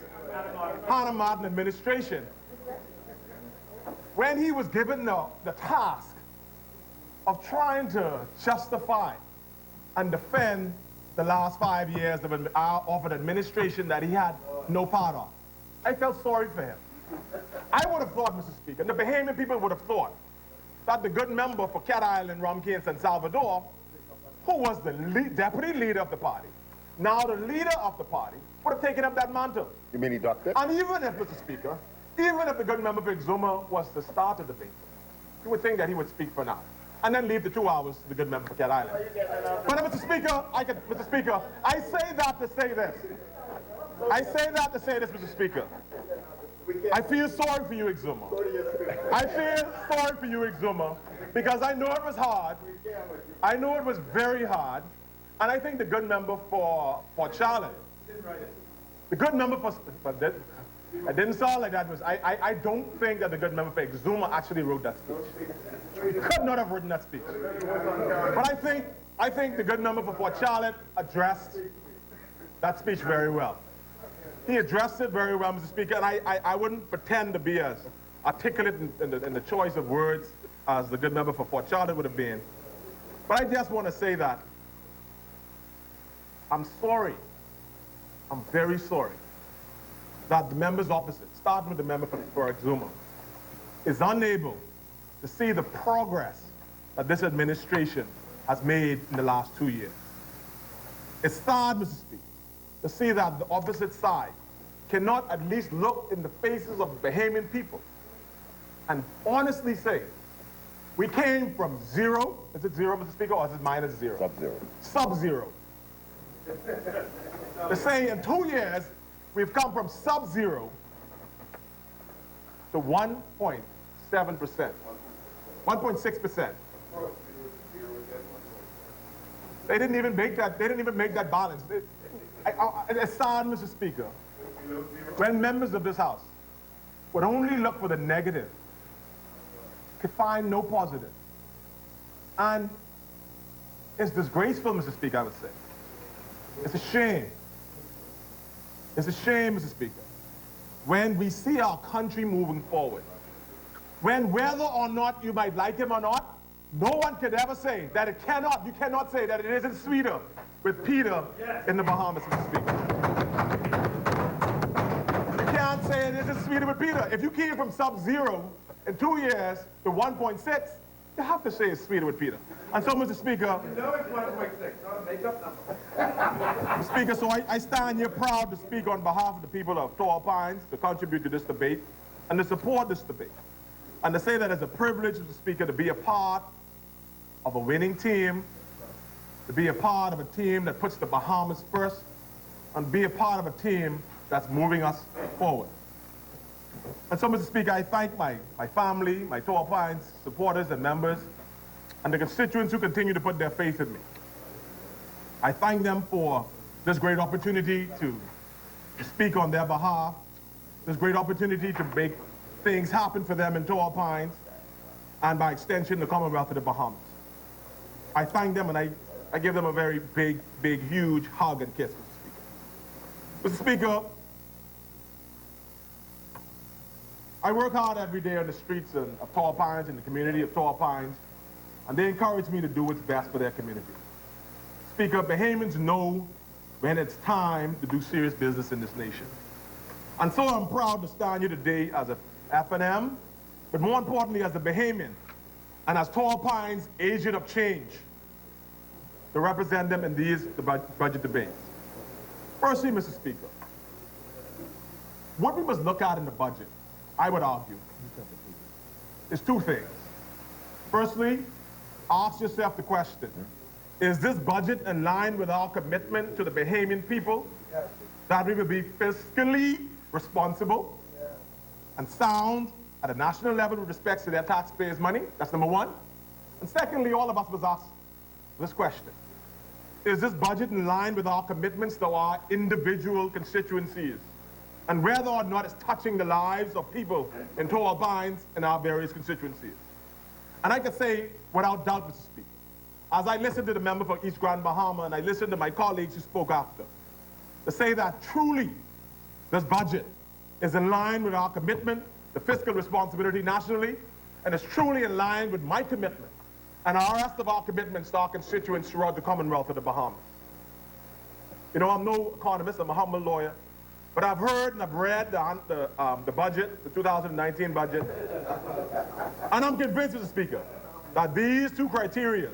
Hannah Martin administration. When he was given the task of trying to justify and defend the last 5 years of an administration that he had no part of, I felt sorry for him. I would have thought, Mr. Speaker, and the Bahamian people would have thought that the good member for Cat Island, Romkey, and San Salvador, who was the deputy leader of the party, now the leader of the party, would have taken up that mantle. You mean he ducked it? And even if, Mr. Speaker, even if the good member for Exuma was to start a debate, you would think that he would speak for now, and then leave the 2 hours to the good member for Cat Island. But Mr. Speaker, Mr. Speaker, I say that to say this. I say that to say this, Mr. Speaker. I feel sorry for you, Exuma. I feel sorry for you, Exuma, because I know it was hard. I know it was very hard. And I think the good member for Charlotte, the good member for It didn't sound like that. I don't think that the good member for Exuma actually wrote that speech. He could not have written that speech. But I think the good member for Port Charlotte addressed that speech very well. He addressed it very well, Mr. Speaker, and I wouldn't pretend to be as articulate in the choice of words as the good member for Port Charlotte would have been. But I just want to say that I'm sorry, I'm very sorry, that the members opposite, starting with the member for Exuma, is unable to see the progress that this administration has made in the last 2 years. It's sad, Mr. Speaker, to see that the opposite side cannot at least look in the faces of the Bahamian people and honestly say, we came from zero, is it zero, Mr. Speaker, or is it minus zero? Sub-zero. Sub-zero. To say in 2 years, we've come from sub-zero to 1.7%, 1.6%. They didn't even make that balance. It's sad, Mr. Speaker, when members of this House would only look for the negative, could find no positive. And it's disgraceful, Mr. Speaker, I would say. It's a shame. It's a shame, Mr. Speaker, when we see our country moving forward, when whether or not you might like him or not, no one could ever say that it cannot, you cannot say that it isn't sweeter with Peter in the Bahamas, Mr. Speaker. You can't say it isn't sweeter with Peter. If you came from sub-zero in 2 years to 1.6, you have to say it's sweeter with Peter. And so, Mr. Speaker, You know it's 1.6, not a make-up number. Mr. Speaker, so I stand here proud to speak on behalf of the people of Tall Pines to contribute to this debate and to support this debate. And to say that it's a privilege, Mr. Speaker, to be a part of a winning team, to be a part of a team that puts the Bahamas first, and be a part of a team that's moving us forward. And so, Mr. Speaker, I thank my family, my Tall Pines supporters and members, and the constituents who continue to put their faith in me. I thank them for this great opportunity to speak on their behalf, this great opportunity to make things happen for them in Tall Pines, and by extension, the Commonwealth of the Bahamas. I thank them and I give them a very big, huge hug and kiss, Mr. Speaker. Mr. Speaker, I work hard every day on the streets of Tall Pines, in the community of Tall Pines, and they encourage me to do what's best for their community. Speaker, Bahamians know when it's time to do serious business in this nation. And so I'm proud to stand here today as a F&M, but more importantly as a Bahamian, and as Tall Pines' agent of change, to represent them in these budget debates. Firstly, Mr. Speaker, what we must look at in the budget, I would argue, is two things. Firstly, ask yourself the question, is this budget in line with our commitment to the Bahamian people that we will be fiscally responsible and sound at a national level with respect to their taxpayers' money? That's number one. And secondly, all of us must ask this question. Is this budget in line with our commitments to our individual constituencies, and whether or not it's touching the lives of people in Tall Pines and our various constituencies? And I can say, without doubt, Mr. Speaker, as I listened to the member for East Grand Bahama and I listened to my colleagues who spoke after, to say that truly this budget is in line with our commitment to fiscal responsibility nationally, and is truly in line with my commitment and the rest of our commitments to our constituents throughout the Commonwealth of the Bahamas. You know, I'm no economist, I'm a humble lawyer, but I've heard and I've read the budget, the 2019 budget, and I'm convinced, Mr. Speaker, that these two criteria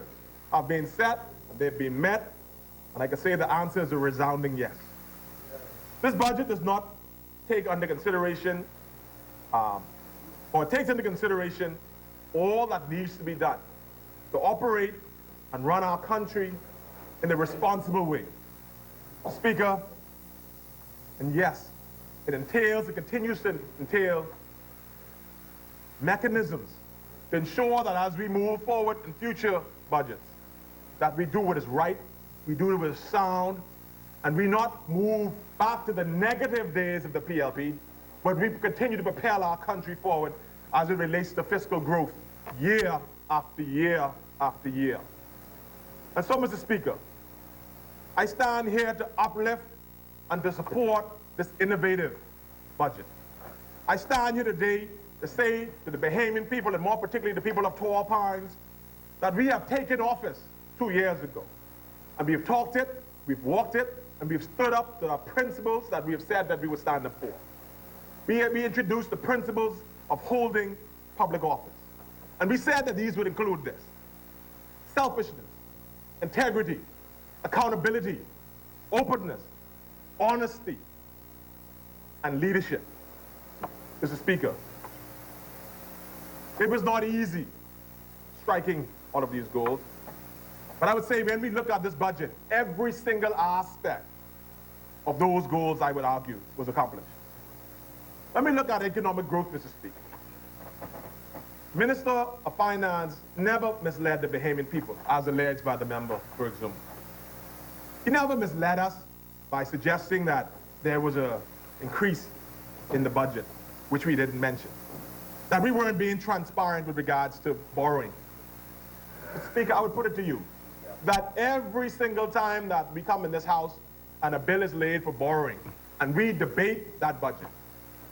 have been set, and they've been met, and I can say the answer is a resounding yes. This budget does not take under consideration, or takes into consideration all that needs to be done to operate and run our country in a responsible way. Speaker, and yes, it continues to entail mechanisms to ensure that as we move forward in future budgets, that we do what is right, we do what is sound, and we not move back to the negative days of the PLP, but we continue to propel our country forward as it relates to fiscal growth year after year after year. And so, Mr. Speaker, I stand here to uplift and to support this innovative budget. I stand here today to say to the Bahamian people, and more particularly the people of Tall Pines, that we have taken office 2 years ago. And we have talked it, we've walked it, and we've stood up to our principles that we have said that we would stand up for. We introduced the principles of holding public office. And we said that these would include this: selfishness, integrity, accountability, openness, honesty, and leadership. Mr. Speaker, it was not easy striking all of these goals, but I would say when we look at this budget, every single aspect of those goals, I would argue, was accomplished. Let me look at economic growth, Mr. Speaker. Minister of Finance never misled the Bahamian people, as alleged by the member for example. He never misled us by suggesting that there was an increase in the budget, which we didn't mention, that we weren't being transparent with regards to borrowing. Mr. Speaker, I would put it to you that every single time that we come in this House and a bill is laid for borrowing and we debate that budget,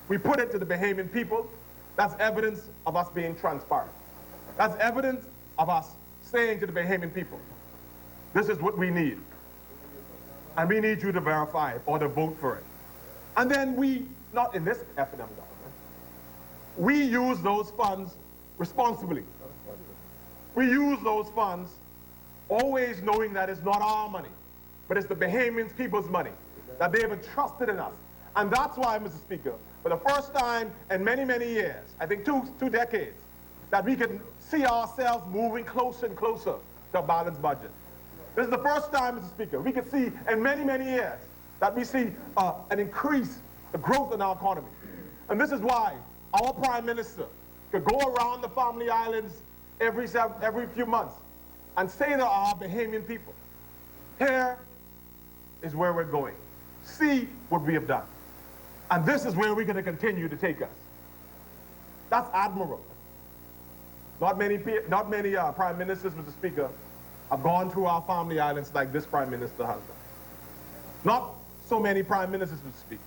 we put it to the Bahamian people. That's evidence of us being transparent. That's evidence of us saying to the Bahamian people, this is what we need. And we need you to verify it or to vote for it. And then we, not in this F&M government, we use those funds responsibly. We use those funds always knowing that it's not our money, but it's the Bahamian people's money, that they have entrusted in us. And that's why, Mr. Speaker, for the first time in many, many years, I think two decades, that we can see ourselves moving closer and closer to a balanced budget. This is the first time, Mr. Speaker, we can see in many, many years that we see an increase, the growth in our economy. And this is why our Prime Minister could go around the Family Islands every few months and say to our Bahamian people, here is where we're going. See what we have done. And this is where we're going to continue to take us. That's admirable. Not many Prime Ministers, Mr. Speaker, have gone through our Family Islands like this Prime Minister has done. Not so many Prime Ministers, Mr. Speaker,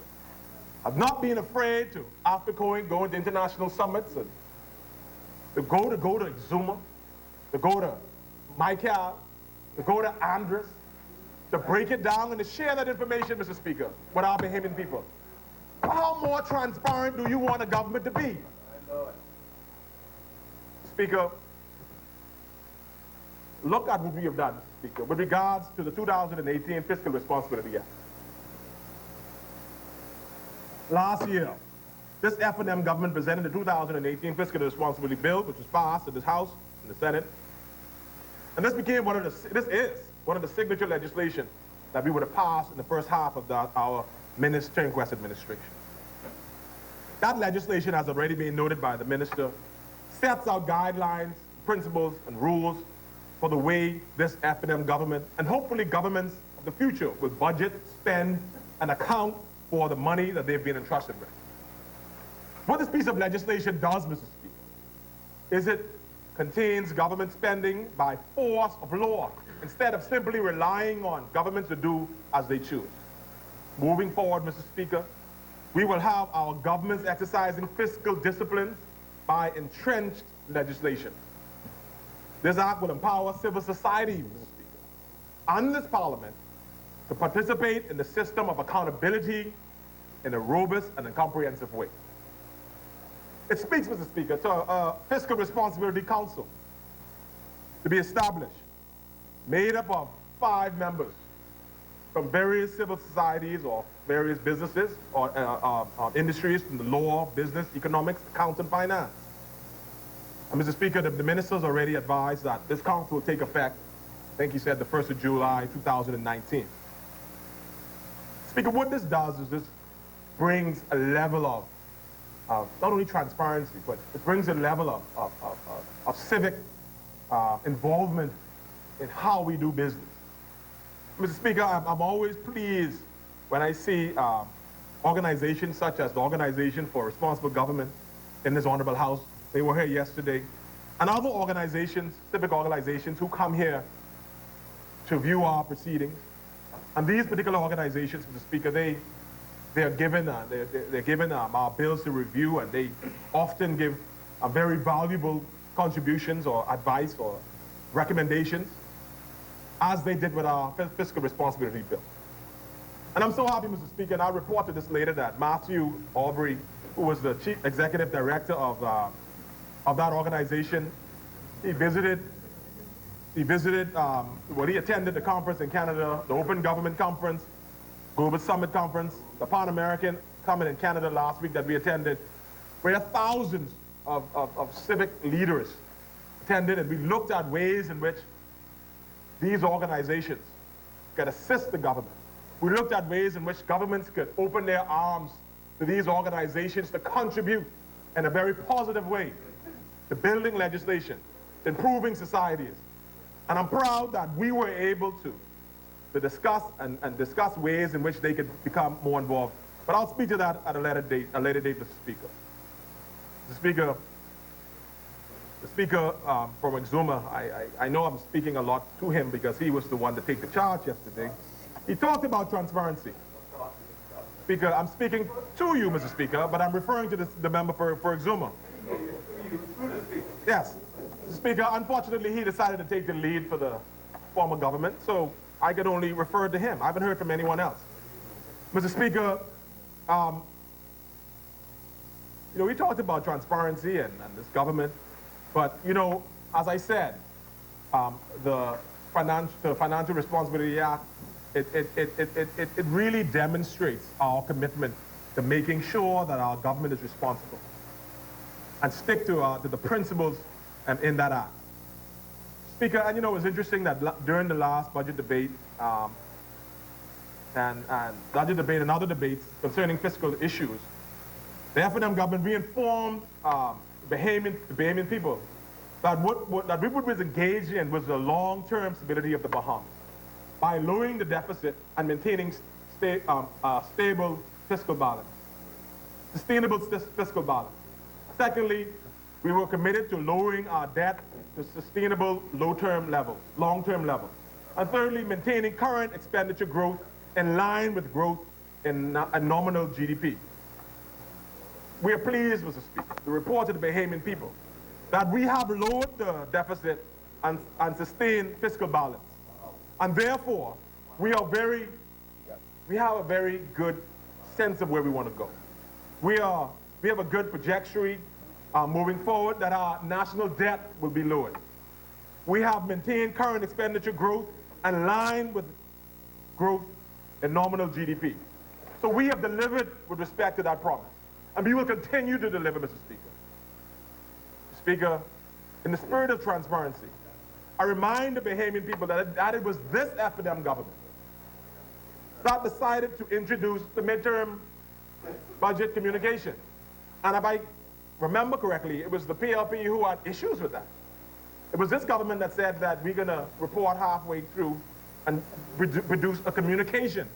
have not been afraid to, after going to international summits, and to go to Exuma, to go to Michael, to go to Andres, to break it down and to share that information, Mr. Speaker, with our Bahamian people. How more transparent do you want a government to be? Speaker, look at what we have done, Speaker, with regards to the 2018 Fiscal Responsibility Act. Last year, this F&M government presented the 2018 Fiscal Responsibility Bill, which was passed in this House and the Senate. And this is one of the signature legislation that we would have passed in the first half of our Turnquest administration. That legislation has already been noted by the minister, sets out guidelines, principles, and rules for the way this F&M government, and hopefully governments of the future, will budget, spend, and account for the money that they've been entrusted with. What this piece of legislation does, Mr. Speaker, is it contains government spending by force of law, instead of simply relying on governments to do as they choose. Moving forward, Mr. Speaker, we will have our governments exercising fiscal discipline by entrenched legislation. This act will empower civil society, Mr. Speaker, and this Parliament to participate in the system of accountability in a robust and a comprehensive way. It speaks, Mr. Speaker, to a Fiscal Responsibility Council to be established, made up of 5 members from various civil societies or various businesses or industries, from the law, business, economics, accounts, and finance. And Mr. Speaker, the ministers already advised that this council will take effect, I think he said the 1st of July, 2019. Speaker, what this does is this brings a level of not only transparency, but it brings a level of civic involvement in how we do business. Mr. Speaker, I'm always pleased when I see organizations such as the Organization for Responsible Government in this honorable house. They were here yesterday. And other organizations, civic organizations, who come here to view our proceedings. And these particular organizations, Mr. Speaker, they're given our bills to review, and they often give very valuable contributions or advice or recommendations, as they did with our fiscal responsibility bill. And I'm so happy, Mr. Speaker, and I'll report to this later, that Matthew Aubrey, who was the chief executive director of that organization, he attended the conference in Canada, the Open Government Conference, Global Summit Conference, the Pan-American Summit in Canada last week that we attended, where thousands of civic leaders attended, and we looked at ways in which these organizations could assist the government. We looked at ways in which governments could open their arms to these organizations to contribute in a very positive way to building legislation, to improving societies. And I'm proud that we were able to discuss and discuss ways in which they could become more involved. But I'll speak to that at a later date, Mr. Speaker. Mr. Speaker, the Speaker from Exuma, I know I'm speaking a lot to him because he was the one to take the charge yesterday. He talked about transparency. Speaker, I'm speaking to you, Mr. Speaker, but I'm referring to the member for Exuma. Yes. Mr. Speaker, unfortunately, he decided to take the lead for the former government, so I could only refer to him. I haven't heard from anyone else. Mr. Speaker, we talked about transparency and this government, but, as I said, the Financial Responsibility Act, it really demonstrates our commitment to making sure that our government is responsible and stick to the principles in that act. Speaker, and it's interesting that during the last budget debate and other debates concerning fiscal issues, the F&M government reinformed the Bahamian people that what we was engaged in was the long-term stability of the Bahamas by lowering the deficit and maintaining stable fiscal balance, sustainable fiscal balance. Secondly, we were committed to lowering our debt to sustainable long-term levels. And thirdly, maintaining current expenditure growth in line with growth in nominal GDP. We are pleased, Mr. Speaker, to report to the Bahamian people that we have lowered the deficit and sustained fiscal balance. And therefore, we have a very good sense of where we want to go. We have a good trajectory moving forward that our national debt will be lowered. We have maintained current expenditure growth in line with growth in nominal GDP. So we have delivered with respect to that promise. And we will continue to deliver, Mr. Speaker. Speaker, in the spirit of transparency, I remind the Bahamian people that it was this F&M government that decided to introduce the midterm budget communication. And if I remember correctly, it was the PLP who had issues with that. It was this government that said that we're going to report halfway through and produce a communication.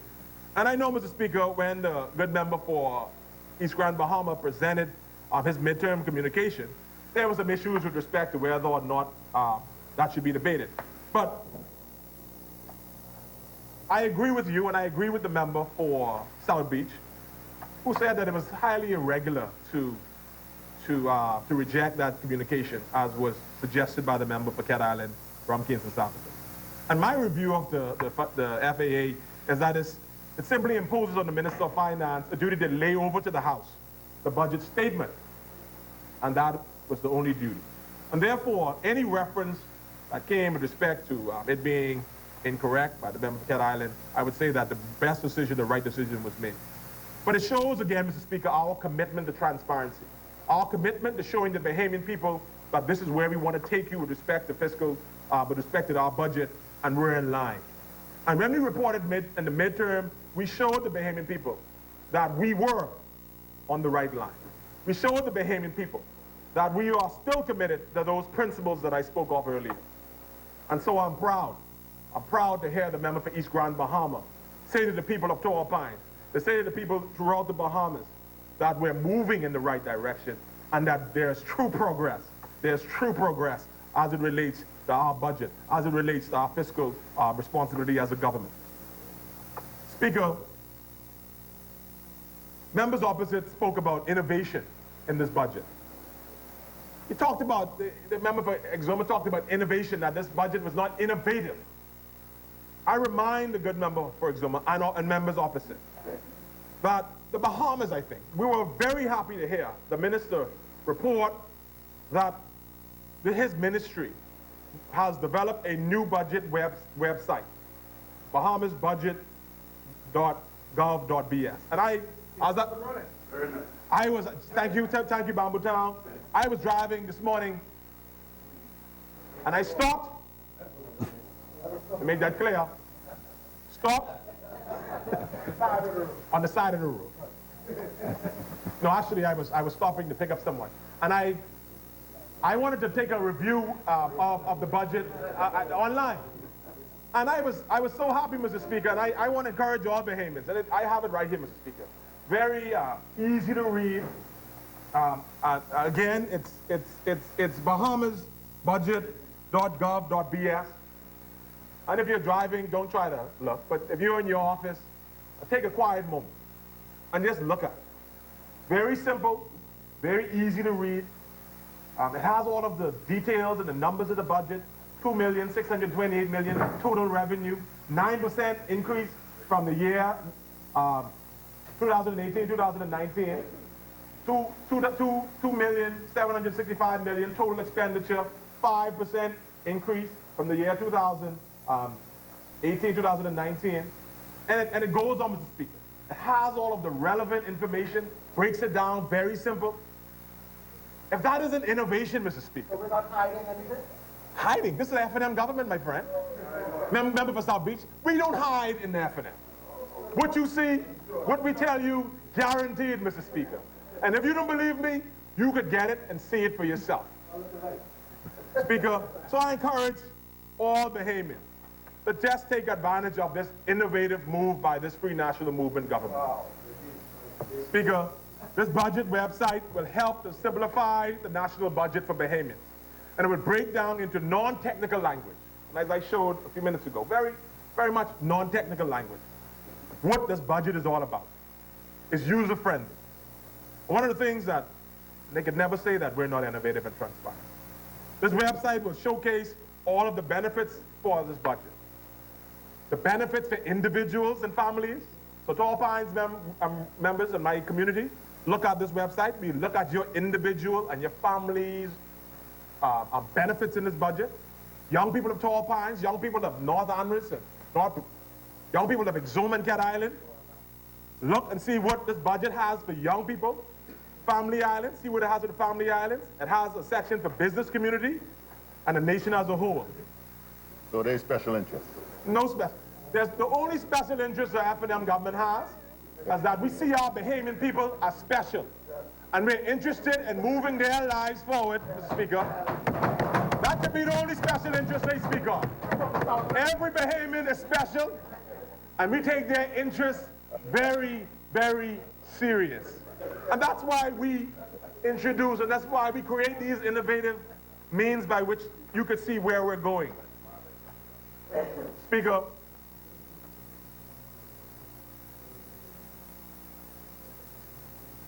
And I know, Mr. Speaker, when the good member for East Grand Bahama presented his midterm communication, there was some issues with respect to whether or not that should be debated. But I agree with you, and I agree with the member for South Beach, who said that it was highly irregular to reject that communication, as was suggested by the member for Cat Island, Rumkins, and South Africa. And my review of the FAA is that it simply imposes on the Minister of Finance a duty to lay over to the House the budget statement, and that was the only duty. And therefore, any reference that came with respect to it being incorrect by the member for Cat Island, I would say that the best decision, the right decision was made. But it shows again, Mr. Speaker, our commitment to transparency, our commitment to showing the Bahamian people that this is where we want to take you with respect to fiscal, with respect to our budget, and we're in line. And when we reported in the midterm, we showed the Bahamian people that we were on the right line. We showed the Bahamian people that we are still committed to those principles that I spoke of earlier. And so I'm proud. I'm proud to hear the member for East Grand Bahama say to the people of Torrey Pines to say to the people throughout the Bahamas that we're moving in the right direction and that there's true progress. There's true progress as it relates to our budget, as it relates to our fiscal responsibility as a government. Speaker, members opposite spoke about innovation in this budget. He talked about, the member for Exuma talked about innovation, that this budget was not innovative. I remind the good member for Exuma and members opposite that the Bahamas, I think, we were very happy to hear the minister report that his ministry has developed a new budget website, bahamasbudget.gov.bs. And thank you, Bamboo Town. I was driving this morning and I stopped, to make that clear, stopped on the side of the road. No, actually I was stopping to pick up someone. And I wanted to take a review of the budget online. And I was so happy, Mr. Speaker, and I want to encourage all Bahamians, and I have it right here, Mr. Speaker. Very easy to read. Again, it's bahamasbudget.gov.bs. And if you're driving, don't try to look, but if you're in your office, take a quiet moment and just look at it. Very simple, very easy to read. It has all of the details and the numbers of the budget. $2,628,000,000 total revenue, 9% increase from the year 2018-2019. $2,765,000,000 total expenditure, 5% increase from the year 2018-2019. And it goes on, Mr. Speaker. It has all of the relevant information, breaks it down, very simple. If that isn't innovation, Mr. Speaker. So we're not hiding anything? Hiding? This is the F&M government, my friend. Member for South Beach. We don't hide in the F&M. What you see, what we tell you, guaranteed, Mr. Speaker. And if you don't believe me, you could get it and see it for yourself. Speaker, so I encourage all Bahamians to just take advantage of this innovative move by this Free National Movement government. Speaker, this budget website will help to simplify the national budget for Bahamians. And it will break down into non-technical language. And as I showed a few minutes ago, very, very much non-technical language. What this budget is all about is user-friendly. One of the things that they could never say that we're not innovative and transparent. This website will showcase all of the benefits for this budget. The benefits for individuals and families. So Tall Pines members in my community, look at this website. We look at your individual and your family's benefits in this budget. Young people of Tall Pines, young people of North Andros, young people of Exuma and Cat Island. Look and see what this budget has for young people. Family Islands, see what it has for the Family Islands. It has a section for business community and the nation as a whole. So there's special interest. No special. There's the only special interest the F&M government has is that we see our Bahamian people as special. And we're interested in moving their lives forward, Mr. Speaker. That should be the only special interest they speak of. Every Bahamian is special, and we take their interests very, very serious. And that's why we introduce, and that's why we create these innovative means by which you could see where we're going. Speaker,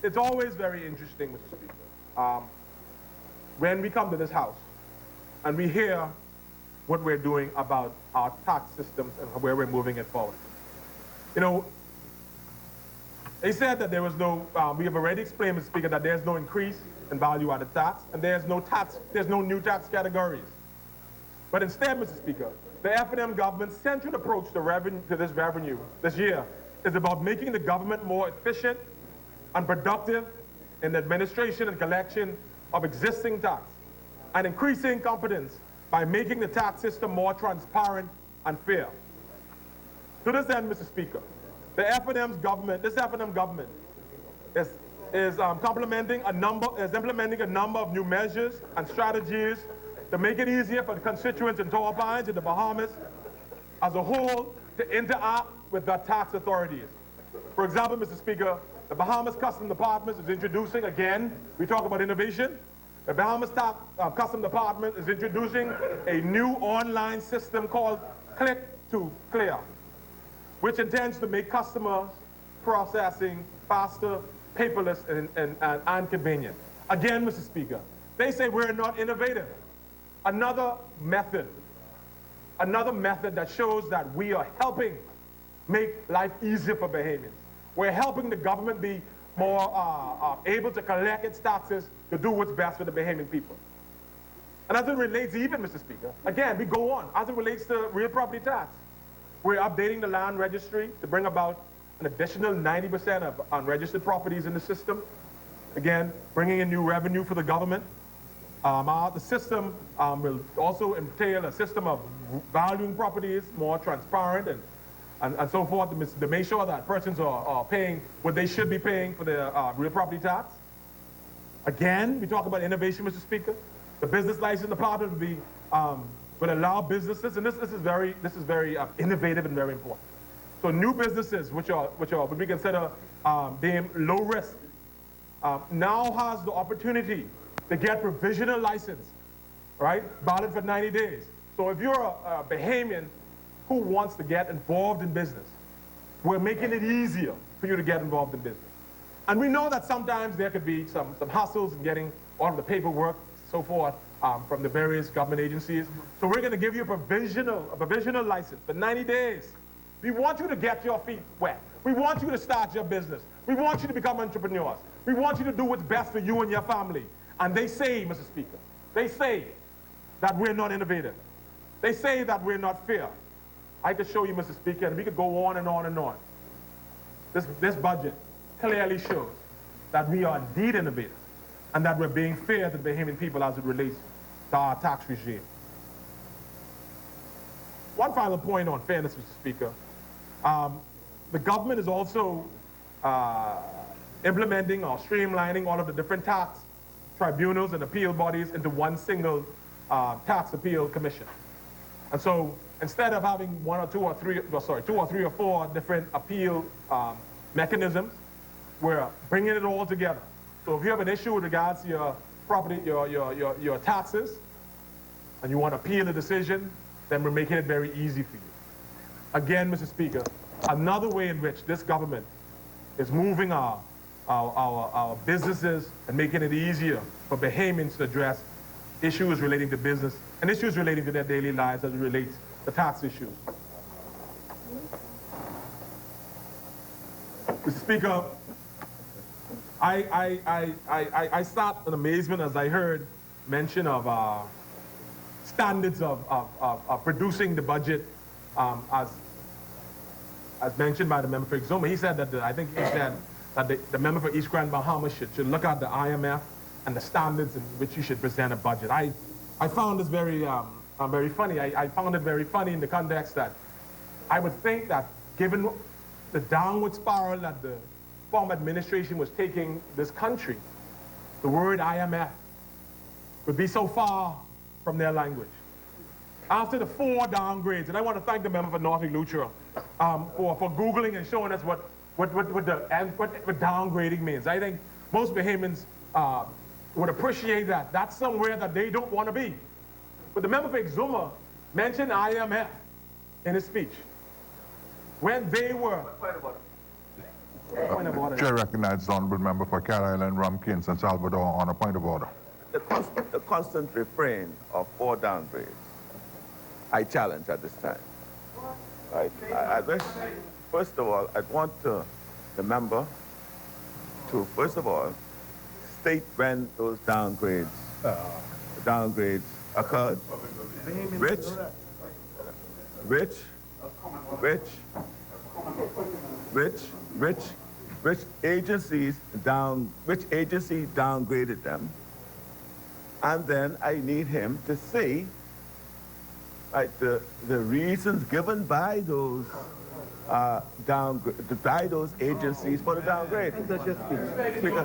it's always very interesting, Mr. Speaker, when we come to this house and we hear what we're doing about our tax systems and where we're moving it forward. You know, they said that there was no, we have already explained, Mr. Speaker, that there's no increase in value-added tax and there's no new tax categories. But instead, Mr. Speaker, the F&M government's central approach to this revenue this year is about making the government more efficient and productive in the administration and collection of existing tax and increasing competence by making the tax system more transparent and fair. To this end, Mr. Speaker, the F&M's government, this F&M government is implementing a number of new measures and strategies to make it easier for the constituents in Tall Pines and the Bahamas as a whole to interact with the tax authorities. For example, Mr. Speaker, the Bahamas Customs Department is introducing, again, we talk about innovation. The Bahamas Customs Department is introducing a new online system called Click to Clear, which intends to make customers processing faster, paperless, and convenient. Again, Mr. Speaker, they say we're not innovative. Another method that shows that we are helping make life easier for Bahamians. We're helping the government be more able to collect its taxes to do what's best for the Bahamian people. And as it relates even, Mr. Speaker, again, we go on. As it relates to real property tax, we're updating the land registry to bring about an additional 90% of unregistered properties in the system. Again, bringing in new revenue for the government. The system will also entail a system of valuing properties, more transparent and so forth, to make sure that persons are paying what they should be paying for their real property tax. Again, we talk about innovation, Mr. Speaker. The business license department will allow businesses, and this is very innovative and very important. So new businesses, which would be considered deemed low risk, now has the opportunity to get provisional license, right? Valid for 90 days. So if you're a Bahamian who wants to get involved in business, we're making it easier for you to get involved in business. And we know that sometimes there could be some hassles in getting all of the paperwork, so forth, from the various government agencies. So we're going to give you a provisional license for 90 days. We want you to get your feet wet. We want you to start your business. We want you to become entrepreneurs. We want you to do what's best for you and your family. And they say, Mr. Speaker, they say that we're not innovative. They say that we're not fair. I could show you, Mr. Speaker, and we could go on and on and on. This budget clearly shows that we are indeed innovative and that we're being fair to the Bahamian people as it relates to our tax regime. One final point on fairness, Mr. Speaker. The government is also implementing or streamlining all of the different tax tribunals and appeal bodies into one single tax appeal commission. And so instead of having two or three or four different appeal mechanisms, we're bringing it all together. So if you have an issue with regards to your property, your taxes, and you want to appeal a decision, then we're making it very easy for you. Again, Mr. Speaker, another way in which this government is moving our businesses and making it easier for Bahamians to address issues relating to business and issues relating to their daily lives as it relates to tax issues. Mr. Speaker, I sat in amazement as I heard mention of standards of producing the budget as mentioned by the member for Exuma. He said that I think he said that the member for East Grand Bahama should look at the IMF and the standards in which you should present a budget. I found this very funny. I found it very funny in the context that I would think that given the downward spiral that the former administration was taking this country, the word IMF would be so far from their language. After the 4 downgrades, and I want to thank the member for North Lutra for Googling and showing us what downgrading means. I think most Bahamians would appreciate that. That's somewhere that they don't want to be. But the member for Exuma mentioned IMF in his speech when they were... Chair recognizes the honourable member for Cat Island, Rumkins, and Salvador on a point of order. The constant refrain of 4 downgrades, I challenge at this time. Right? I wish, first of all, I'd want the member to, first of all, state when those downgrades occurred. Which agency downgraded them, and then I need him to say the reasons given by those those agencies for the downgrade. That's your speech. Speaker.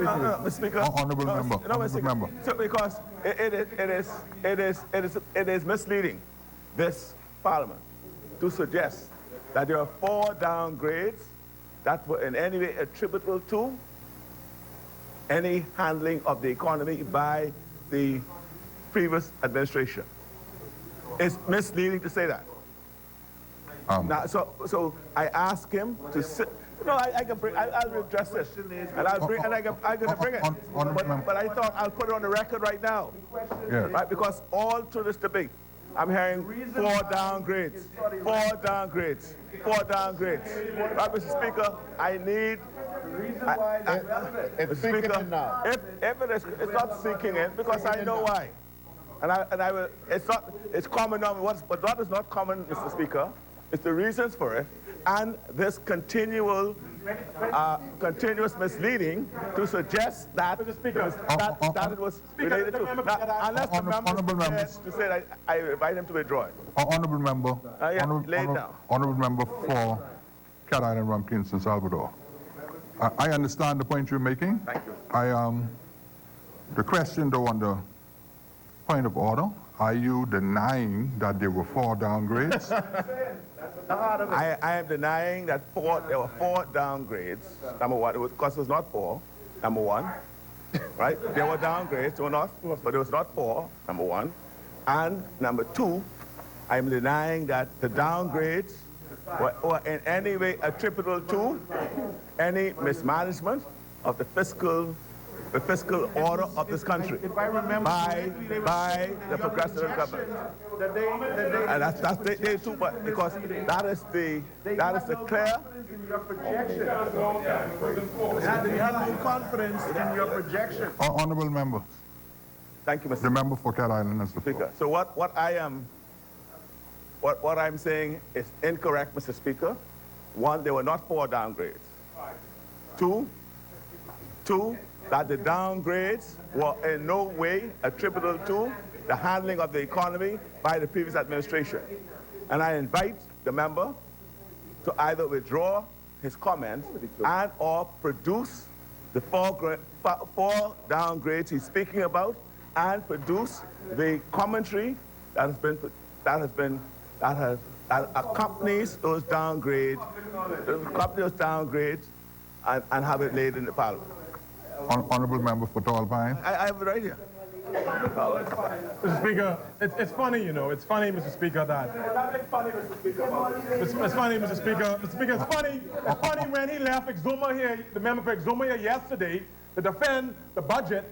No, Speaker. Honourable member. So because it is misleading this Parliament to suggest that there are 4 downgrades that were in any way attributable to any handling of the economy by the previous administration. It's misleading to say that. Now, so I ask him to sit. No, I can bring. I'll address this, and I'm going to bring it. But I thought I'll put it on the record right now, right? Because all through this debate, I'm hearing 4 downgrades, 4 downgrades, 4 downgrades. Right, Mr. Speaker, I need. It's Speaker, sinking in now. if it is, it's not sinking in because I know why, and I will. It's common on but what is not common, Mr. Speaker, is the reasons for it, and this continuous misleading to suggest that that it was related to. Now, unless the member says to say that I invite him to withdraw it. Honorable member. Honorable member for Cat Island, Rumpkin, San Salvador. I understand the point you're making. Thank you. The question, though, on the point of order, are you denying that there were 4 downgrades? I am denying that there were 4 downgrades. Number one, because it was not 4. Number one, right? There were downgrades, but it was not 4. Number one, and number 2, I am denying that the downgrades were in any way attributable to any mismanagement of the fiscal order of this country by the progressive government. And that's they too, but because that is the clear. You have no confidence in your projection. Honorable member. Thank you, Mr. The member for Cat Island is the Speaker. So what I'm saying is incorrect, Mr. Speaker. 1, there were not 4 downgrades. 2, that the downgrades were in no way attributable to the handling of the economy by the previous administration. And I invite the member to either withdraw his comments and or produce the 4 downgrades he's speaking about and produce the commentary that accompanies those downgrades, and have it laid in the Parliament. Honorable member for Tall Pine. I have it right here. Mr. Speaker, it's funny, you know. It's funny, Mr. Speaker, that. It's funny, Mr. Speaker. It's funny, Mr. Speaker. Mr. Speaker, it's funny. It's funny when he left Exuma here, the member for Exuma here yesterday, to defend the budget,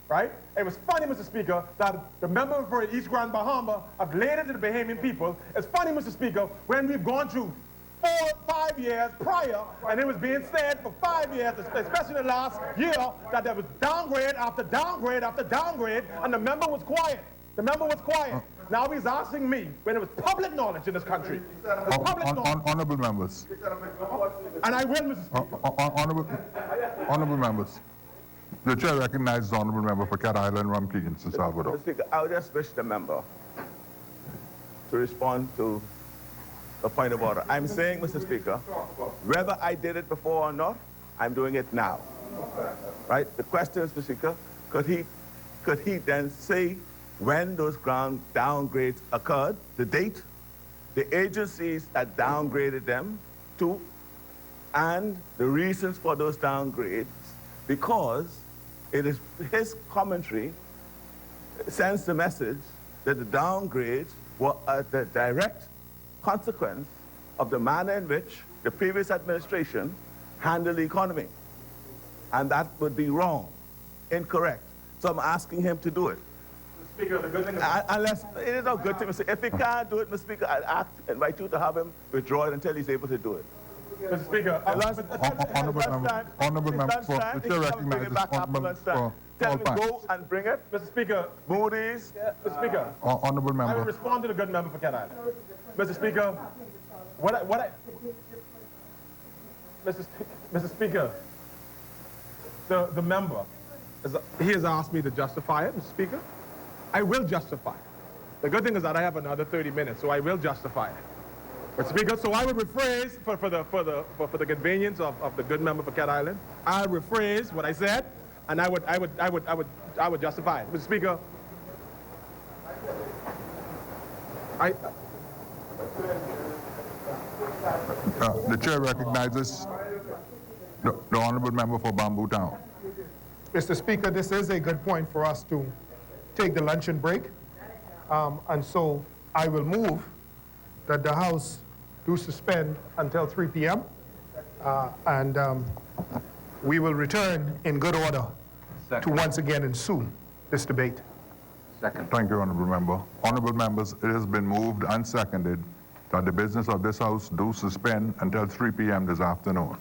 right? It was funny, Mr. Speaker, that the member for East Grand Bahama have laid it to the Bahamian people. It's funny, Mr. Speaker, when we've gone through 4 or 5 years prior, and it was being said for 5 years, especially the last year, that there was downgrade after downgrade after downgrade, and the member was quiet. The member was quiet. Now he's asking me, when it was public knowledge in this country. Honorable members. And I will, Mr. Speaker. Honorable members. The chair recognizes the honorable member for Cat Island, Rumpkin, San Salvador. Mr. Speaker, I would just wish the member to respond to a point of order. I'm saying, Mr. Speaker, whether I did it before or not, I'm doing it now. Right? The question is, Mr. Speaker, could he then say when those downgrades occurred, the date, the agencies that downgraded them to, and the reasons for those downgrades, because it is his commentary sends the message that the downgrades were the direct consequence of the manner in which the previous administration handled the economy. And that would be wrong, incorrect. So I'm asking him to do it. Mr. Speaker, the good thing is... Unless, it is not good to Mr. If he can't do it, Mr. Speaker, I'll invite you to have him withdraw it until he's able to do it. Mr. Speaker, honorable member for the chair recognizes honorable member for Tell him go and bring it. Mr. Speaker. Moody's. Mr. Speaker. Honorable member. I will respond to the good member for Cat Island. Mr. Speaker, Mr. Speaker, the member, he has asked me to justify it, Mr. Speaker. I will justify it. The good thing is that I have another 30 minutes, so I will justify it. But Speaker, so I would rephrase for the convenience of the good member for Cat Island. I'll rephrase what I said, and I would justify it. Mr. Speaker, The chair recognizes the honorable member for Bamboo Town. Mr. Speaker, this is a good point for us to take the luncheon break. And so I will move that the House do suspend until 3 p.m. We will return in good order to once again ensue this debate. Second. Thank you, honorable member. Honorable members, it has been moved and seconded that the business of this House do suspend until 3 p.m. this afternoon.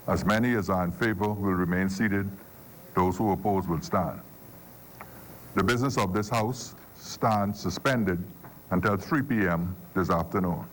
As many as are in favor will remain seated. Those who oppose will stand. The business of this House stands suspended until 3 p.m. this afternoon.